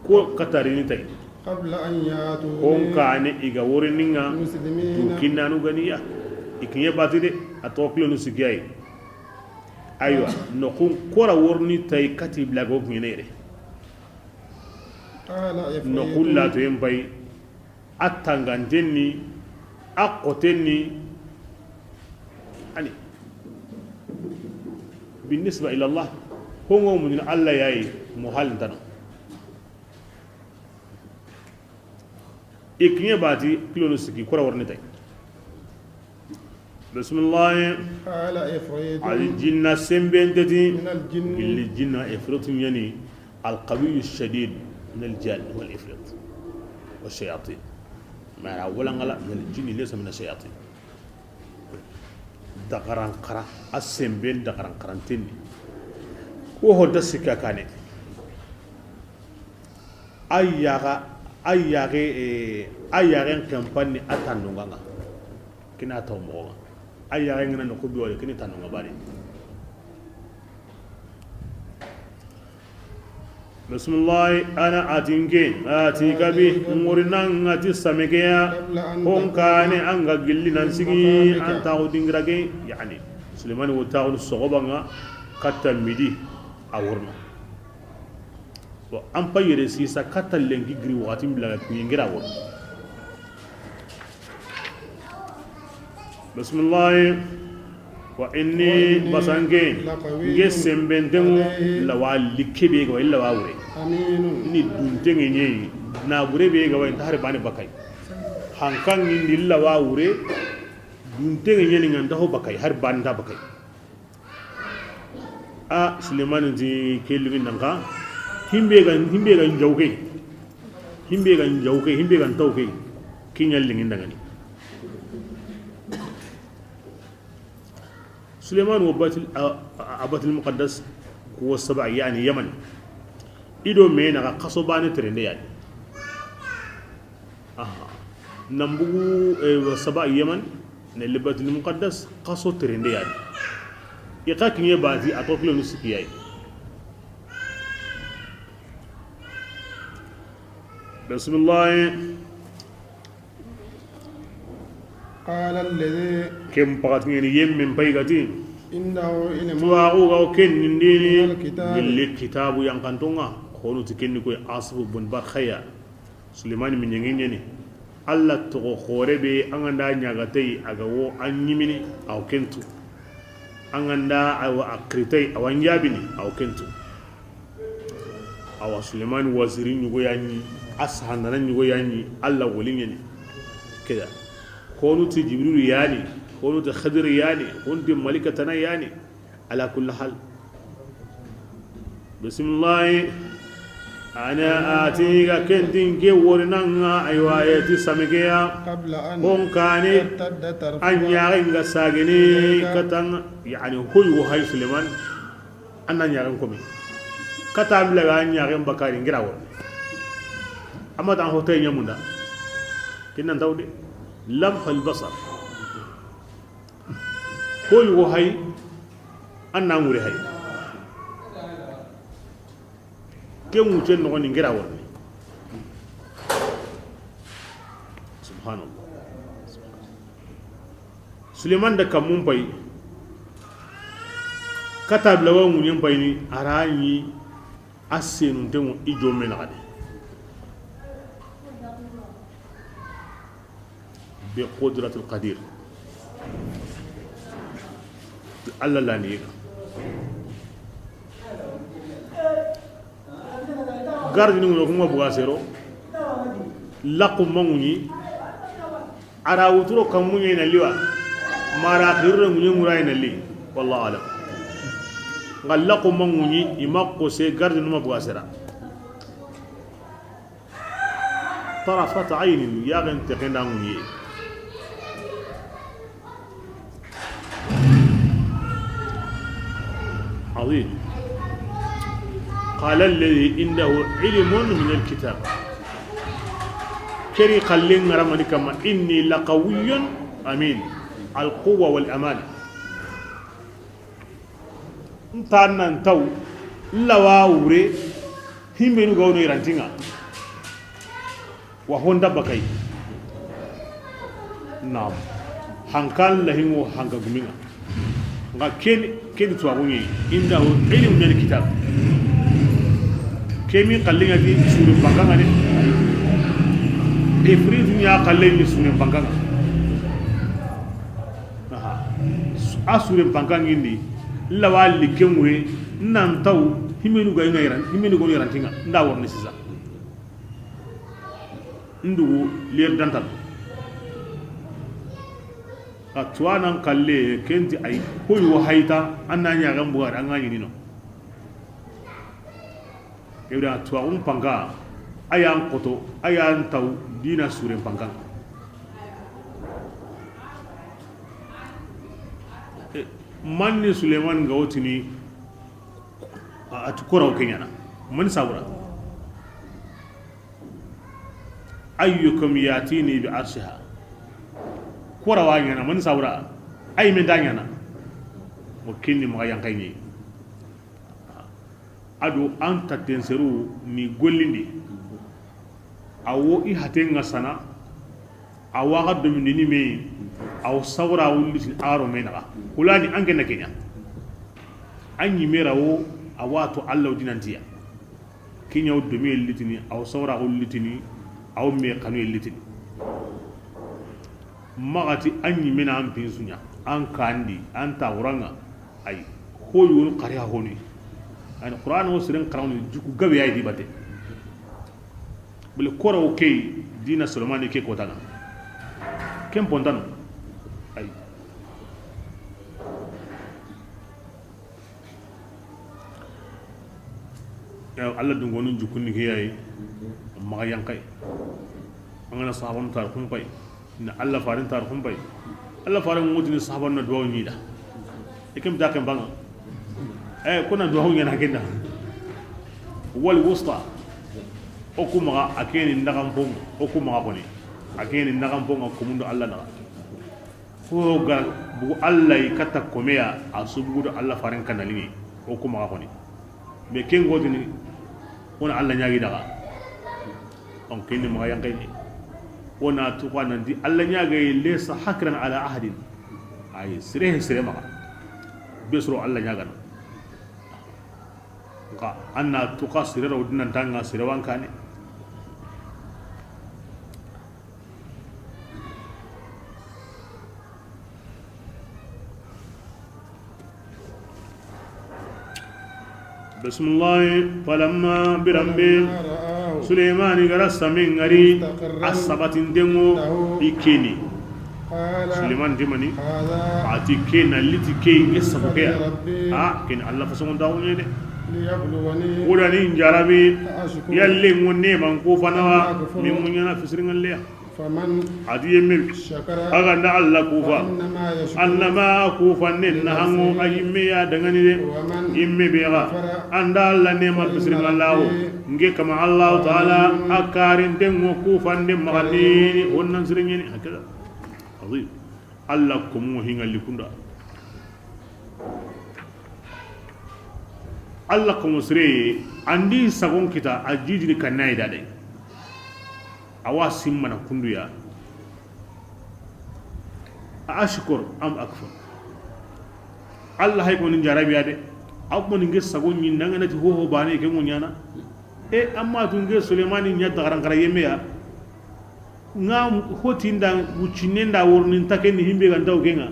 ko katarini tay قبل أن يأتوا kon kane iga worininga مسلمين tu kinanu ganiya ikinye batide atoklo nu sigay aywa no kun kora worni tay kati blago ngenere قال no عفريت kulla to yembay attangantenni aqotenni ani بالنسبه الى الله هو من الله ياي محل تن ikinye bati kilo siki kora worni tay bismillah قال عفريت الجن سمبنتتي من الجن الجن افرط يعني القوي الشديد من الجن والافرط والشياطين ما اولا من الجن ليس من الشياطين دقران قرا السمبن دقران قرانتين وهو دسكا كان ayaga campagne atandunga kina tombo ayaga ngana no kubi wala kini tanunga bari bismillah ana atika bi murinan ati samegeya hon kane anga gilli nan sigi anta udingrage yani suleiman wata sogobanga katta midi awurno wa an payere sisa katta lengi gri wati bila ku yingira wor bismillah wa inni basange gesembenten la wali kebe ga illa wawure أمين ni duntenge nyi na bure be ga way tar bani bakai hankan ni illa wawure duntenge nyi nganda ho bakai har banda bakai a suleiman ji kelwi nanga himbe ga njawke himbe ga tawke kinyal lingin dangani سليمان وبات المقدس هو السبع يعني يمن إدو مينا قصبان ترند يعني نمبو السبع يمن نلبات المقدس قصو ترند يعني يقاك نيباتي أطوكلو نسكي يعني بسم الله قال الذي كم بقتني يم من بيغتي إنه إلم تواغو غو كن نديني الكتاب. للكتاب ينقنتونغا خونو تكني كوي عاصف بن برخيا سليمان من ينيني الله تغو خوربي أنغندا نياغتي أغاو أنيميني أو كنتو أنغندا أو أكريتي أو أنيابيني أو كنتو awa suleiman waziri nyugo yani ashandana nyugo yani alla wolingeni keda konu ti jibril yani konu ti khadir yani konu ti malikatana yani ala kulli hal bismillah ana atiga kentin ke wornanga aywaayati samigeya قبل أن kon kane ترتد طرفها an yarin ga sagene katan yani hoyu hay suleiman annan yarin komi kata mi laga an yarin bakari ngira won amma tan hotay nyamunda kinan tawde lamha albasar hoyu hay annan wuri hay ke mucen no ni ngira won subhanallah suleiman da kamun bai katab lawa munyen bai ni arani asenun temu ijo menade bi qudratil qadir Allah la ni gardi ni kuma buga sero laqum manguni ara wuturo kamunye na liwa mara khirre munye muray na li wallahu alam ngallaqum manguni imakko se gardi numa buga sera طرفت عين يا غنت خندامني عظيم قال الذي عنده علم من الكتاب كري قلن رمني كما إني لقوي أمين القوة والأمان انتانا انتو لواوري هم بينو غوني رانتينا وهون دبكاي نعم هنكال لهمو هنكا غمينا nga ken tuwaguni indahu ilmu min alkitab kemi qallinga di suru banganga ne ifritu nya qallen ni suru banganga aha asuru banganga ndi lawali kemure nan taw himenu ga ngairan himenu go yaran tinga nda worni sisa ndu ler dantal atwanan kalle kenti ay hoyo hayta annanya gambo ar angani nino ewda atwa panga ayan koto ayan taw dina sure panga manni suleiman gawtini atukora kenyana man sabura ayyukum yatini bi arshiha kora wanyana man sabura ay men danyana o kinni mo yankay ni adu anta tenseru ni gollindi awo i hatenga sana awaga domini me aw sawra wulli aro menaka kulani angena kenya anyi merawo awato allah dinantiya kenya o domi litini aw sawra wullitini aw me kanu litini magati anyi mena an pinsunya an kandi an tawranga ay hoyul qariya honi an qur'an wo sirin qarawni juku gabe ay di bate bele koro okay dina solomani ke ko tanga kem pondano ay ya Allah dungonun jukunni ke ay ma yankay angana sahabon tar kum pay na Allah farin tar kum pay Allah farin mutini sahabon na duwa ni da ikem da kan banga kuna duwa ngena kenda wal wusta okuma akeni ndagam pom okuma ko ni akeni ndagam pom ko mundo Allah na ko ga bu Allah kata komea asubugo Allah farin kanalini okuma ko ni be ken godini wona Allah nyaagi daga on kenni mo yankay wona tuqana di Allah nyaagay laysa hakran ala ahadin ay sire maka besro Allah nyaagana ka anna tuqa sire rawdinan tanga sire wankane bismillah falamma birambe فلما رآه suleimani gara samin ngari asabatin dengo ikeni قال suleiman dimani هذا ati kena liti ke esabu ke ربي ken Allah fason dawne de ليبلغني wudani jarabi أشكر yalle ngonne man ko fanawa min munyana fisirin alle فمن adi yemir شكر aga nda Allah kufa فإنما يشكر annama kufanne na hango ayimme ya dangani de ومن imme bega anda Allah ne mal fisirin Allah nge kama Allah taala akarin dengo kufande magani wonnan sirin ni hakada azim Allah kumu hingal likunda Allah kuma sire andi sagon kita ajiji kanai dade awa simmana kunduya ashkur am akfur Allah hay ko ni jarabiya de abbo ni nge sagon nyin nanga nati ho bane ke munyana amma tun nge Suleimani nya dagaran kara yemme ya nga hotinda wucinenda wornin takeni himbe kan taw kenga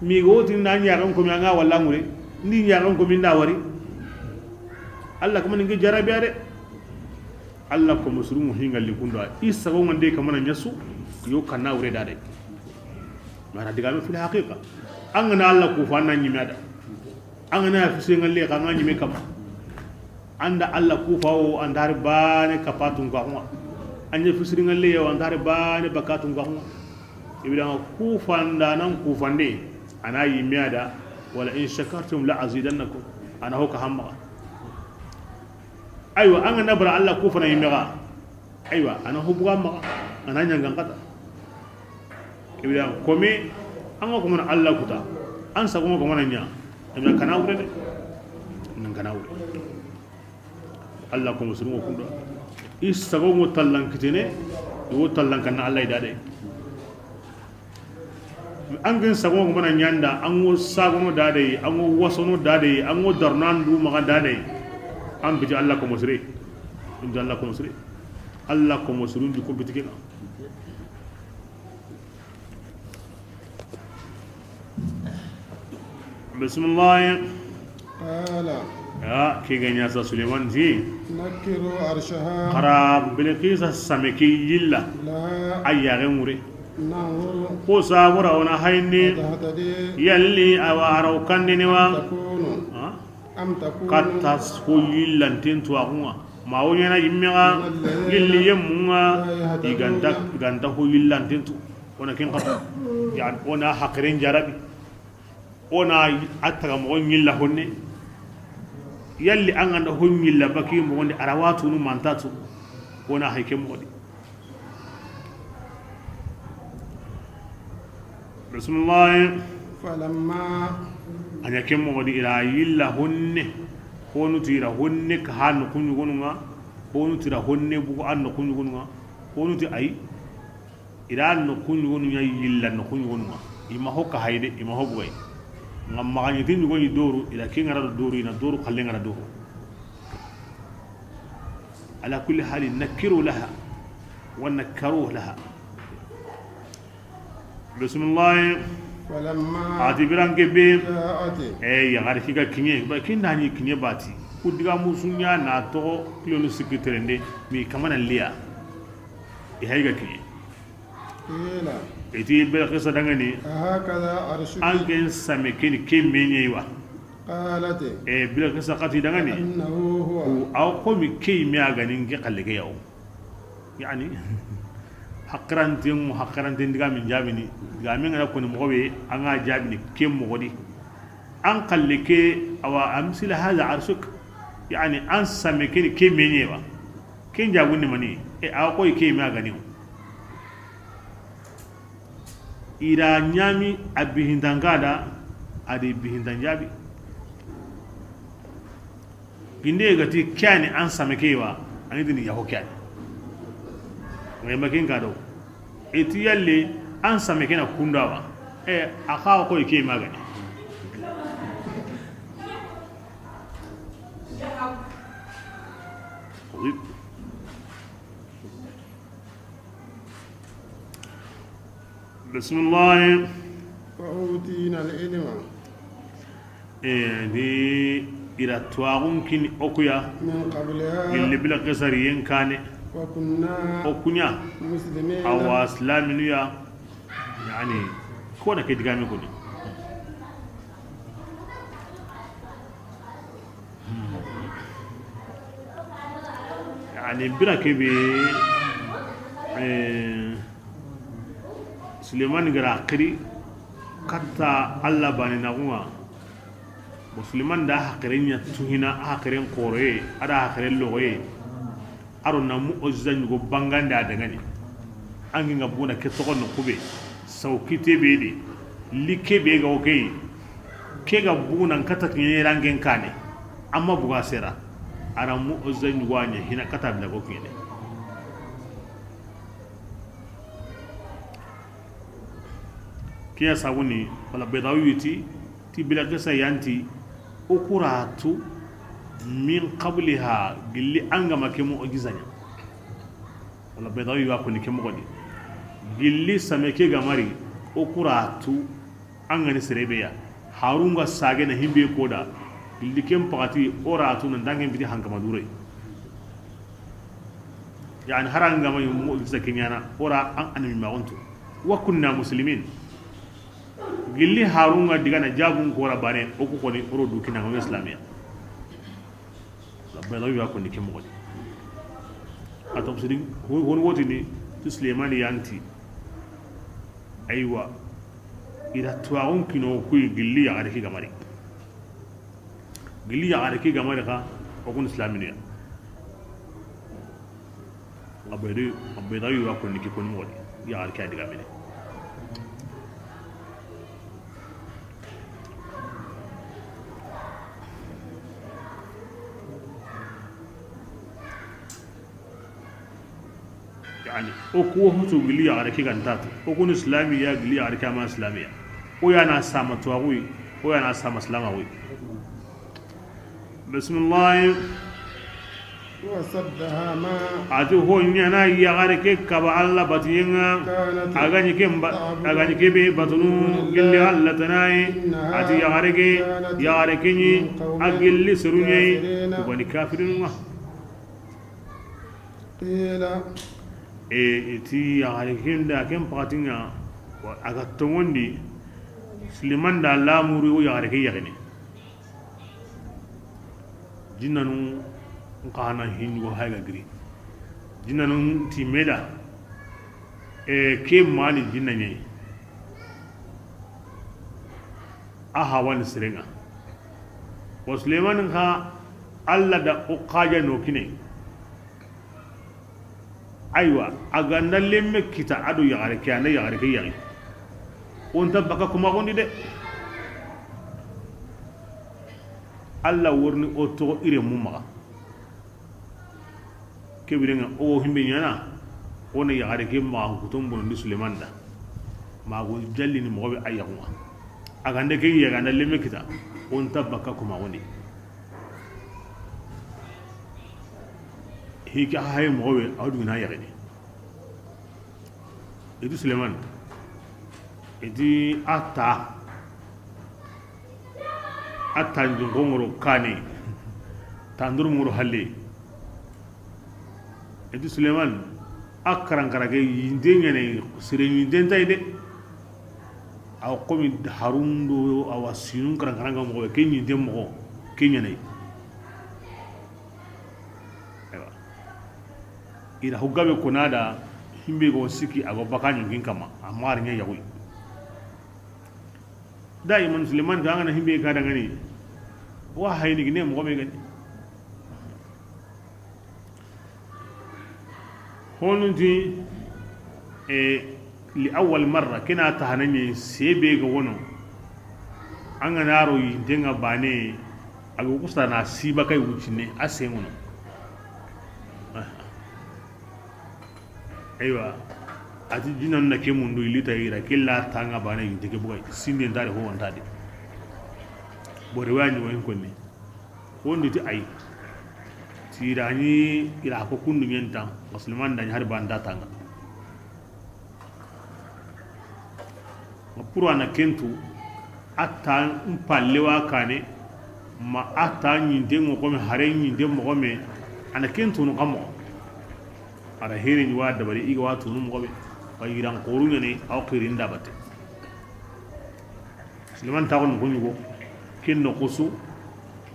mi gotinda nya kan ko mi nga walla ngure ndi nya kan ko mi nda wari Allah kuma ni nge jarabiya de Allah ko musrumu hingal likundo isa go ngande kamana nyasu yo kana wure dade mara diga me fil haqiqa an na Allah ku fa nan nyimada an na fi sen ngalle ka ngani me kama anda Allah ku fa o andar bane kapatun ko ngwa anya fi sen ngalle yo andar bane bakatun ko ngwa ibida ku fa ndanan ku fande ana yimada wala in shakartum la azidannakum ana hoka hamma aywa an na bara Allah ku fa na yimega aywa ana hubuga ma ana nyangan kata ibida kome an ko mun Allah kuta an sa kuma kuma nya ina kana wure de nan kana wure Allah ko musulmo kundo isago mo tallan kitene do tallan kana Allah ida de an gin sago kuma nyanda an wo sago no dade an wo wasono dade an wo darnan du maga dade an bi Allah ko musri inda Allah ko musri Allah ko musrun di ko bitike بسم الله قال يا كي غنيا سليمان جي نكروا عرشها قراب بلقيس السمكي يلا لا ايا غمري نور قوسا وراونا هيني تهتدي يلي اوارو كننوا تكون أم تكون كاتاس كو يلا تنتو اغوا ما ونينا يمغا يلي يمغا يغانتا كو يلا تنتو wana kin qata yani ona haqirin jarabi ona attaga mo ngilla honne yalli an anda honyilla baki mo wonde arawatu no mantatu ona hayke mo wadi bismillah فلما anya kem mo wadi ila yilla honne honu tira honne ka hanu kunyu gonunga honu tira honne bu an kunyu gonunga honu ti ay ila no kunyu gonunya yilla no kunyu gonunga ima hokka hayde ima hobway ngam magani tin go ni doru ila kingara doru ina doru khallengara doru ala kulli hal nakiru laha wa nakaruh laha bismillah فلما ati biranke be جاءت ya ngari kiga kinye ba kinda ni kinye bati kudiga musunya na to kilonu sikitrende mi kamana liya e hayga kinye قيل eti be qissa dangani هكذا عرشك angen samekeni kemenyewa قالت e bila qissa qati dangani إنه هو aw komi key mi aga ninge kallege yaw yani hakkaranten diga min jabini diga min ngana koni mogobe anga jabini kem mogodi an kalleke awa amsila hada arshuk yani an samekeni kemenyewa ken jabunni mani e aw koy key mi aga niw ira nyami abihindangada adi bihindanjabi ginde gati kyani an samekewa an idini yaho kyani ngai makin gado eti yalle an samekena kundawa aka ko yake magani بسم الله فأوتينا العلم دي ira tuwagun kini okuya من قبلها gilli bila qisari yenkane وكنا okunya مسلمين awa islaminu ya yani ko da ke digami kuni yani bira ke be Suleiman gara akiri katta Allah bani na kuma Suleiman da hakirin ya tuhina hakirin koroye ada hakirin logoye aro na mu'azzan go banganda daga ne an ginga buna ke togon no kube sauki tebe de like be ga oke ke ga bunan kata kin rangen kane amma buga sera ara mu'azzan go anya hina kata bila go kine kiya sabuni wala bedawiti ti bila kasa yanti ukuratu min qabliha gilli anga make mu'jizanya wala bedawi wa kuni kemo godi gilli sameke gamari ukuratu anga ni serebeya harunga sage na himbe koda gilli kem pagati oratu nan dangen biti hankama dure yani haranga may mu'jiza kenyana ora an anami magonto wa kunna muslimin gilli harunga digana jabun kora bane oku koni oro dukina ngam islamiya bedawi wa kuni kemo godi atop sidin won woti ni Suleiman yanti aywa ira tuwagun kino kuy gilli ya arki gamari ka okun islamiya bedawi wa kuni koni mo godi ya arki adiga mene يعني أكو هتو قليا على كي كانتات أكون إسلامية قليا على كما إسلامية ويا ناس سامة توغوي ويا ناس سامة إسلاموي بسم الله وصدها ما أتو هو نيانا يا على كي كبا الله باتينا أغاني كي بي باتنو قليا الله تناي أتي يا على كي أقلي سروني وبني كافرين ما قيل iti yagarikin da ken pakatinga aga tongondi Suleiman da lamuri o yagarikin yagene jinnanu nkana hingo haiga giri jinnanu timeda ke mali jinnanye aha wani sirenga wa Suleiman ka Allah da uqaja nokine aywa aga nalemme kita adu yagare kyana yagare ke yagi on tabaka kuma gondi de alla worni o to ire mumma kebirenga o himbe nyana on yagare ke ma hutum bon ni Suleiman da ma go jalli ni mo be ayyawa aga ndeke yaga nalemme kita on tabaka kuma gondi hiki hay mowe awdu na yagani idi Suleiman idi atta ngongoro kane tandur muru halle idi Suleiman akaran karage yinde ne sire yinde tayde aw komi harundo awasinun karan karanga mo ke yinde mo kenya ne ira hugabe kunada himbe go siki ago bakanyo ngin kama amar nya yawi dai man Suleiman ga ngana himbe ka daga ni wa hayni ne mo be gani honuti li awwal marra kina tahanani sebe ga wono an ga naro yi denga bane ago kusta na siba kai wucine asengono aywa ati jinan na ke mundu ilita ira killa tanga bana yinte ke bugay sinde ndare ho wantade bore wani won konni wondi ti ay tirani ira ko kundu nyenta musliman dañ har banda tanga mapuro na kentu atta mpallewa kane ma ata nyinde ngoko me hare nyinde mo me ana kentu no kamo ara heri ni wa dabari iga watu no mo be bayiran qoru ne aw qirin dabate Suleiman ta ko nyugo kenno qusu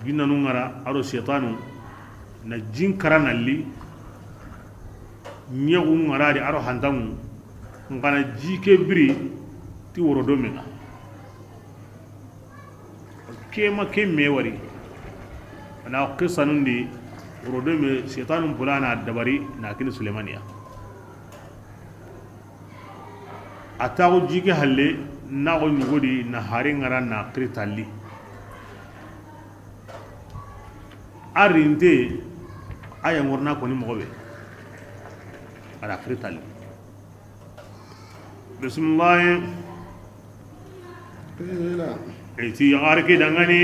ginna no ngara aro shaytanu na jin karanalli nyagu ngara di aro handamu ngana jike biri ti woro do menga kema kemme wari ana qissa nundi woro do me shaytanun bulana dabari na kin Suleimaniya atago jike halle na go nyugodi na hari ngara na kritalli arinde aya ngorna ko ni mogobe ala kritalli bismillah ايتي غاركي دغاني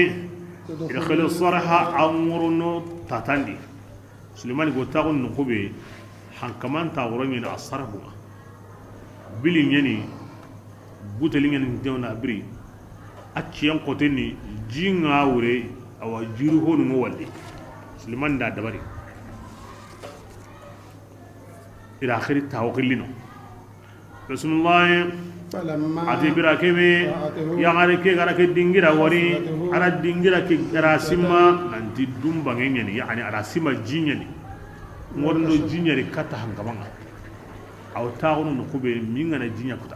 يدخل الصرحه امرنو تاتاندي سليمان غوتاغو نكوبي حنكمان تاورني الصرح بيلي ني بوتلي ني ديونا بري اتيان كوتني جينغا وري او جيرو هونو مو والدي سليمان دا دبري الى اخر التوقيلنا بسم الله ati bira kebe ya ngare ke gara ke dingira wari ara dingira ke gara simma nanti dumba ngeni yani ara simma jinyani ngorndo jinyari kata hangamanga aw taunu no kube minga na jinya kuta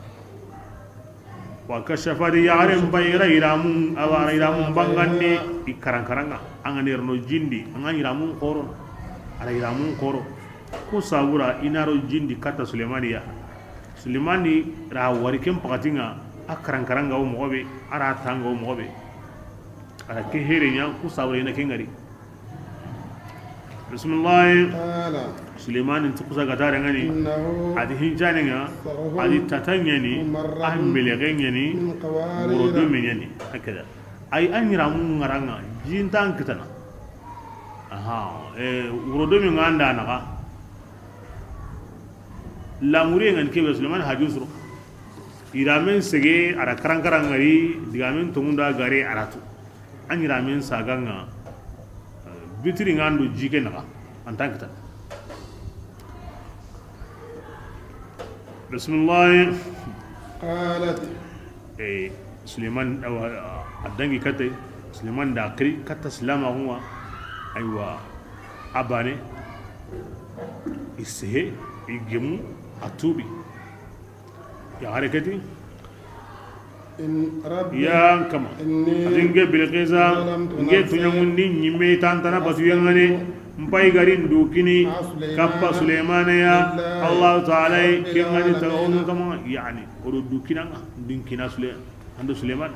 wa kashafari ya are mbayira iramun awara iramun bangande ikarankaranga anganerno jindi anganyiramun koro ara iramun koro ko sabura inaro jindi kata Suleimaniya Sulemani ra wari kem pakatinga akarankaranga o mogobe ara tanga o mogobe ara ke herenya ku sawre na kengari bismillah Suleiman tukusa gatare ngani adi hinjane nga adi tatanyani ahmelegeni murodo menyani akada ay anyiramu ngaranga jintan kitana aha murodo me nganda naka lamuri ngan kebe Suleiman hajusro iramen sege ara karankarang ngari digamen tumunda gare aratu anyiramen saganga bitri ngando jike naka antankita bismillah قالت Suleiman adangi kate Suleiman da kri kata salama huwa aywa abane ishe igemu atubi ya harekati إن ربي ya kama adinge bilqiza nge tunyamundi nyime tantana batuyangane mpai garin dukini kappa Suleiman ya Allah taala kingani taunu kama yani odo dukina dinkina Suleiman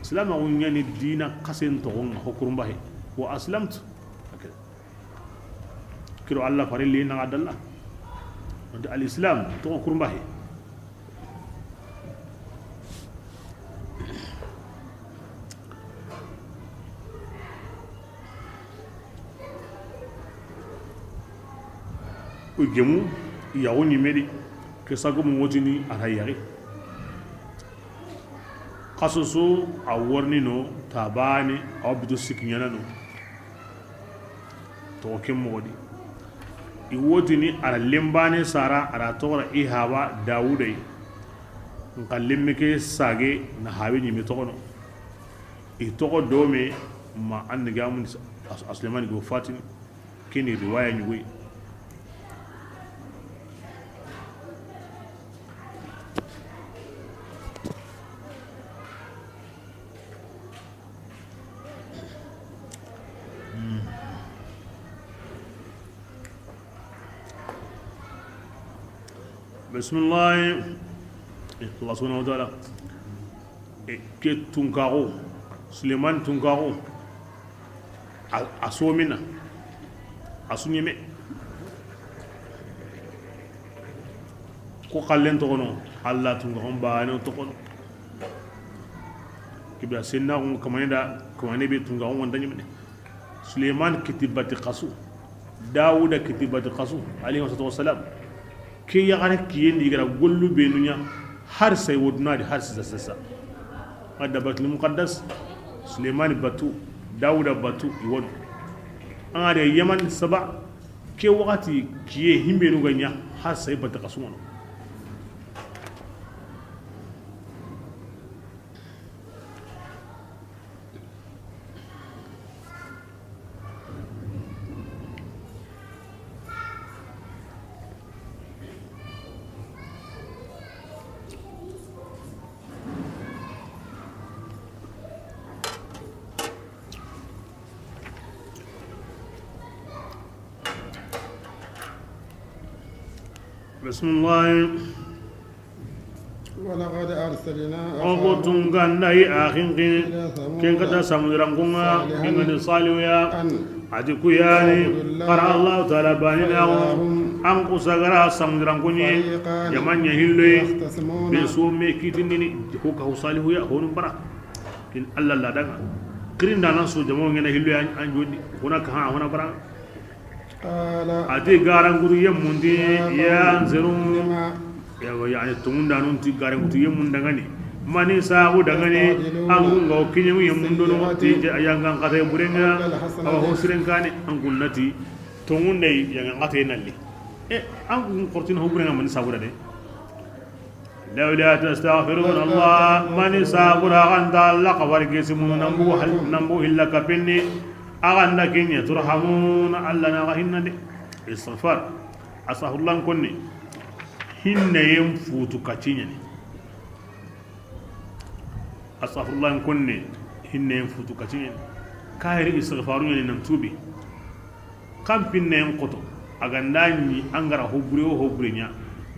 Suleiman wunyani dina kasen to on hokurumbahe wa aslamtu kiro Allah farilli na adalla wanda al-islam to hokurumbahe ugemu yawo nyimedi ke sago mo wotini arayari qasusu awarni no tabani abdu sikinyana no to kem modi iwotini ara lembane sara ara tora ihaba daudai nkallimmike sage na habi nyimi tokono itoko dome ma anniga mun Suleiman go fatini kini riwaya nyuwi بسم الله الله سبحانه وتعالى كي تنكاو سليمان تنكاو اسومنا اسونيمي ko kallen to kono Allah tunkaao baano to kono kibra senna ko kamanda kamane be tunkaao won danyimne Suleiman kitibati qasu Dawuda kitibati qasu alayhi wassalam ke yagare kiyendi gara gollu benunya har say wodna di har sasa adabat al muqaddas suleimani batu dawuda batu iwono an ada yaman saba ke wakati kiye himbe no ganya har sai bata kasumo بسم الله ولقد أرسلنا أقوتم كنا يأخين كن كتا سمدرانكونا كن صالح يا أتكو يعني قرأ الله تعالى بانينا أنكو سغرا سمدرانكوني يمان يهلوي بسومي كيتنيني هوكا صالح يا هون برا كن الله لا دغ كرين دانا سو جمو ngena hillo anjodi hona ka hona bara ati garanguru yemundi ya nzeru yani tungunda nunti garanguru yemunda ngani mani saabu dangani angunga okinyu yemundo no tije ayanga ngata burenga awa hosiren kane angunnati tungunde yanga ngata nalli angun qortin ho burenga mani saabu de لولا تستغفرون الله من سابر عند الله قبركم نمبو إلا كبني أغنى كني ترحمون ألنا غهن استغفار أصح الله كني هن ينفوت كتيني أصح الله كني هن ينفوت كتيني كاير استغفارون نمتوبي كم بين ينقطو أغنى أنغرا هبرينيا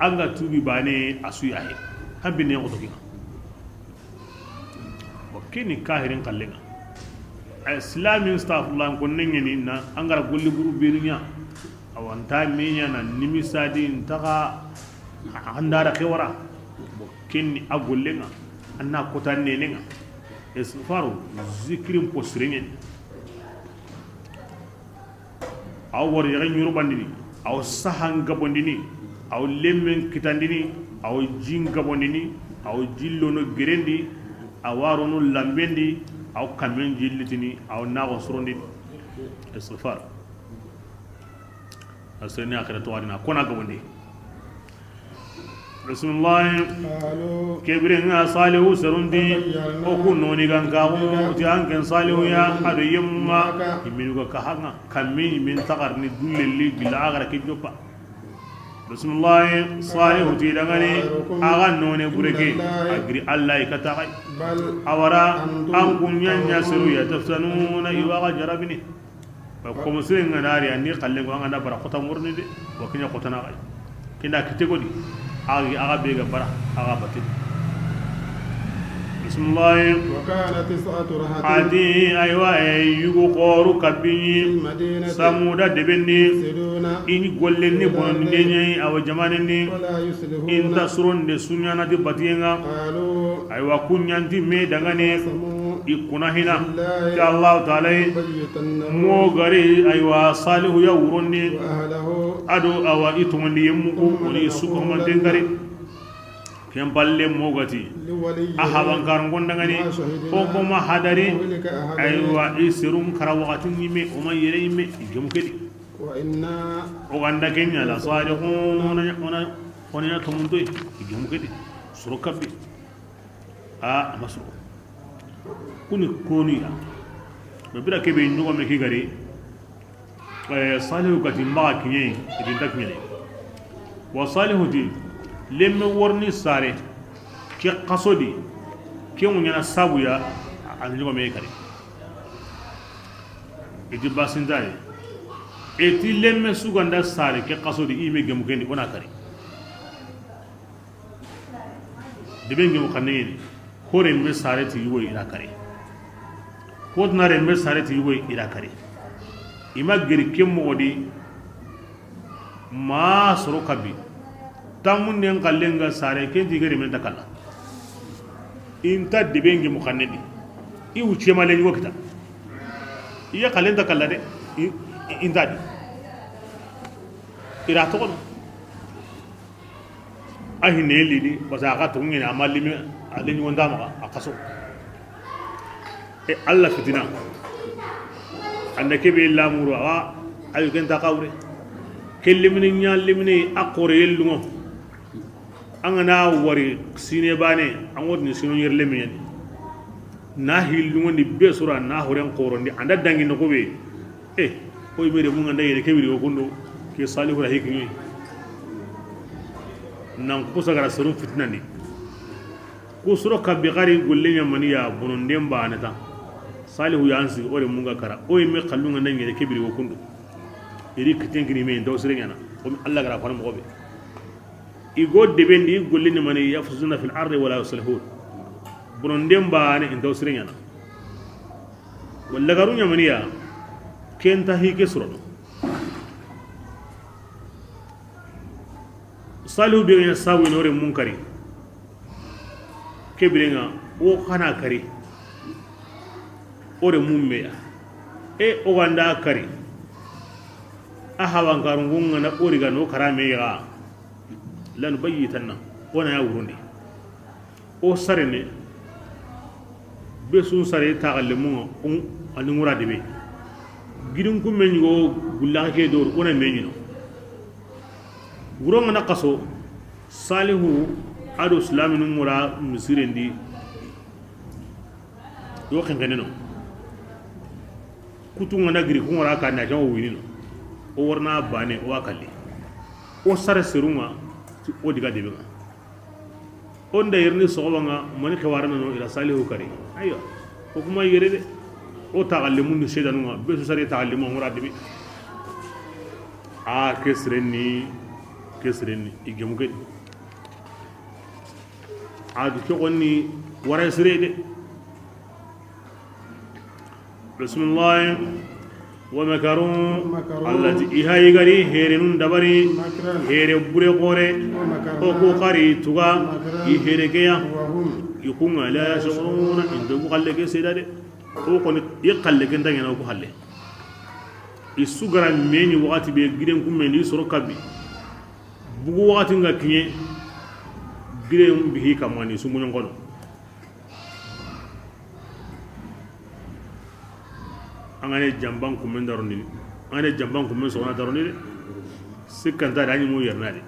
anga tubi bane asuya he hambi ne ngoto kinga wakini kahirin kallenga islamic staff lan ko nengeni na angara golli buru berinya awanta menya na nimisadi ntaka andara khewara wakini agollenga anna kota nenenga esfaru zikrim posrengen awor yara nyuru bandini aw sahanga bondini aw lemmen kitandini aw jinga bonini aw jillono gerendi awarono lambendi aw kamen jillitini aw nago sorondi istighfar asrani akhiratu wadina kona gabondi bismillah kebrenga salihu serundi o kunoni gangawo ti anken salihu ya ado yemma iminuga kahanga kammi min tagarni dullelli bil agra kijopa بسم الله صالح تيدغني اغنوني بركي اغري الله يكتاي اورا انكم ينسروا يتفتنون يواغ جربني فكم سين ناري اني قلغو انا برا خطا مرني دي وكني خطنا غاي كنا كتيغودي اغا بيغا برا اغا باتي بسم الله وكانت 9 رهط عدي ايوا يغو قورو كبي سمودا دبني إني قولني بندني أو جمانني إن تسرون دسونيانا دي باتينا أيوا كونيانتي مي دعاني يكونا هنا كالله تعالى مو غري أيوا صالح يا وروني أدو أوا إتومني يمكو وني سكر من دعاني كم بالله مو غتي أهابان كارنغون دعاني أوكما هداري أيوا إسرون كراوغاتني مي وما يري مي يجمكدي وإنا وعند كنيا لا صادقون هنا تمنتوي يجيهم كده سرقة بي مسرو كوني ببرا كبي نوغا مكي غري صالح كتي ما كني يدين تكمل وصالح دي لم ورني ساري كي قصدي كي ونينا سابويا عن نوغا مكي غري يجي باسنداي eti lemme suganda sare ke qasodi ime gemu kendi ona kari debe ngemu kaneni hore mbe sare ti yugo ira kari hodnare mbe sare ti yugo ira kari ima geri kemmo odi ma soro kabi tamunnen kallenga sare kendi geri men takalla inta debe ngemu kaneni i uche male yugo kita iya kalenda kalla de indadi ira tokono ahine lidi basaga tungina amalimi alini wondama akaso e alla fitina anda kebe lamuru awa ayu ken ta kawre kellimini nyallimini akore yellugo angana wari sine bane angodi sino yerle men na hillugo ni besura na horen qorondi anda dangi no kobe o yimere mu nganda yele kebiri o kondo ke salihu rahiki nan ko sagara suru fitna ni ko suro kabbi gari gollenya maniya bonondem banata salihu yansi ore munga kara o yimme kallunga nan yele kebiri o kondo iri kitenkini men do sirengana o Allah gara fana mo gobe igo debendi gollenya mani yafsuna fil ardi wala yuslihun bonondem bane do sirengana walla garunya maniya kenta hike suro salihu be ina sawu nore munkari kebirenga o kana kari ore mummeya o ganda kari ahawan karungunga na origa no karame ya lan bayitanna wana ya wurundi o sarene be sun sare ta galemu ani ngura debe gidin ku mengo gullake dor ona menino wuronga na kaso salihu ado islaminu mura misirendi yo kengeneno kutunga na giri kunga ka na jawo winino o warna bane o akali o sare serunga o diga debe onda yerni sogobanga mani kawarana no ila salihu kari ayo o kuma yerede o tagallimu ni shedanunga besu sare tagallimu mura debe a kesreni igemu gedi adu ko onni wara sirede bismillah wa makaru allati ihayi gari herenun dabari here bure gore o ko qari tuga ihere keya yukunga la yashuruna indu qalle ke sedade o ko ni yaqalle ke ndangena ko halle isugara meni wakati be giden kumeni soro kabi bugu wakati nga kinye giden bihi kamani sumunyon kono angane jamban kumen daroni angane jamban kumen sona daroni sikanta dani mu yernade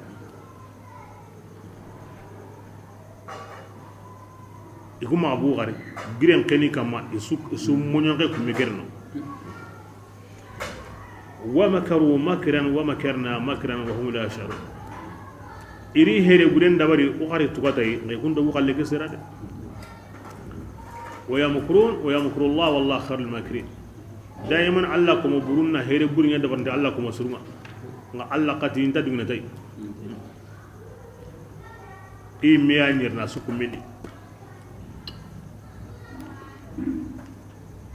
ikuma abu gari giden keni kama isu munyon ke kumegerno ومكروا مكرا ومكرنا مكرا وهم لا يشعرون iri here guden dabari o khari tugatay ngay kundo bukalle ke serade wa yamkurun wa yamkuru Allah wallahu khairul makirin daiman Allah ko burunna here burin yadda bande Allah ko suruma nga Allah qati inta dugna tay i miyanir na sukumini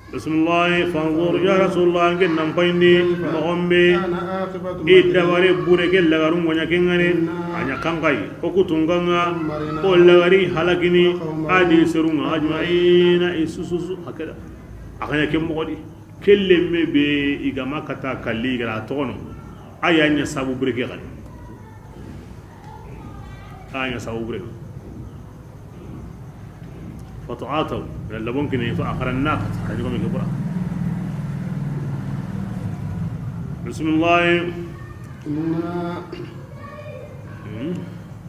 bismillah fanzur ya rasulullah ngin nam payndi mogombe idawari bureke lagarum wonya kengane anya kangai o kutunganga o lagari halakini adi serunga ajmaina isususu hakada akanya kemogodi kellemme be igama kata kalli gara tono ayanya sabu bureke gani anya sabu bureke فتعاطوا لأن ممكن يفأخر الناقة حاجكم يكبر بسم الله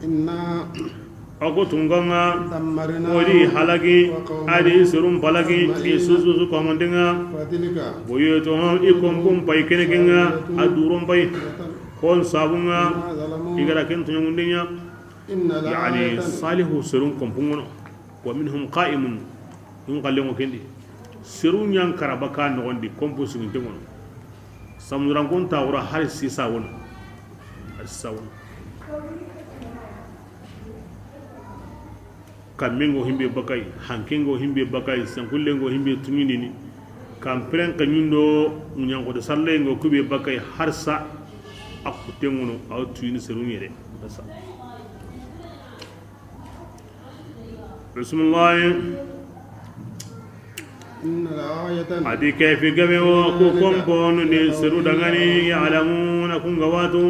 إنا أكو تونغانا ودي حلاقي أدي سرم بلاقي يسوسو كومندينغا ويوتوهم إكم كم بايكينيكينغا أدورم باي كون سابونغا إغرا كن تنيونغندينيا يعني صالح سرم كمبونغو ومنهم قائم ينقلون كندي سرون يان كربكا نوندي كومبوس نتمون ساموران كون تاورا حارس سيساون الساون كامينغو هيمبي باكاي هانكينغو هيمبي باكاي سانكولينغو هيمبي تونيني كامبرين كانيندو نيانغو دو سالينغو كوبي باكاي حارسا اكو تيمونو او تويني سرون يري بس بسم الله adi kayfi gabe wo ko komponu ni seru dangani ya'lamuna kun gawatu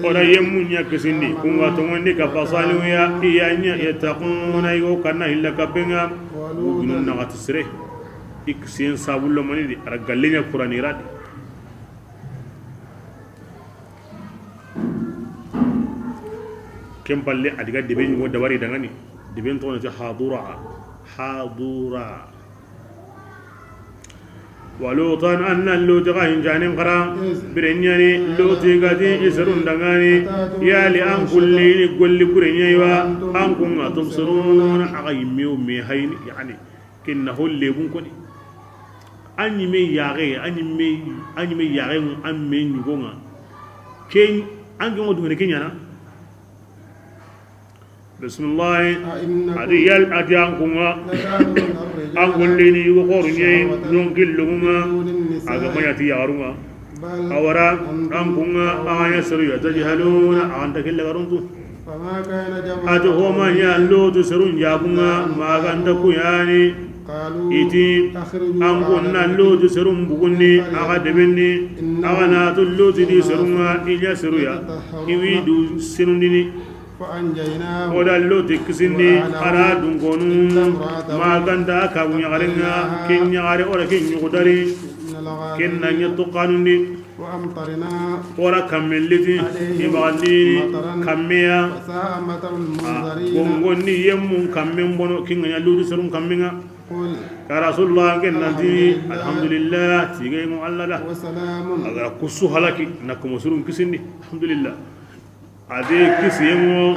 ora yemmu nyakisindi kun gato ngondi ka fasaliya iyanya yataquna yo kana illa kabenga gunun na gatsire iksen sabullo mani di ara gallenya qur'ani radi kem balle adiga debe ni dabari dangani debe to na hadura ولوطا أن اللوط غاين جانم قرا برنياني لوطي غادي يسرون دغاني يا لي ان كل كل برنيوا انكم تبصرون اغيميو مي هين يعني كنه اللي بنكوني اني مي ياغي اني مي ياغي ام مي نغونا كين انغي مودو كينيانا بسم الله هذه الأديان كما أقول لي وقرني نقول لهما هذا ما يأتي يارما أورا أنكما أيسروا تجهلون أنت كل غرنتو أتهما يالو تسرون جابما ما كنتكو يعني إتي أنكنا لو تسرون بكني أغدبني أغنا تلو تدي سرما إجا سرويا إويدو سرندني ودا لو تكسني أراد نكونو ما كندا كابو يغرنا كن يغري ولا كن يغدري كن نيتقانني وأمطرنا ورا كملتي يبغني كميا بونغوني يمون كمين بونو كين يلودي سرون كمينا يا رسول الله كنتي الحمد لله تيجي مو الله لا وسلام اگر كسو هلاكي نكم سرون كسني الحمد لله ade kisiyemo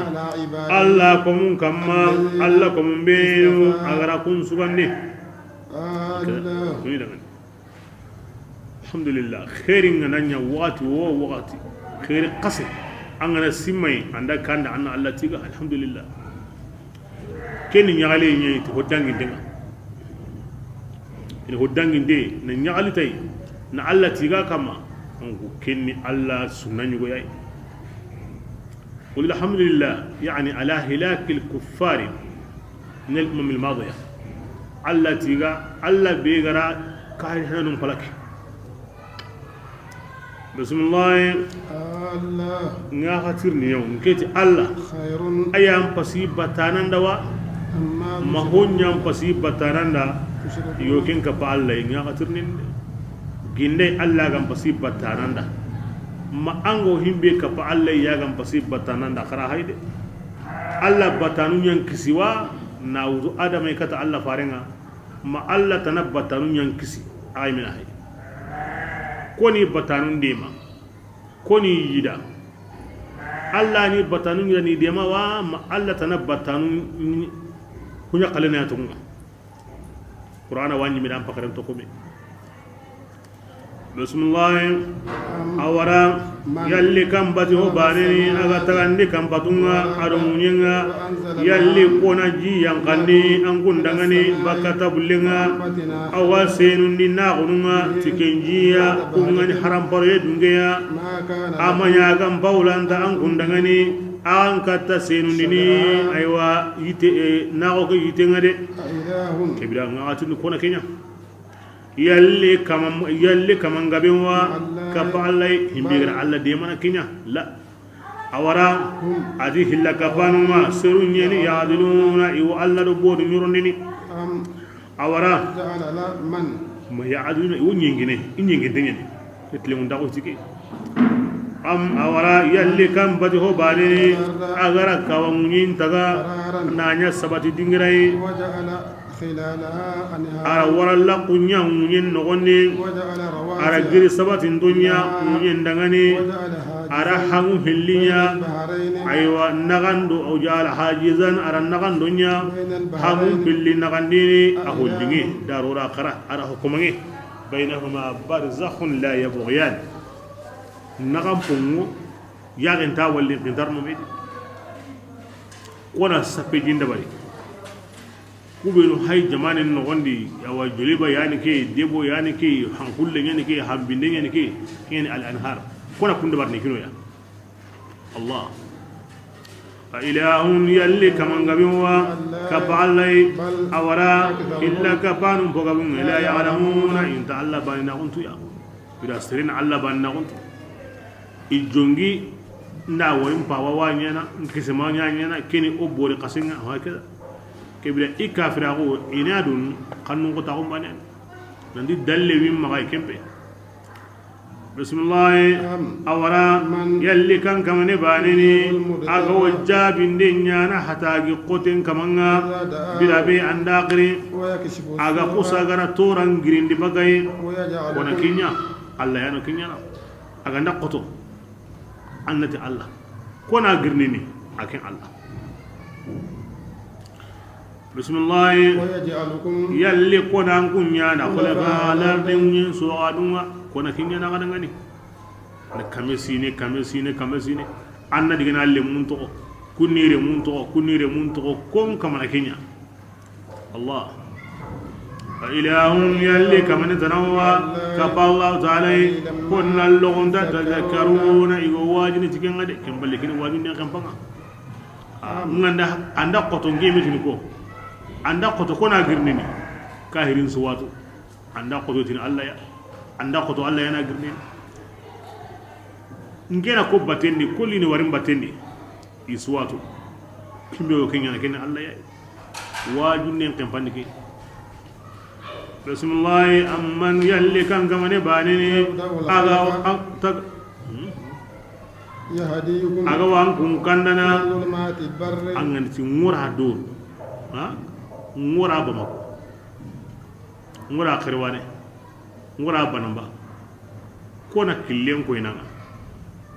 Allah komun kamma Allah komun benu agara kun subandi alhamdulillah khairin nanya wati khair qasi angana simay anda kanda anna Allah tiga alhamdulillah ken nyaale nyi to hodangi denga ina hodangi de na nyaali tay na Allah tiga kama on kenni Allah sunanyu go yai قل الحمد لله يعني على هلاك الكفار من الأمم الماضية التي الله بيغرا كاين هنن فلك بسم الله الله nga khatirni yow ngeti Allah خير ayam pasibatanan dawa mahonyam pasibatananda yokin ka pa Allah nga khatirni ginde Allah gam pasibatananda ma ango himbe ka pa Allah ya gam pasibatanan da khara haide Allah batanun yan kisiwa na wuzu adamai kata Allah farenga ma Allah tanabbatanun yan kisi ay mina hay koni batanun dema koni yida Allah ni batanun yani dema wa ma Allah tanabbatanun kunya kalena ya tunga Qur'ana wani mi dan pakaran to kome بسم الله أورا يلي كم بتيه باني أغتغني كم بتونا أرمونينا يلي كونا جي ينقني أنكون دعاني بكتب لنا أواسين نيناغنونا تكنجيا كونغني حرام بريد دنيا أما يعم باولان تا أنكون دعاني أنكتا سينوني أيوا يت ناغوك يتنغدي كبيرا نعاتي نكونا كينيا يلي كمان غبيوا كفالي همبيغر الله ديمانا كينيا لا أورا أدي هلا كفانوما سرونيني يعدلون إيو الله ربود نيرونيني أورا ما يعدلون إيو نينجيني دينيني يتلمون داقو تيكي أورا يلي كم بدهو بانيني أغرا كوامونين تغا نانيا سباتي دينغراي ara waralla kunya munyen nogoni ara giri sabatin dunya munyen dangani ara hangu hillinya aywa nagandu awjal hajizan ara nagandunya hangu billi nagandini ahudingi darura qara ara hukumangi bainahuma barzakhun la yabghiyan nagam pungu yagen ta walli qintar no medi kona sapejinda bari kubenu hay jamanin no gondi yawa juliba yani ke debo yani ke hankulle yani ke hambinde yani ke yani al anhar kona kunde barni kino ya Allah fa ilahun yalli kaman gabinwa kafalai awara illa kafanun bogabun la ya'lamuna in ta'alla banina kuntu ya bida sirin alla banina kuntu ijongi na woyin pawa wanyana kisema nyana kini obore qasinga hakeza kebira ikafirago inadun kanun ko taxum banen nandi dalle wim magay kembe bismillah awara yalli kan kamane banini aga wajabin dinyana hatagi qoten kamanga birabe andaqri aga kusagara toran girindi bagay wana kinya Allah yana kinya aga ndaqoto annati Allah kona girnini akin Allah bismillah yalli kona kunya na khulafa lardin suadunga kona kinya na kadangani na kamesine anna digana le munto kunire munto kon kamana kinya Allah ilahum yalli kamana tanawa kaballahu ta'ala kunna lugun tatadhakkaruna igo wajini tikengade kemballe kini wajini kampanga nganda anda qoto ngemi tin ko anda qoto kona girnini kahirin suwatu anda qoto tin Allah ya anda qoto Allah yana girnini ngena ko batendi kolini warim batendi iswatu kimbe ko kenya ken Allah ya wajunne kampandi ki bismillah amman yalli kan gamane banini aga tag يهديكم aga wan kun kandana ظلمات البر angan ci ngura do ha ngura bamako ngura khirwane ngura banamba kona killen ko inanga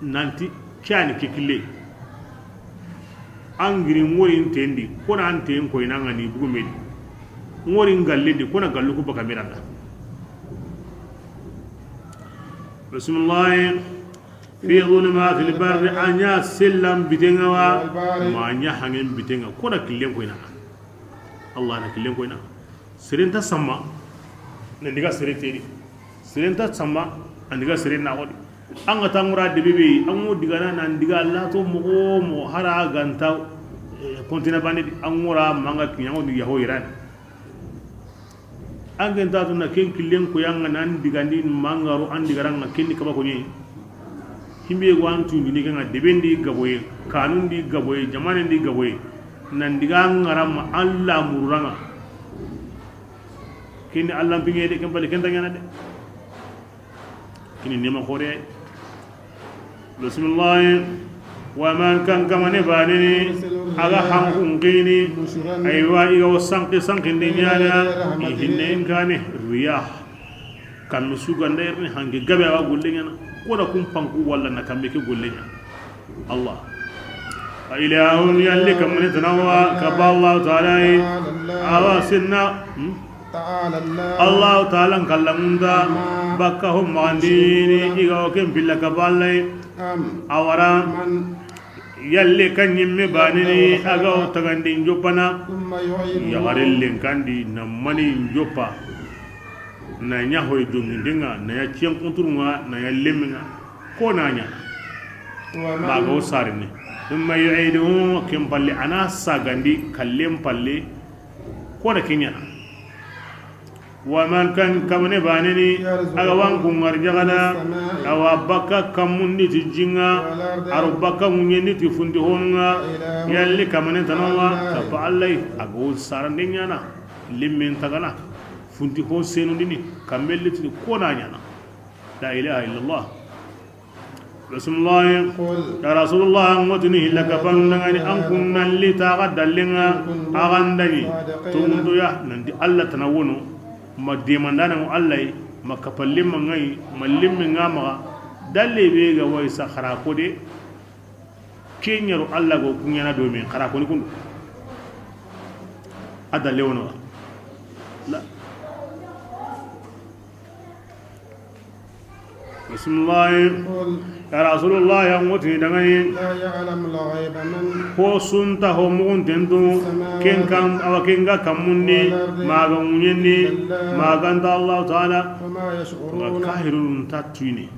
nanti kyani ke kille angiri ngori intendi kona ante ko inanga ni bugumedi ngori ngalledi kona galluko baka miranda bismillah في ظلمات البر أنيا سلم بتنغوا ما أنيا حنين بتنغوا كونا كلين كوينا الله أنا كلين كوينا سرينتا سما نديكا سريتيري سرينتا سما نديكا سرين ناقولي أنغا تامورا دبيبي أنغو ديغانا ننديكا الله تو مغو هرا غانتاو كونتينا باندي أنغورا مانغا كنياو دي يهو إيران أنغا تاتو نكين كلين كويانا ننديكا مانغارو أنديكا كيني كبا كوني himbe go antu ni nga debendi gaboye kanundi gaboye jamanandi gaboye nan diga ngaram Allah muranga kini Allah pinge de kembali kenta ngana de kini nema khore bismillah wa man kan kamane banini aga hankun kini aywa iga sanki de nyala hinne ngane riyah kan suganda erni hange gabe wa gullengana kona kumpanku walla nakameke gollenya Allah ilahum yalli kamne tanawa kaballahu ta'ala awa sinna Allah ta'ala kallamunda bakahum mandini iga okem billa kaballe awara yalli kanyimme banini aga tagandi njopana yagarellen kandi namani njopa na nya hoy dongindinga na ya cien konturunga na ya leminga ko na nya ba go sarne thumma yu'idu kim balli ana sagandi kallem palle ko da kinya wa man kan kamne banini aga wan kun arjagana awa baka kamundi tijinga arubaka munyendi tifundi honga yalli kamne tanawa ka fa allai ago sarande nyana limmin tagana funti ko senu dini kamelle ti ko na nyana la ilaha illallah rasulullah ya rasulullah mutni laka bandangani an kunna li taqaddallinga agandani tumundu ya nandi Allah tanawono madde mandana mu Allah makapallim ngai mallim ngama dalle be ga way sakhara ko de kenyaru Allah go kunyana do men khara ko ni kun adalle wono la bismillah ya rasulullah ya muti dangani لا يعلم الغيب من ko sunta ho mugun tendu ken kam awakenga kamunni maga munyenni maga anta Allah taala وما يشعرون kahirun tatwini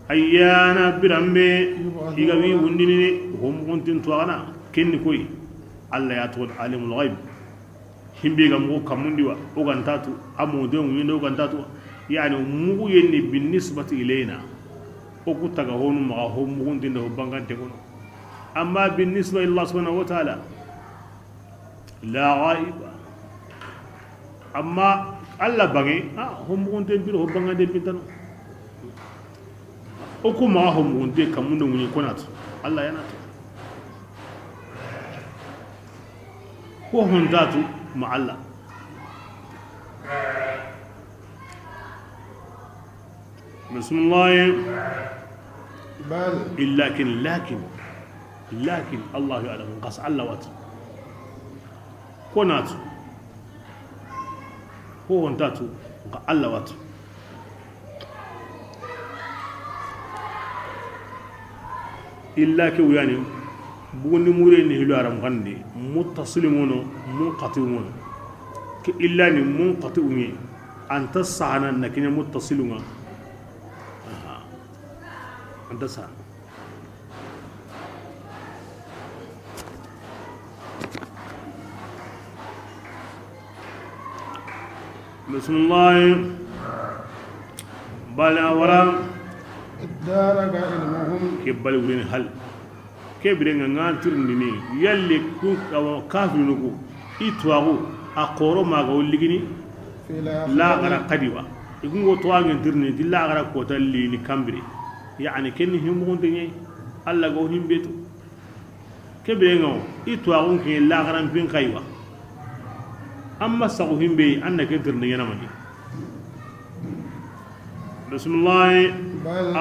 ayyana birambe igawi wundini ho mugun tendu ana kenni koy Allah ya tol alimul ghaib himbe ga mugu kamundi wa o gantatu amode munyenni o gantatu yani mugu yenni bin nisbati ilayna o kutaga honu ma ho mugun tendu bangante kono أما بالنسبة لله سبحانه وتعالى لا غائب أما alla bangi hombonte biro banga de pitano o ko ma hombonte kamundo munyi konat alla yanata ko hondatu ma alla bismillah بل لكن الله يعلم قص الله وات كونات هو انتاتو الله وات إلا كو يعني بوني مورين هلو عرم غندي متصلمون منقطعون إلا ني منقطعون أنت الصعنا نكين متصلون أنت الصعنا بسم الله بلا ورا ادارك علمهم كبل ورين هل كبرين نغان ترندني يلي كو كافر نكو يتواغو اقورو ما غو لغني لا غرا قديوا يغو تواغن ترني دي لا غرا كوتال لي كامبري يعني كن هم دني الله غو هيمبيتو كبرين يتواغو كي لا غرا بين خايوا أما سقوهم بي أنك ترني ينامني بسم الله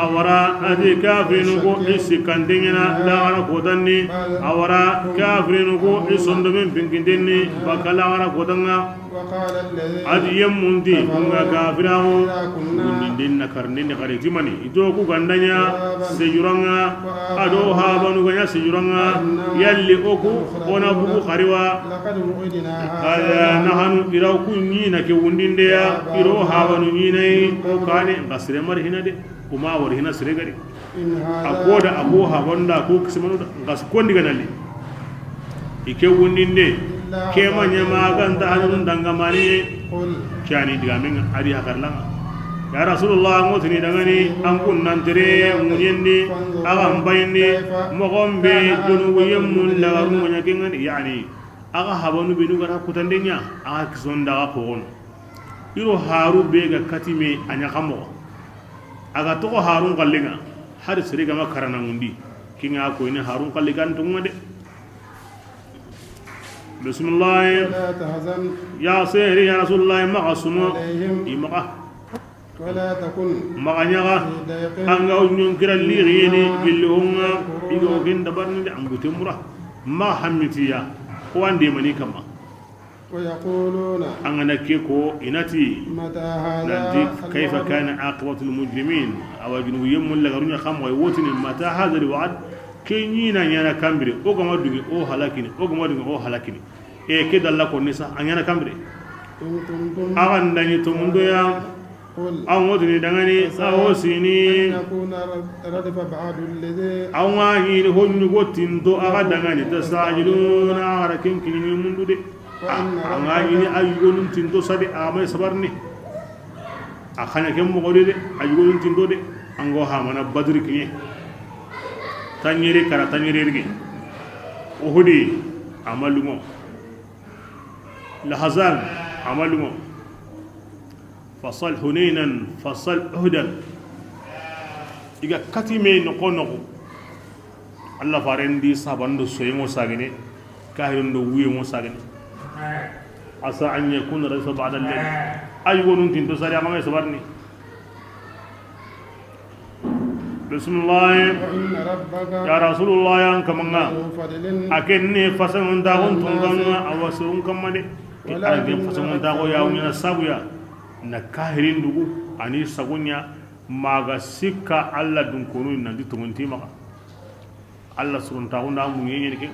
أورا أدي كافرينكو إسي كندينا لا أنا كودني أورا كافرينكو إسندمين بنكندني بكلا أنا كودنا أدي يموندي كونغا كافراه كندين كرنين كاريتيماني إدوكو كندنيا سجورنا أدو هابانو كنيا سجورنا يلي أوكو أنا بوكو خريوا هذا نحن إراكو نينا كوندين ديا إرو هابانو نينا أو كاني بسرة مرهنا دي kuma war hina sire gari akoda akoha wanda ko kismanu gas kondi ganali ike wundinde ke manya maganda hanun dangamani kyani digamin ari hakarlan ya rasulullah ngotini dangani an kunnan tire munyendi agam bayni mogombe dunu yemmun lagaru munya kingan yani aga habanu binu gara kutandenya aga kisonda ko on iro haru bega katime anya kamo aga to harun kallinga har siriga makarana ngundi kinga ko ina harun kalligan tunga de bismillah لا تهزن ya sayri ya rasulullah maqasunu imaqa ولا تكن maqanyaga anga unyon kiral li ghini billunga igo genda barni de ambu temura ma hamitiya ko ande mani kama ويقولون أنا كيكو إنتي متى هذا ننتي كيف كان عاقبة المجرمين أو جنو يم ولا غروني خام ويوتن متى هذا الوعد كينينا يانا كامبري أو كما دوغي أو هلاكني أو كما دوغي أو هلاكني إيه كده الله كونيسا أنيانا كامبري إن كنتم أغان داني تومندو يا قل أو مدني داني أو سيني يكون ردف بعض الذي أو ما هي هون نغوتين دو أغا داني تستعجلون أغركين كيني مندو دي anga ini ayugonun tindo sadi amay sabarni akhanya kem mo gode de ayugonun tindo de ango ha mana badri kiye tanyere kara tanyere rigi uhudi amalumo lahazan amalumo fasal hunainan fasal uhudan iga katime no kono Allah farendi sabando soyimo sagene kahirundo wiyo sagene asa an yakuna rasul ba'da al-layl aygonun tin to sari amay sabarni bismillah وإن ربك ya rasulullah yan kamanga ذو فضل akenne fasan da gon tonganga awasun kamade ake fasan da go ya unya sabuya na kahirin dugu ani sagunya maga sikka alla dun konu nan di tongonti maka alla surun ta onda mu yenye ke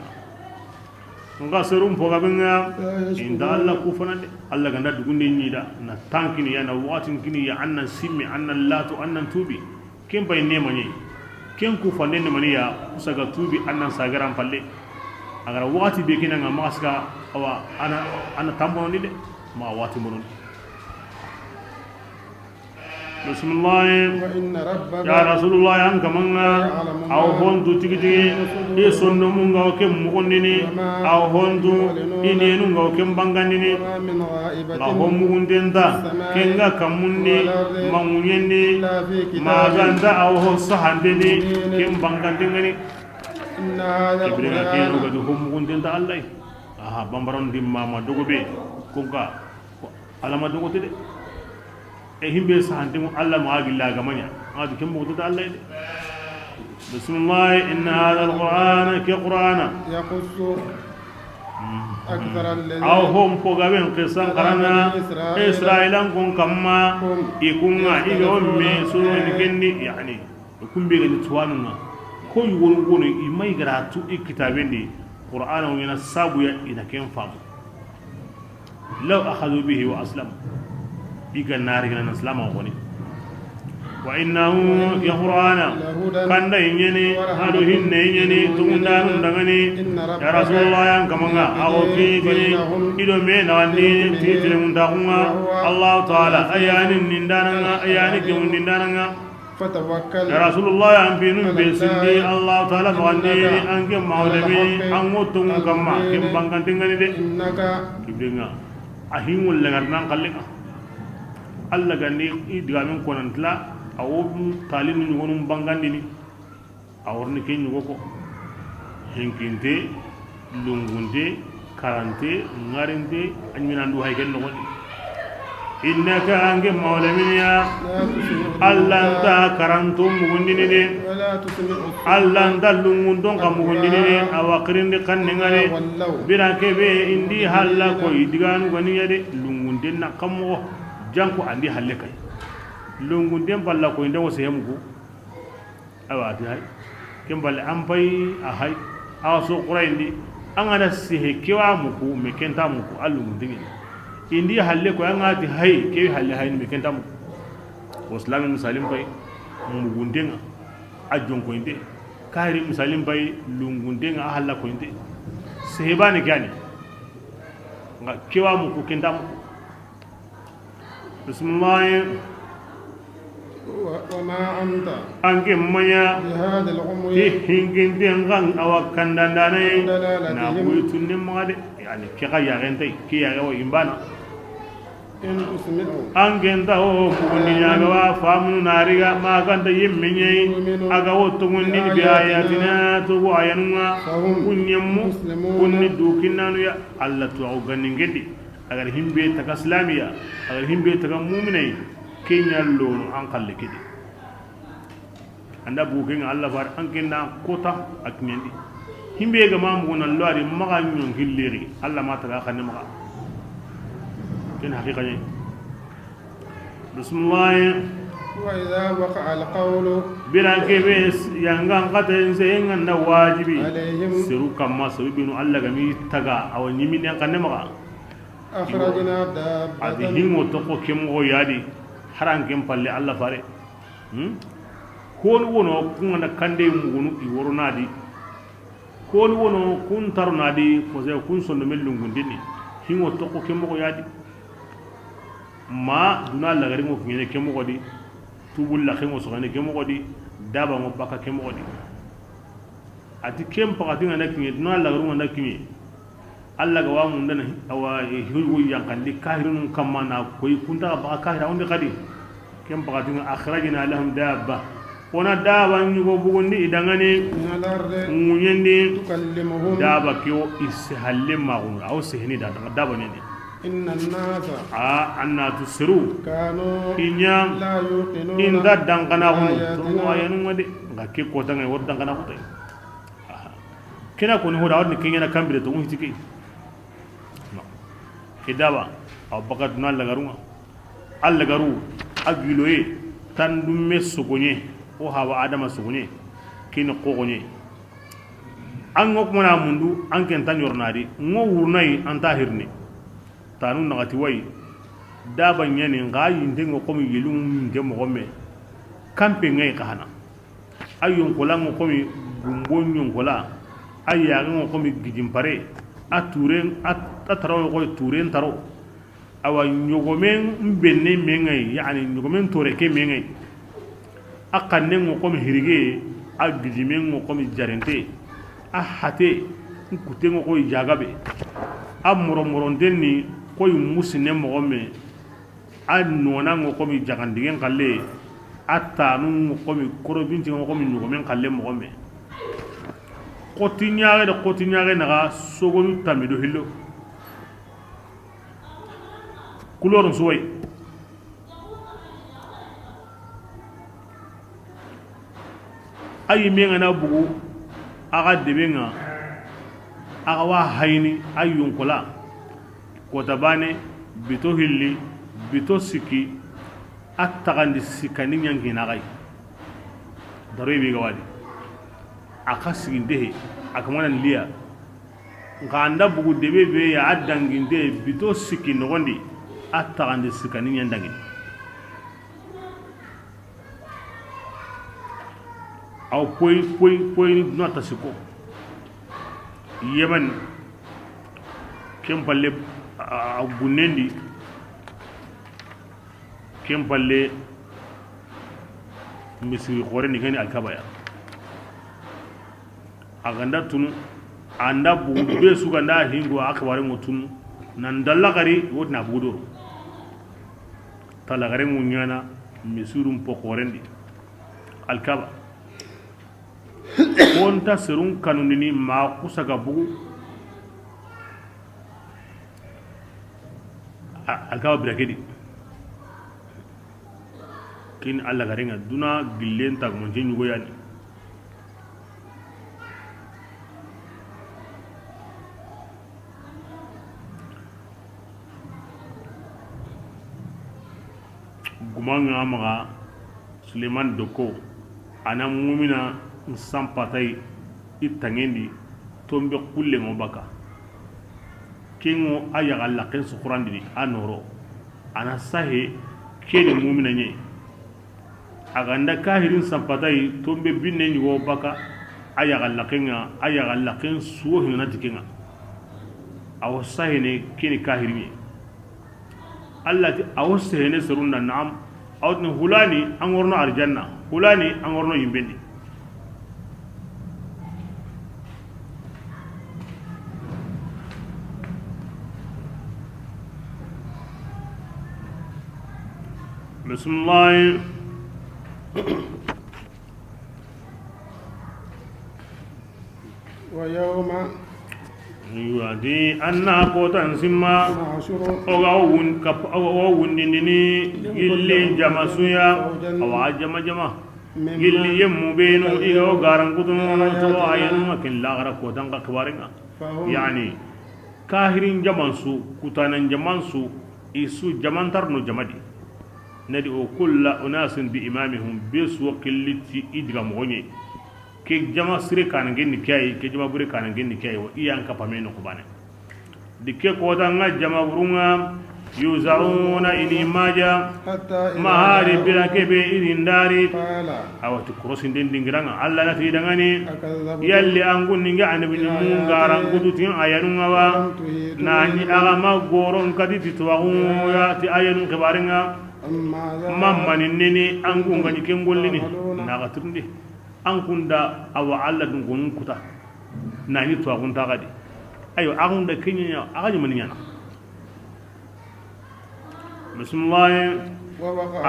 nga serum foga benga inda alla kufana de alla ganda dugunde nyida na tankini ya na watin kini ya annan simmi annan latu annan tubi ken bay ne mani ken ku fande ne mani ya usaga tubi annan sagaran palle agara wati be kina nga maska awa ana tambono ni de ma wati monon bismillah وإن ربك ya rasulullah an kamanga aw hontu tigiti e sonno munga o kem mugondini aw hontu inenu nga o kem bangandini وما من غائبة la hom mugundenta kenga kamundi mangunyendi إلا في كتاب maganda aw ho sahandini kem bangandini إن هذا ibrina kenu القرآن ga hom mugundenta allah aha bambaron dimma ma dogobe kunga alama dogote de e himbe sahantimu allah ma agilla gamanya adu kem mugundenta allah de bismillah inna hadha alqur'ana ki qur'ana يقص أكثر الذين aw hom ko gaben qisan qarana israilan kun kamma ikunga ibe omme sunu ni kendi yani kumbe ga tuwanuma ko yugo gono imai garatu ikitabendi qur'ana wona sabu ya ina ken famu law akhadhu bihi wa aslam biga nari gana islama woni wa innahu ya qur'ana kanda yene hadu hinne yene tungundanu dangani ya rasulullah yang kamanga awo kini ido me nawandi titire mundahunga allah taala ayani nindananga ayani kemundananga فتوكل ya rasulullah yang binum besindi allah taala mawandi ange mawlemi angotung kamma kembangkan tingani de إنك kibrenga ahingul lengarnan kallenga allah gandi idigamen konantla awo talin ni wonum bangandini aworni ken nyugo ko hinkinte lungunde karante ngarinte anminandu hay ken no innaka ange mawlamiya allah ta karantum mugundini de ولا تسمع allah dallungundon kam mugundini de awaqrinde kannengare ولوا birake be indi halla ko idiganu ganiya de lungunden na kammo janko andi halle kay lungunden balla ko inde wose yamgu awati hay kembal ampay a hay aso qurayndi angana sihe kewa muku me kenta muku allungunden indi halle ko angati hay kewi halle hay me kenta muku waslamin musalim pay mugunden ajon ko inde kari musalim pay lungunden a halla ko inde sehebani gani nga kewa muku kenta muku bismillah وما أنت anke manya بهذا العمي ti hinginte ngang awakandandane دلالتهم na buyutunne made yani ke ga yarente ke ya wa imbana إن تسمعوا angenta o kundi nyaga wa famunu nariga ma ganda yemmenye aga wotto ngondi bi ayatina to wa yanuma kunyemmu kunni dukinanu ya allah to o ganni ngedi agar himbe taka islamiya agar himbe taka mu'minai kenyallo an kalle kidi anda buken allah far an kenna kota aknendi himbe ga mamu gonan lari maga nyon hilleri allah ma taka kanne maga ken haqiqa ni bismillah وإذا وقع القول bila kebes yangan qaten sengan na wajibi عليهم siru kamma sabibinu allah ga mi taga awani min yan kanne maga أخرجنا adi دابة hingo to ko kemo yadi haran kem palle allah fare koni wono kunga kande mugunu i woronadi koni wono kun tarnadi ko ze kun sonno mellungundini hingo to ko kemo yadi ma duna la gari mo ngene kemo godi tubul la kemo so ngene kemo godi daba mo baka kemo godi ati kem pakati ngana kinye duna la gari ngana kinye Allah ga wamu ndana awa hiwu yankandi kahirun kamana koy kunta ba kahira on kadi kem pakati akhrajna lahum dabba ona daba nyugo bugondi idangani من الأرض munyendi تكلمهم daba kyo ishalle magun aw sehni daba nyende إن الناس anna tusiru كانوا inya لا يوقنون inda dangana hunu to آياتنا ayanu ngade ngake ko tanga wor dangana ko tay kina ko ni hoda wadni kenya kambire to ngiti kidaba abubakar duna lagarunga allagaru agiloye tan dumme sugunye o hawa adama sugunye kini kogonye an ngok mona mundu an ken tan yornadi ngo wurnai an tahirni tanu nagati way daba nyani ngayi ndengo komi yelum ngemo gomme kampe ngai kahana ayun kolango komi bumbonyon kola ayaga ngo komi gijimpare aturen ataro ko turen taro awa nyogomen mbenne mengai yani nyogomen tore ke mengai akanne ngoko mi hirige a gidimen ngoko mi jarente a hate nkute ngoko jagabe a moromoronten ni koy musine mogome a nona ngoko mi jagandigen kalle a tanu ngoko mi korobinti ngoko mi nyogomen kalle mogome kotinyage naga sogonu tamido hillo couleur suway ayi menga na bugu aga debenga aga wa hayni ayun kola ko tabane bito hilli bito siki attagandi sikani nyangina gai daro bi gawadi aka siginde akamana liya nganda bugu debe be ya adanginde bito siki nogondi attagandi sikani nyandangi aw poy nota siko yemen kempalle agunendi kempalle misiri khore ni gani alkabaya aganda tunu anda bugu be su ganda hingo akbare mutun nan dallagari wotna budo talagare munyana misurum po khorendi alkaba konta serun kanunini ma kusaga bugu alkaba brakedi kin alla garenga duna gillen tag mon nyugo yani gumanga maga Suleiman Doko ana mumina sampatai itangendi tombe kulle ngobaka kingo ayaga la ken sukurandi anoro ana sahe keni mumina nye aganda kahirin sampatai tombe binne nyugo baka ayaga la ken suwo hina tikenga aw sahe ne keni kahirin Allah aw sahe ne serunda nam awdni hulani angorno arjanna hulani angorno yimbendi bismillah wa yawma yuadi anna kotan simma oga wundini gilli jamasuya awa jama gilli yemmu beno igo garan kutuno to ayanu makin lagara kotan ka kabaringa yani kahirin jamansu kutanan jamansu isu jamantarno jamadi nadi o kulla unasin bi imamihum bisu qilliti idga mogonye ke jama sire kan genni kay ke jama bure kan genni kay wa iyan ka pameno ko bane dikke ko danga jama burunga yuzauna ini maja mahari bila kebe irindari awati krosin den dingiranga alla na fi dangani yalli angun ninga anabi mungaran gudutin ayanunga wa nani aga magoron kaditi tuwagu ya ti ayanun kibaringa mamma nini angun gani kengollini naga turndi ankunda awa alla dun gonun kuta nani tuwagun tagadi ayo agunda kenya agaji maninyana bismillah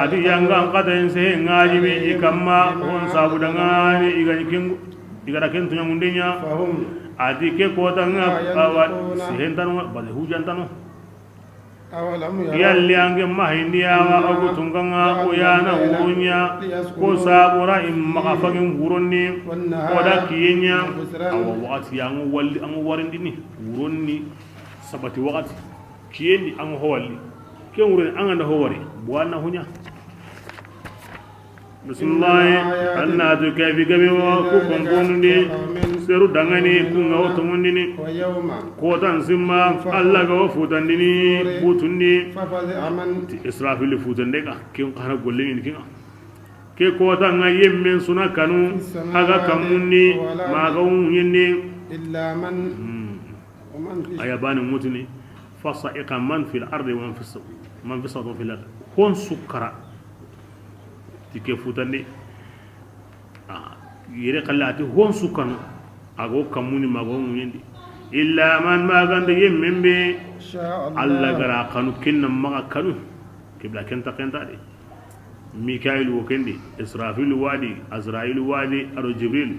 adi yanga qadain se ngaji be ikamma on sabu dangani igara ken tunya mundenya adi ke ko tanga awa sehentano bale hujantano yalli ange mahindiya wa agutunganga oyana urunya ko sabura imma fagin guronni oda kiyenya awa wakati yangu walli an warindini uronni sabati wakati kiyendi an howalli ken wurin an anda howari buwana hunya bismillah anna to kafi gabe wa ku komponundi seru dangani ku ngawo tomundini ko tan simma alla ga futandini butundi israfil futande ka ken kana golleni kinga ke ko tan yemmen suna kanu haga kamunni maga yenne illa man ayabani mutuni فصائق من في الأرض ومن في السماء من في السماء وفي الأرض هون سكرة تكفوتني يري قلاتي هون سكرة أقول كموني ما قوم يندي إلا من ما غند يمم بي شاء الله الله غرا كانوا كنا ما كانوا كبلا كنتا دي ميكائيل وكندي إسرافيل وادي أزرائيل وادي أرو جبريل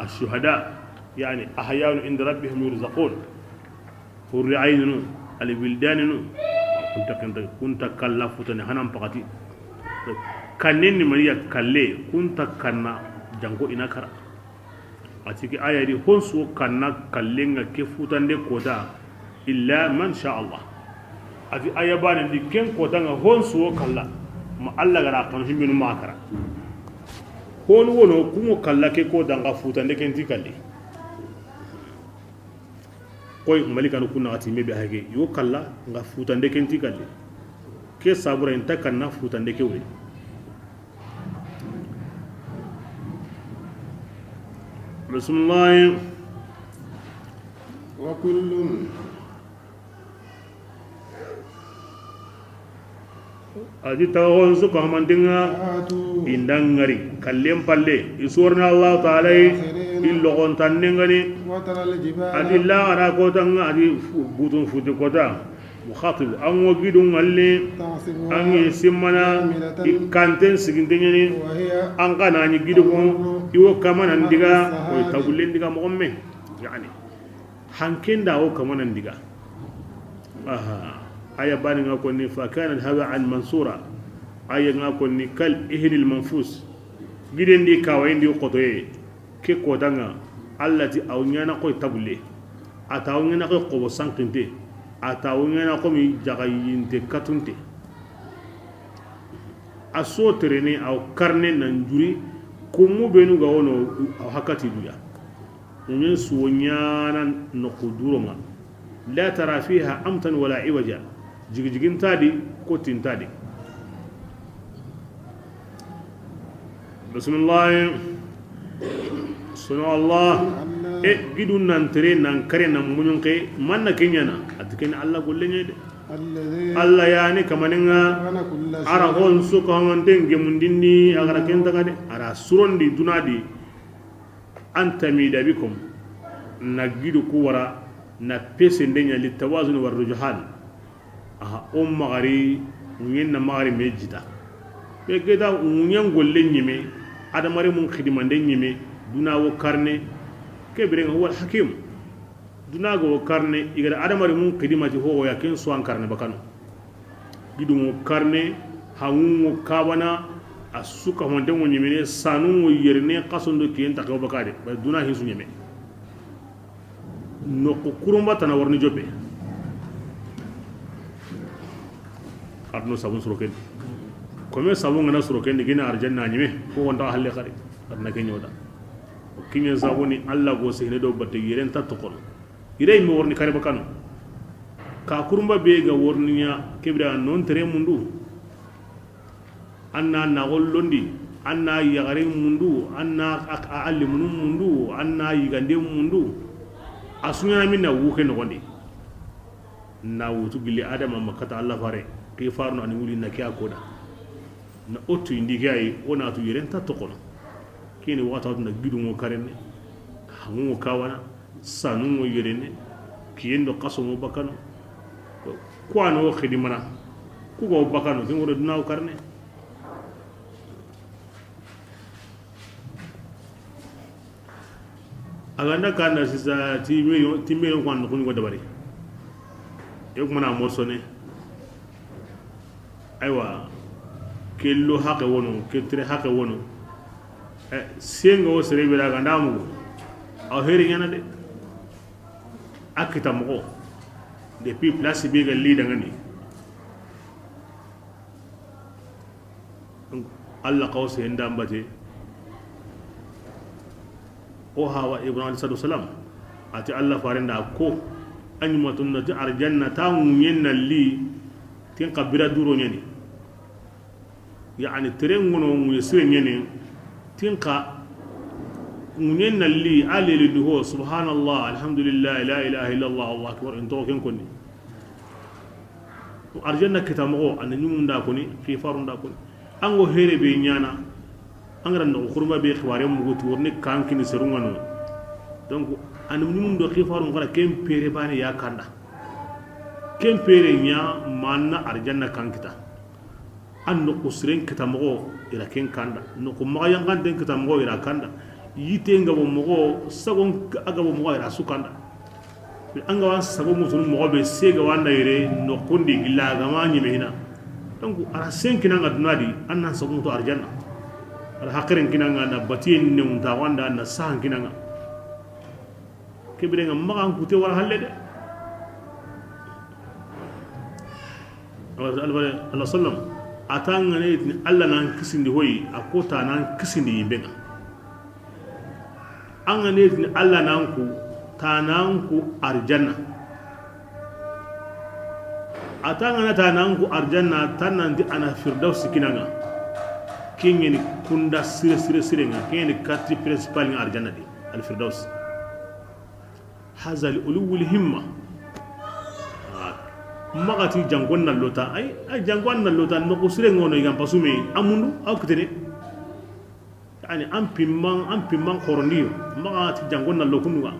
الشهداء يعني أحياء عند ربهم يرزقون حور عين الولدان كنت كلا فتن هنم بقتي كنين مريا كلي كنت كنا جانكو إنكرا أتيك آية دي هنسو كنا كلينغ كفتن دي كودا إلا من شاء الله أتي آية بان دي كن كودا هنسو كلا ما الله غرا كنهم من ماكرا هون ونو كمو كلا كي كودا فتن دي كنتي كلي koy malika no kunna ati mebe hage yo kala nga futande kenti kalle ke sabura inta kanna futande ke wuri bismillah wa kullun adi tawon su ko mandinga atu indangari kallem palle isurna allah taala illo on tannengani wa tara al-jibala adi la ara ko tanga adi butun futi kota mukhatib an wagidun alle tahsibuha an simana ikanten sigindeni wa hiya an kana ni gidugo iwo kamana ndiga o tagulen ndiga mo omme yani hankenda o kamana ndiga aha aya bani ngako ni fa kana hawa an mansura aya ngako ni kal ihnil manfus gidendi kawayndi qotoye ke kodanga allati awnyana ko tabule atawnyana ko qobo sankinte atawnyana ko mi jagayinte katunte aso terene aw karne nanjuri kumu benu ga wono hakati duya nyen suwnyana no kuduronga la tara fiha amtan wala iwaja jigijigin tadi ko tintadi bismillah sunu allah gidun nan tere nan kare nan munun kai manna kenyana atken allah golle ne de alladhi allah yani kamaninga kana kullu ara hon su ko manden gemundinni agara kenta gade ara surondi dunadi antami da bikum nagidu kuwara na pese ndenya litawazun war rujhan aha magari nyenna magari mejita be geda nyen golle nyime adamare mun khidimande nyime duna wo karne kebere huwa hakim duna go karne igara adamare mun khidimati ho ya ken so an karne bakano gidu mo karne hangu kabana asuka honde mo nyime sanu mo yerne qasondo ken takaw bakade ba duna hisu nyime no ko kurumba tana warni jobe arno sabun suroken kome sabun ngana suroken digina arjanna nyime ko wonta halle khari arna kenyoda kinye sabuni alla go sehne do batte yiren tatqol irey mo warni kare bakano ka kurumba be ga warninya kebra non tere mundu anna na gollondi anna yagare mundu anna alimun mundu anna yigande mundu asunya minna wuke no gondi na wutu gili adama makata Allah fare ke farno ani wuli na kya koda na otu indigai ona tu yirenta to kono kini wata na gidu mo karenne hamu kawana sanu mo yirene kiyendo qaso mo bakano ko ano khidimana ku go bakano ke ngoro dinaw karne aganda kana sisa timbe ko an ko ni go dabari yok mana morsone aywa kello haqe wono ketre haqe wono sengo sere bela gandamu aw heri yana de akita mo depuis place bi ga li daga ni Allah qawse ndambate o hawa ibrahim sallallahu alaihi wasallam ati Allah farenda ko anyumatun na arjanna ta munyenna li tin qabira duro nyani yani terengono mu yesre nyani tin ka munyenna li alili duho subhanallah alhamdulillah la ilaha illa allah allahu akbar into ken konni arjanna kitamo an nyum nda koni fi faru nda koni ango here be nyana angara no khurma be khware mu gutu worni kanki ni serunga no donc an nyum do khifaru ngara kem pere bani ya kanda kem pere nya manna arjanna kankita an no kusren kitamo ira ken kanda no ko mayan kan den kitamo ira kanda yite ngabo mo sagon agabo mo ira sukanda anga wan sago musun mo be sega wanda yere no kundi illa gama nyi mehina donc ara senkina nga dunadi annan sago to arjanna ara hakirin kinanga na batin ne unta wanda na sahan kinanga kebire nga magan kute wala halle de Allah sallam atanga ne Allah nan kisindi hoyi akota nan kisindi yimbenga anga ne Allah nan ku tananku arjanna atanga na tananku arjanna tanan di ana firdaus kinanga kingeni kunda sire nga kingeni kati principal nga arjanna di al firdaus hazal ulul himma magati jangon na lota ay jangon na lota no ko sire ngono igam pasume amundu akutene yani ampimman korniyo magati jangon na lokunwa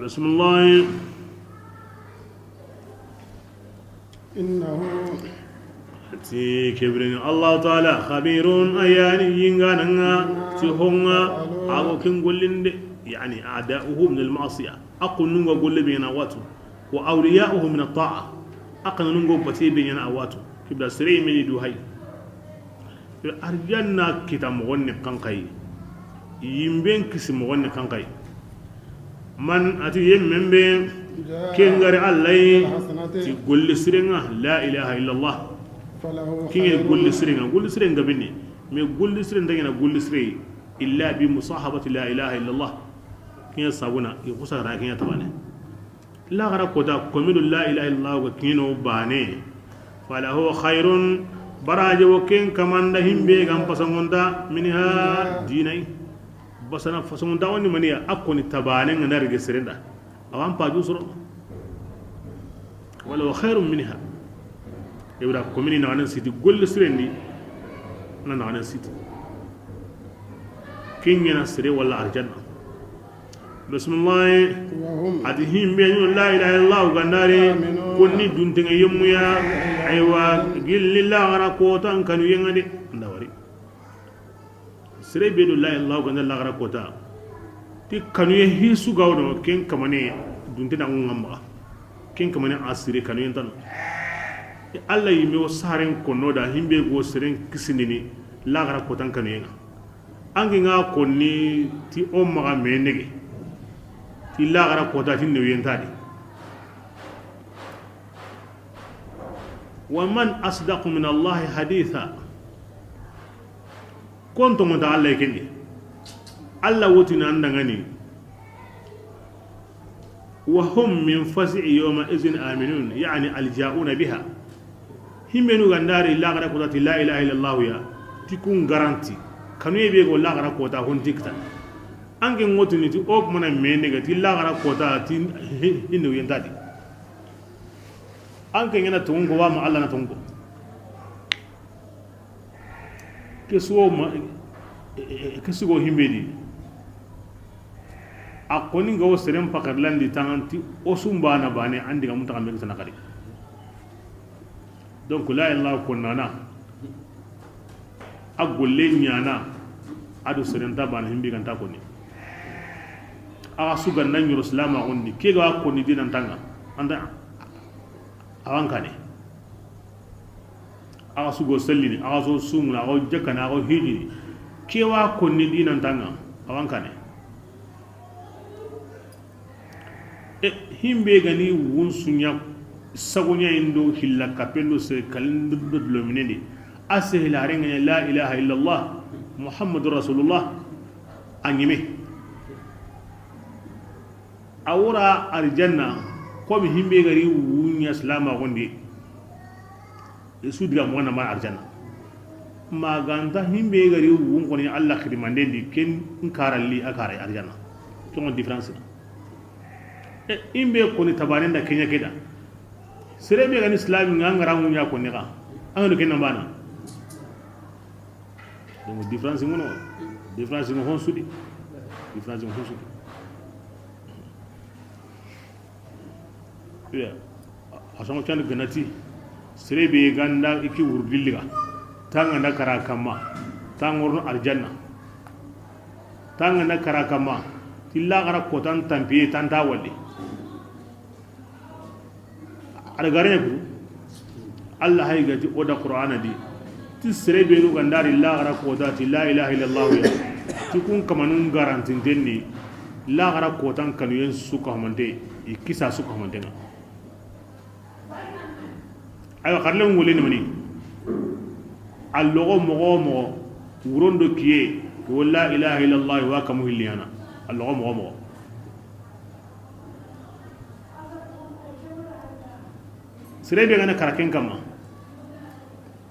بسم الله إنه تي كبرين الله تعالى خبير أياني ينغانا تهونا أو كن قولين يعني أعداؤه من المعصية أقل ننغو قول بينا واتو وأولياؤه من الطاعة أقل ننغو بتي بينا واتو كبدا سري من يدوهي أرجانا كتا مغني قنقي يمبين كسي مغني قنقي من أتي يمن بين كينغري الله تقول سرنا لا إله إلا الله كين يقول سرنا بني ما يقول سرنا دعنا يقول سري إلا بمصاحبة لا إله إلا الله كين يصابنا يقصر راكين يتبانه لا غير كذا كمل لا إله إلا الله وكينه بانه فله خير براج وكين كمان دهم بيجام بسموندا منها ديني basana façon dawani maniya akoni tabane ngana rege serenda awam pa jusro wala wa khairun minha ibra komini na nan siti gol serendi na nan siti kinyana sere wala arjanna bismillah adihim be la ilaha illallah gandare konni duntinga yemuya aywa gillillah ara ko tan kanu yengade ndawari sere bedo la ilaha ganda la gara kota ti kanu ye hisu gawdo ken kamane dunte na ngamba ken kamane asire kanu yentan Allah yime o saren kono da himbe go seren kisindini la gara kota kanu yenga angi nga konni ti o maga menege ti la gara kota tin ne yentadi wa man asdaqu min Allah haditha konto mo ta Allah kendi Allah wotina andangani wa hum min fazi'i yawma izin aminun yani aljauna biha himenu gandari la gara kota la ilaha illallah ya tikun garanti kanu yebe go la gara kota hon tikta ange ngotini ti op mona menega ti la gara kota ti hinu yendadi ange ngena tungo wa ma Allah na tungo kesugo himbedi akoni ngawo serem pakarlandi tanganti osumba na bane andi ga mutaka mbek tanakari donc la ilaha kunana agolle nyana adu serenta bane himbi ganta koni aga suga nan yoro salama onni ke ga koni dinan tanga anda awankane aga sugo sellini aga so sumna aga jakana aga hijini kewa konni dinan tanga awankane himbe gani wunsunya sagonya indo hilla kapendo se kalindu dominende asehla renga la ilaha illa Allah muhammadur rasulullah anyime awura aljanna ko bi himbe gari wunya salama gonde yesu diga mo na ma aljanna maganta himbe gari wun ko ni Allah khidmande di ken karalli akara aljanna to difference imbe ko ni tabane da kenya keda serebe ga islam ngara ngunya ko ni ga an ke nambana donc difference ngono difference ngo sudi difference ngo sudi ya asama tan ganati serebe ganda iki wurdilliga tanga na karakama tangurno aljanna tanga na karakama tilla gara kotan tampiye tanta walli algarne ku Allah hay gati oda qur'ana di ti serebe nu gandari la gara kota ti la ilaha illallah ya ti kun kamanun garantin denni la gara kotan kanu yen suka hamante ikisa suka hamante na ayo karle ngole ni mani allogo mogo wurondo kiye ko la ilaha illallah wa kamu hilliyana allogo mogo serebe gana karaken kama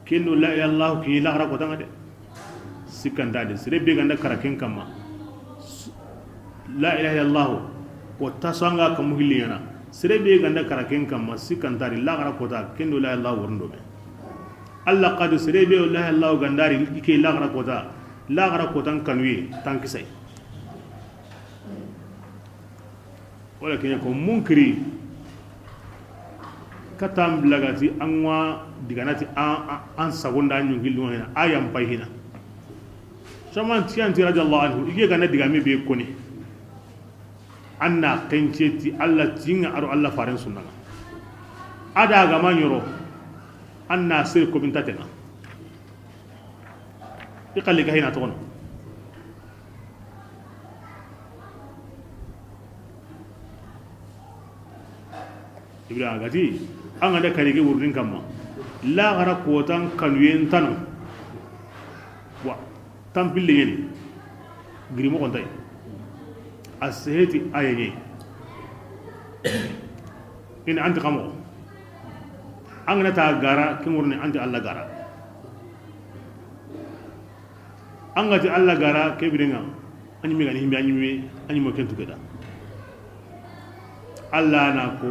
kendo la ilaha illallah ki la gara ko tanga de sikanda de serebe gana karaken kama la ilaha illallah ko tasanga kamu hilliyana serebe gana karaken kama sikanda de la gara ko ta kendo la ilaha illallah wurondo me Allah qad serebe la ilaha illallah gandari ike la gara ko tan kanwi tan kisai wala kenya ko munkiri katam blagati anwa diganati an sagonda nyu hillu hina ayam pay hina saman tiyanti radiyallahu anhu ige gana digame be koni anna kenceti Allah tinga aro Allah faren sunna ada ga manyoro anna sir ko bin tatena iqalli ga hina tono ibrahim gati an ga da kare ge wurin kamma la gara ko tan kanuen tanu wa tampille yeni grimo kon tay aseheti ayeye in anti kamo an ga ta gara kin wurin anti Allah gara an ga ti Allah gara ke birenga ani mi ga ni himbe ani mo kentu keda Allah na ko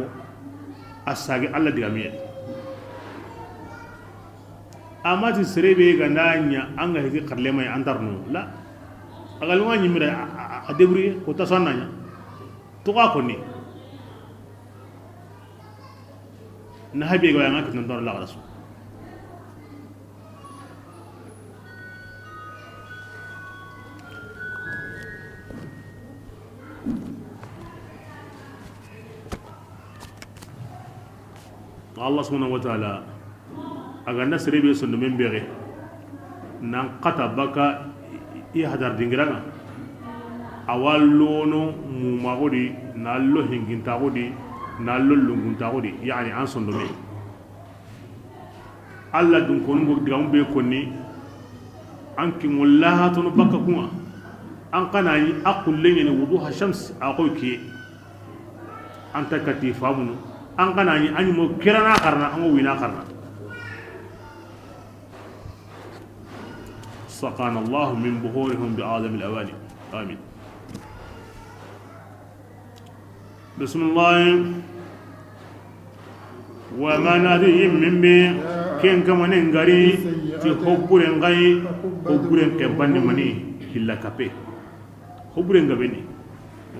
asage Allah diga miye amati serebe ga nanya an ga hiji karle mai antarno la agalwa nyi mira a debri ko ta sonnanya to ka ko ni na habi ga ngaka tan dor la rasul Allah subhanahu wa ta'ala aga nasrebe sunno membere nan qata baka i hadar dingiranga awallono mu magodi nallo hinginta godi nallo lungunta godi yani an sondo me Allah dun ko ngo digam be konni anki mullaha tunu baka kuma an kana yi aqul lenye wuduha shams akoyki anta katifamunu an kana yi an mo kirana karna an wina karna saqana Allah min buhurihim bi adam al-awani amin bismillah wa man adhim min bi ken kamane ngari ti hobburen ngai hobburen kembani mani hilla kape hobburen ngabeni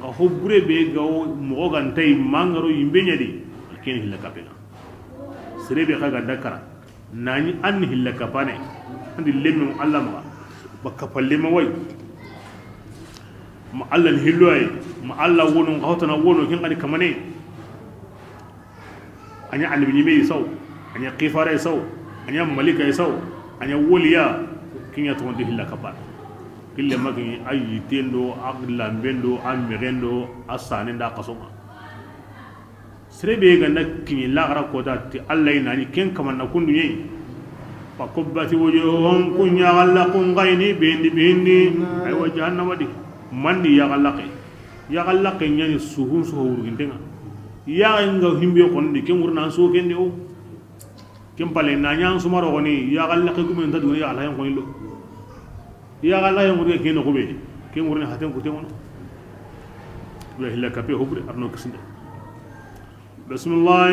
nga hobbure be gaw mo gantay mangaro yimbe nyadi ken hilla kapena serebe kaga dakara nani an hilla kapane andi lemmu Allah ma bakka palle ma way ma Allah hillo ay ma Allah wono hawtana wono kin ani kamane anya alibni me saw anya qifara saw anya malika saw anya woliya kin ya to hilla kapana kille magi ayi tendo agla mbendo amirendo asane nda kasoma serebe ganda kini lagara kota ti Allah ina ni ken kamanna kundu yi fa kubbati wujuhum kunya gallaqun ghaini bindi ay wa jahannama di mandi ya gallaqe nyani suhun suhuru gindenga ya nga himbe kon di ken wurna so ken de o ken pale na nyang sumaro goni ya gallaqe gumen tadu ya Allah yan ko illo ya Allah yan wurge ken ko be ken wurna haten ko temono hilla kape hubri arno kisinde bismillah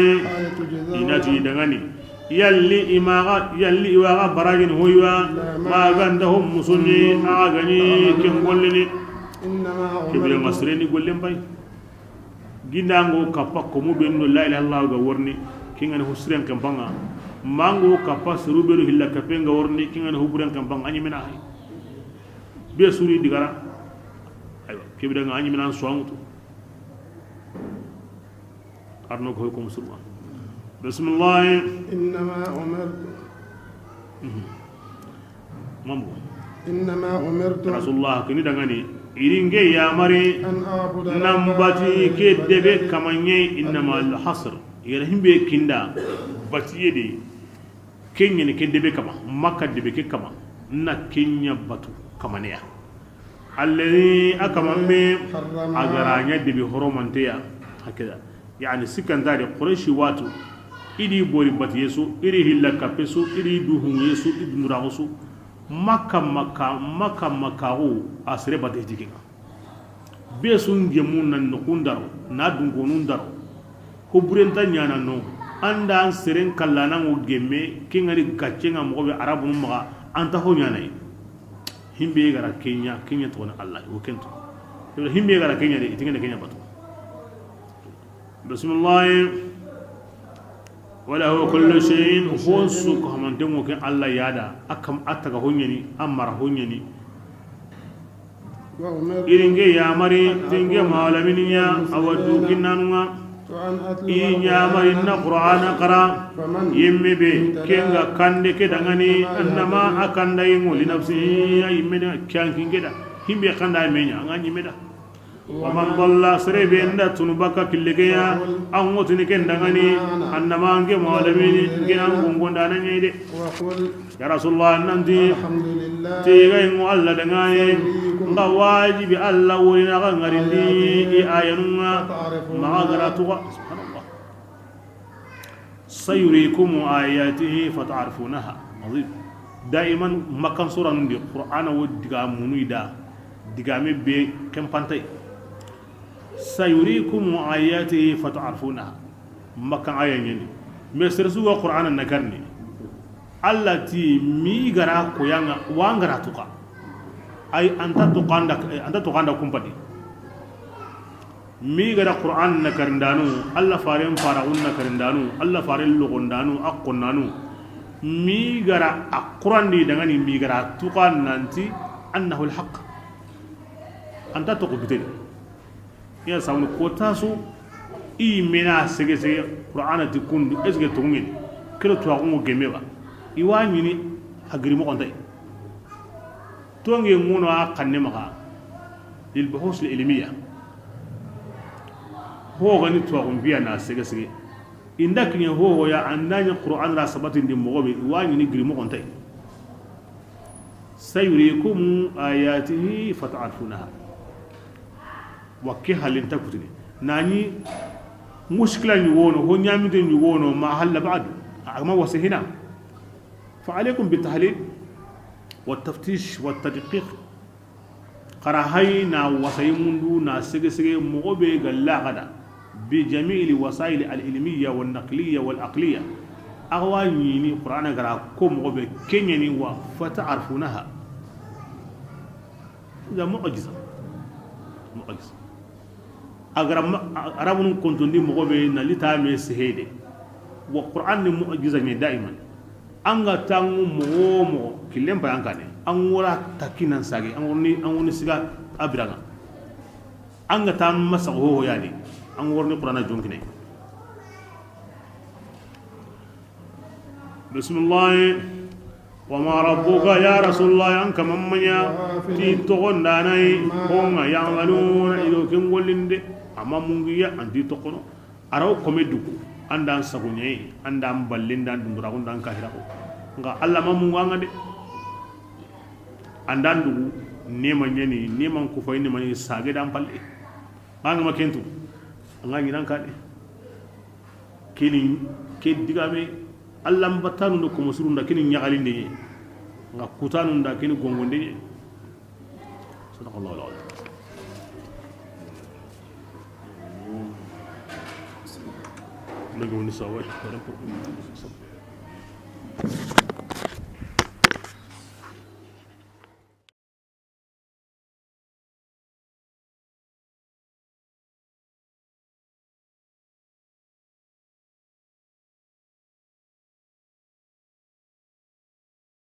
inati dangani yalli iwaga baragin hoywa ma gandahum musunni agani ken gollini kibire masreni gollen bay gindango kappa ko mu benno la ilaha illallah ga worni kingani husren kampanga mango kappa surubelu hilla kape ga worni kingani hubren kampanga anyi mena hay be suri digara aywa kibire nga anyi mena soangutu arno ko ko musulman bismillah إنما أمرت mambo إنما أمرت rasulullah kini dangani iringe ya mari أن أعبد nambati ke debe kamanye innama al hasr yara himbe kinda bati yede kenya ne ke debe kama makka debe ke kama na kenya batu kamane ya alladhi akamamme agaranya debe horomante ya hakida yani sikan dare quraishi watu idi bori bati yesu iri hilla kapesu iri duhun yesu idnura yesu maka o asre bati jikinga besu ngemu nan nukundaro na dungonun daro hubrenta nyana no anda an seren kallana ngo gemme kingari gaccenga mo be arabu maga anta ho nyana himbe gara kenya to na allah o kento himbe gara kenya de itinga kenya batu bismillah wala huwa kullu shay'in khonsu ko hamantemo ke Allah yada akam ataga honyani amara honyani iringe ya mari tinge malaminiya awadu kinanunga inya mari na qur'ana qara yemme be kenga kande ke dangani annama akanda yingo li nafsi aymena kyankin geda himbe kanda menya ngani meda ومن ضل سري بين تنبكا كلجيا أو متنكين دعني أنما أنك معلمين جنا بونغون دانا نيدي يا رسول الله ننتي تيجي الله دعني ngawaji bi Allah woni na ngarindi ayanunga magaratuwa subhanallah sayurikum ayatihi fata'rifunaha azim daiman makan suran di qur'ana wodiga munuida digame be kempantay sayurikum ayatihi fata'rifunaha makan ayanyeni mesresu wa qur'ana nakarni allati mi gara ko yanga wangara tuka ay anta tuqanda kumpadi mi gara qur'an nakarndanu alla faren faraun nakarndanu alla faren lugondanu aqonnanu mi gara aqran di dangani mi gara tuqan nanti annahu alhaq anta tuqbitin ya saunu kotasu i mena sege qur'ana tikundu esge tungin kilo tuaqungo gemeba iwani ni agrimo kontai تونجي مونا قنمها للبحوث العلمية هو غني توغم بيا ناس سيغسي إندك هو يا عندنا القرآن لا سبت دي مغوبي واني نجري مغنتي سيريكم آياته فتعرفونها وكيها لنتكتني ناني مشكلة يوونو هو نعمدين يوونو ما هل بعد ما وسهنا فعليكم بالتحليل والتفتيش والتدقيق قراهينا وسيمندو ناسغسغي مغوبي غلاغدا بجميع الوسائل العلميه والنقليه والاقليه اغوانيني قران غرا كوم مغوبي كينيني وفتعرفونها ده معجزه اغرام عربون كنتندي مغوبي ناليتا مسهيدي وقران معجزه دائما anga tangu mo kilemba yankane angura takinan sage angurni siga abiraga anga tam masa ho yani angurni qur'ana jonkine bismillah wa ma rabbuka ya rasulullah anka mamanya ti togonda nay honga yamaluna ido kengolinde amma mungiya andi tokono araw komeduku andan sagunye andan ballindan dunduragun dan kahirako nga alla mamu wanga de andan dugu neman nyani neman ku fayni mani sage dan palle banga makentu nga ngiran kade kini ke digame alla mbatanu ndo ko musurunda kini nyagalinde nga kutanu nda kini gongonde sadaqallahu alazim Lagi wani sawai.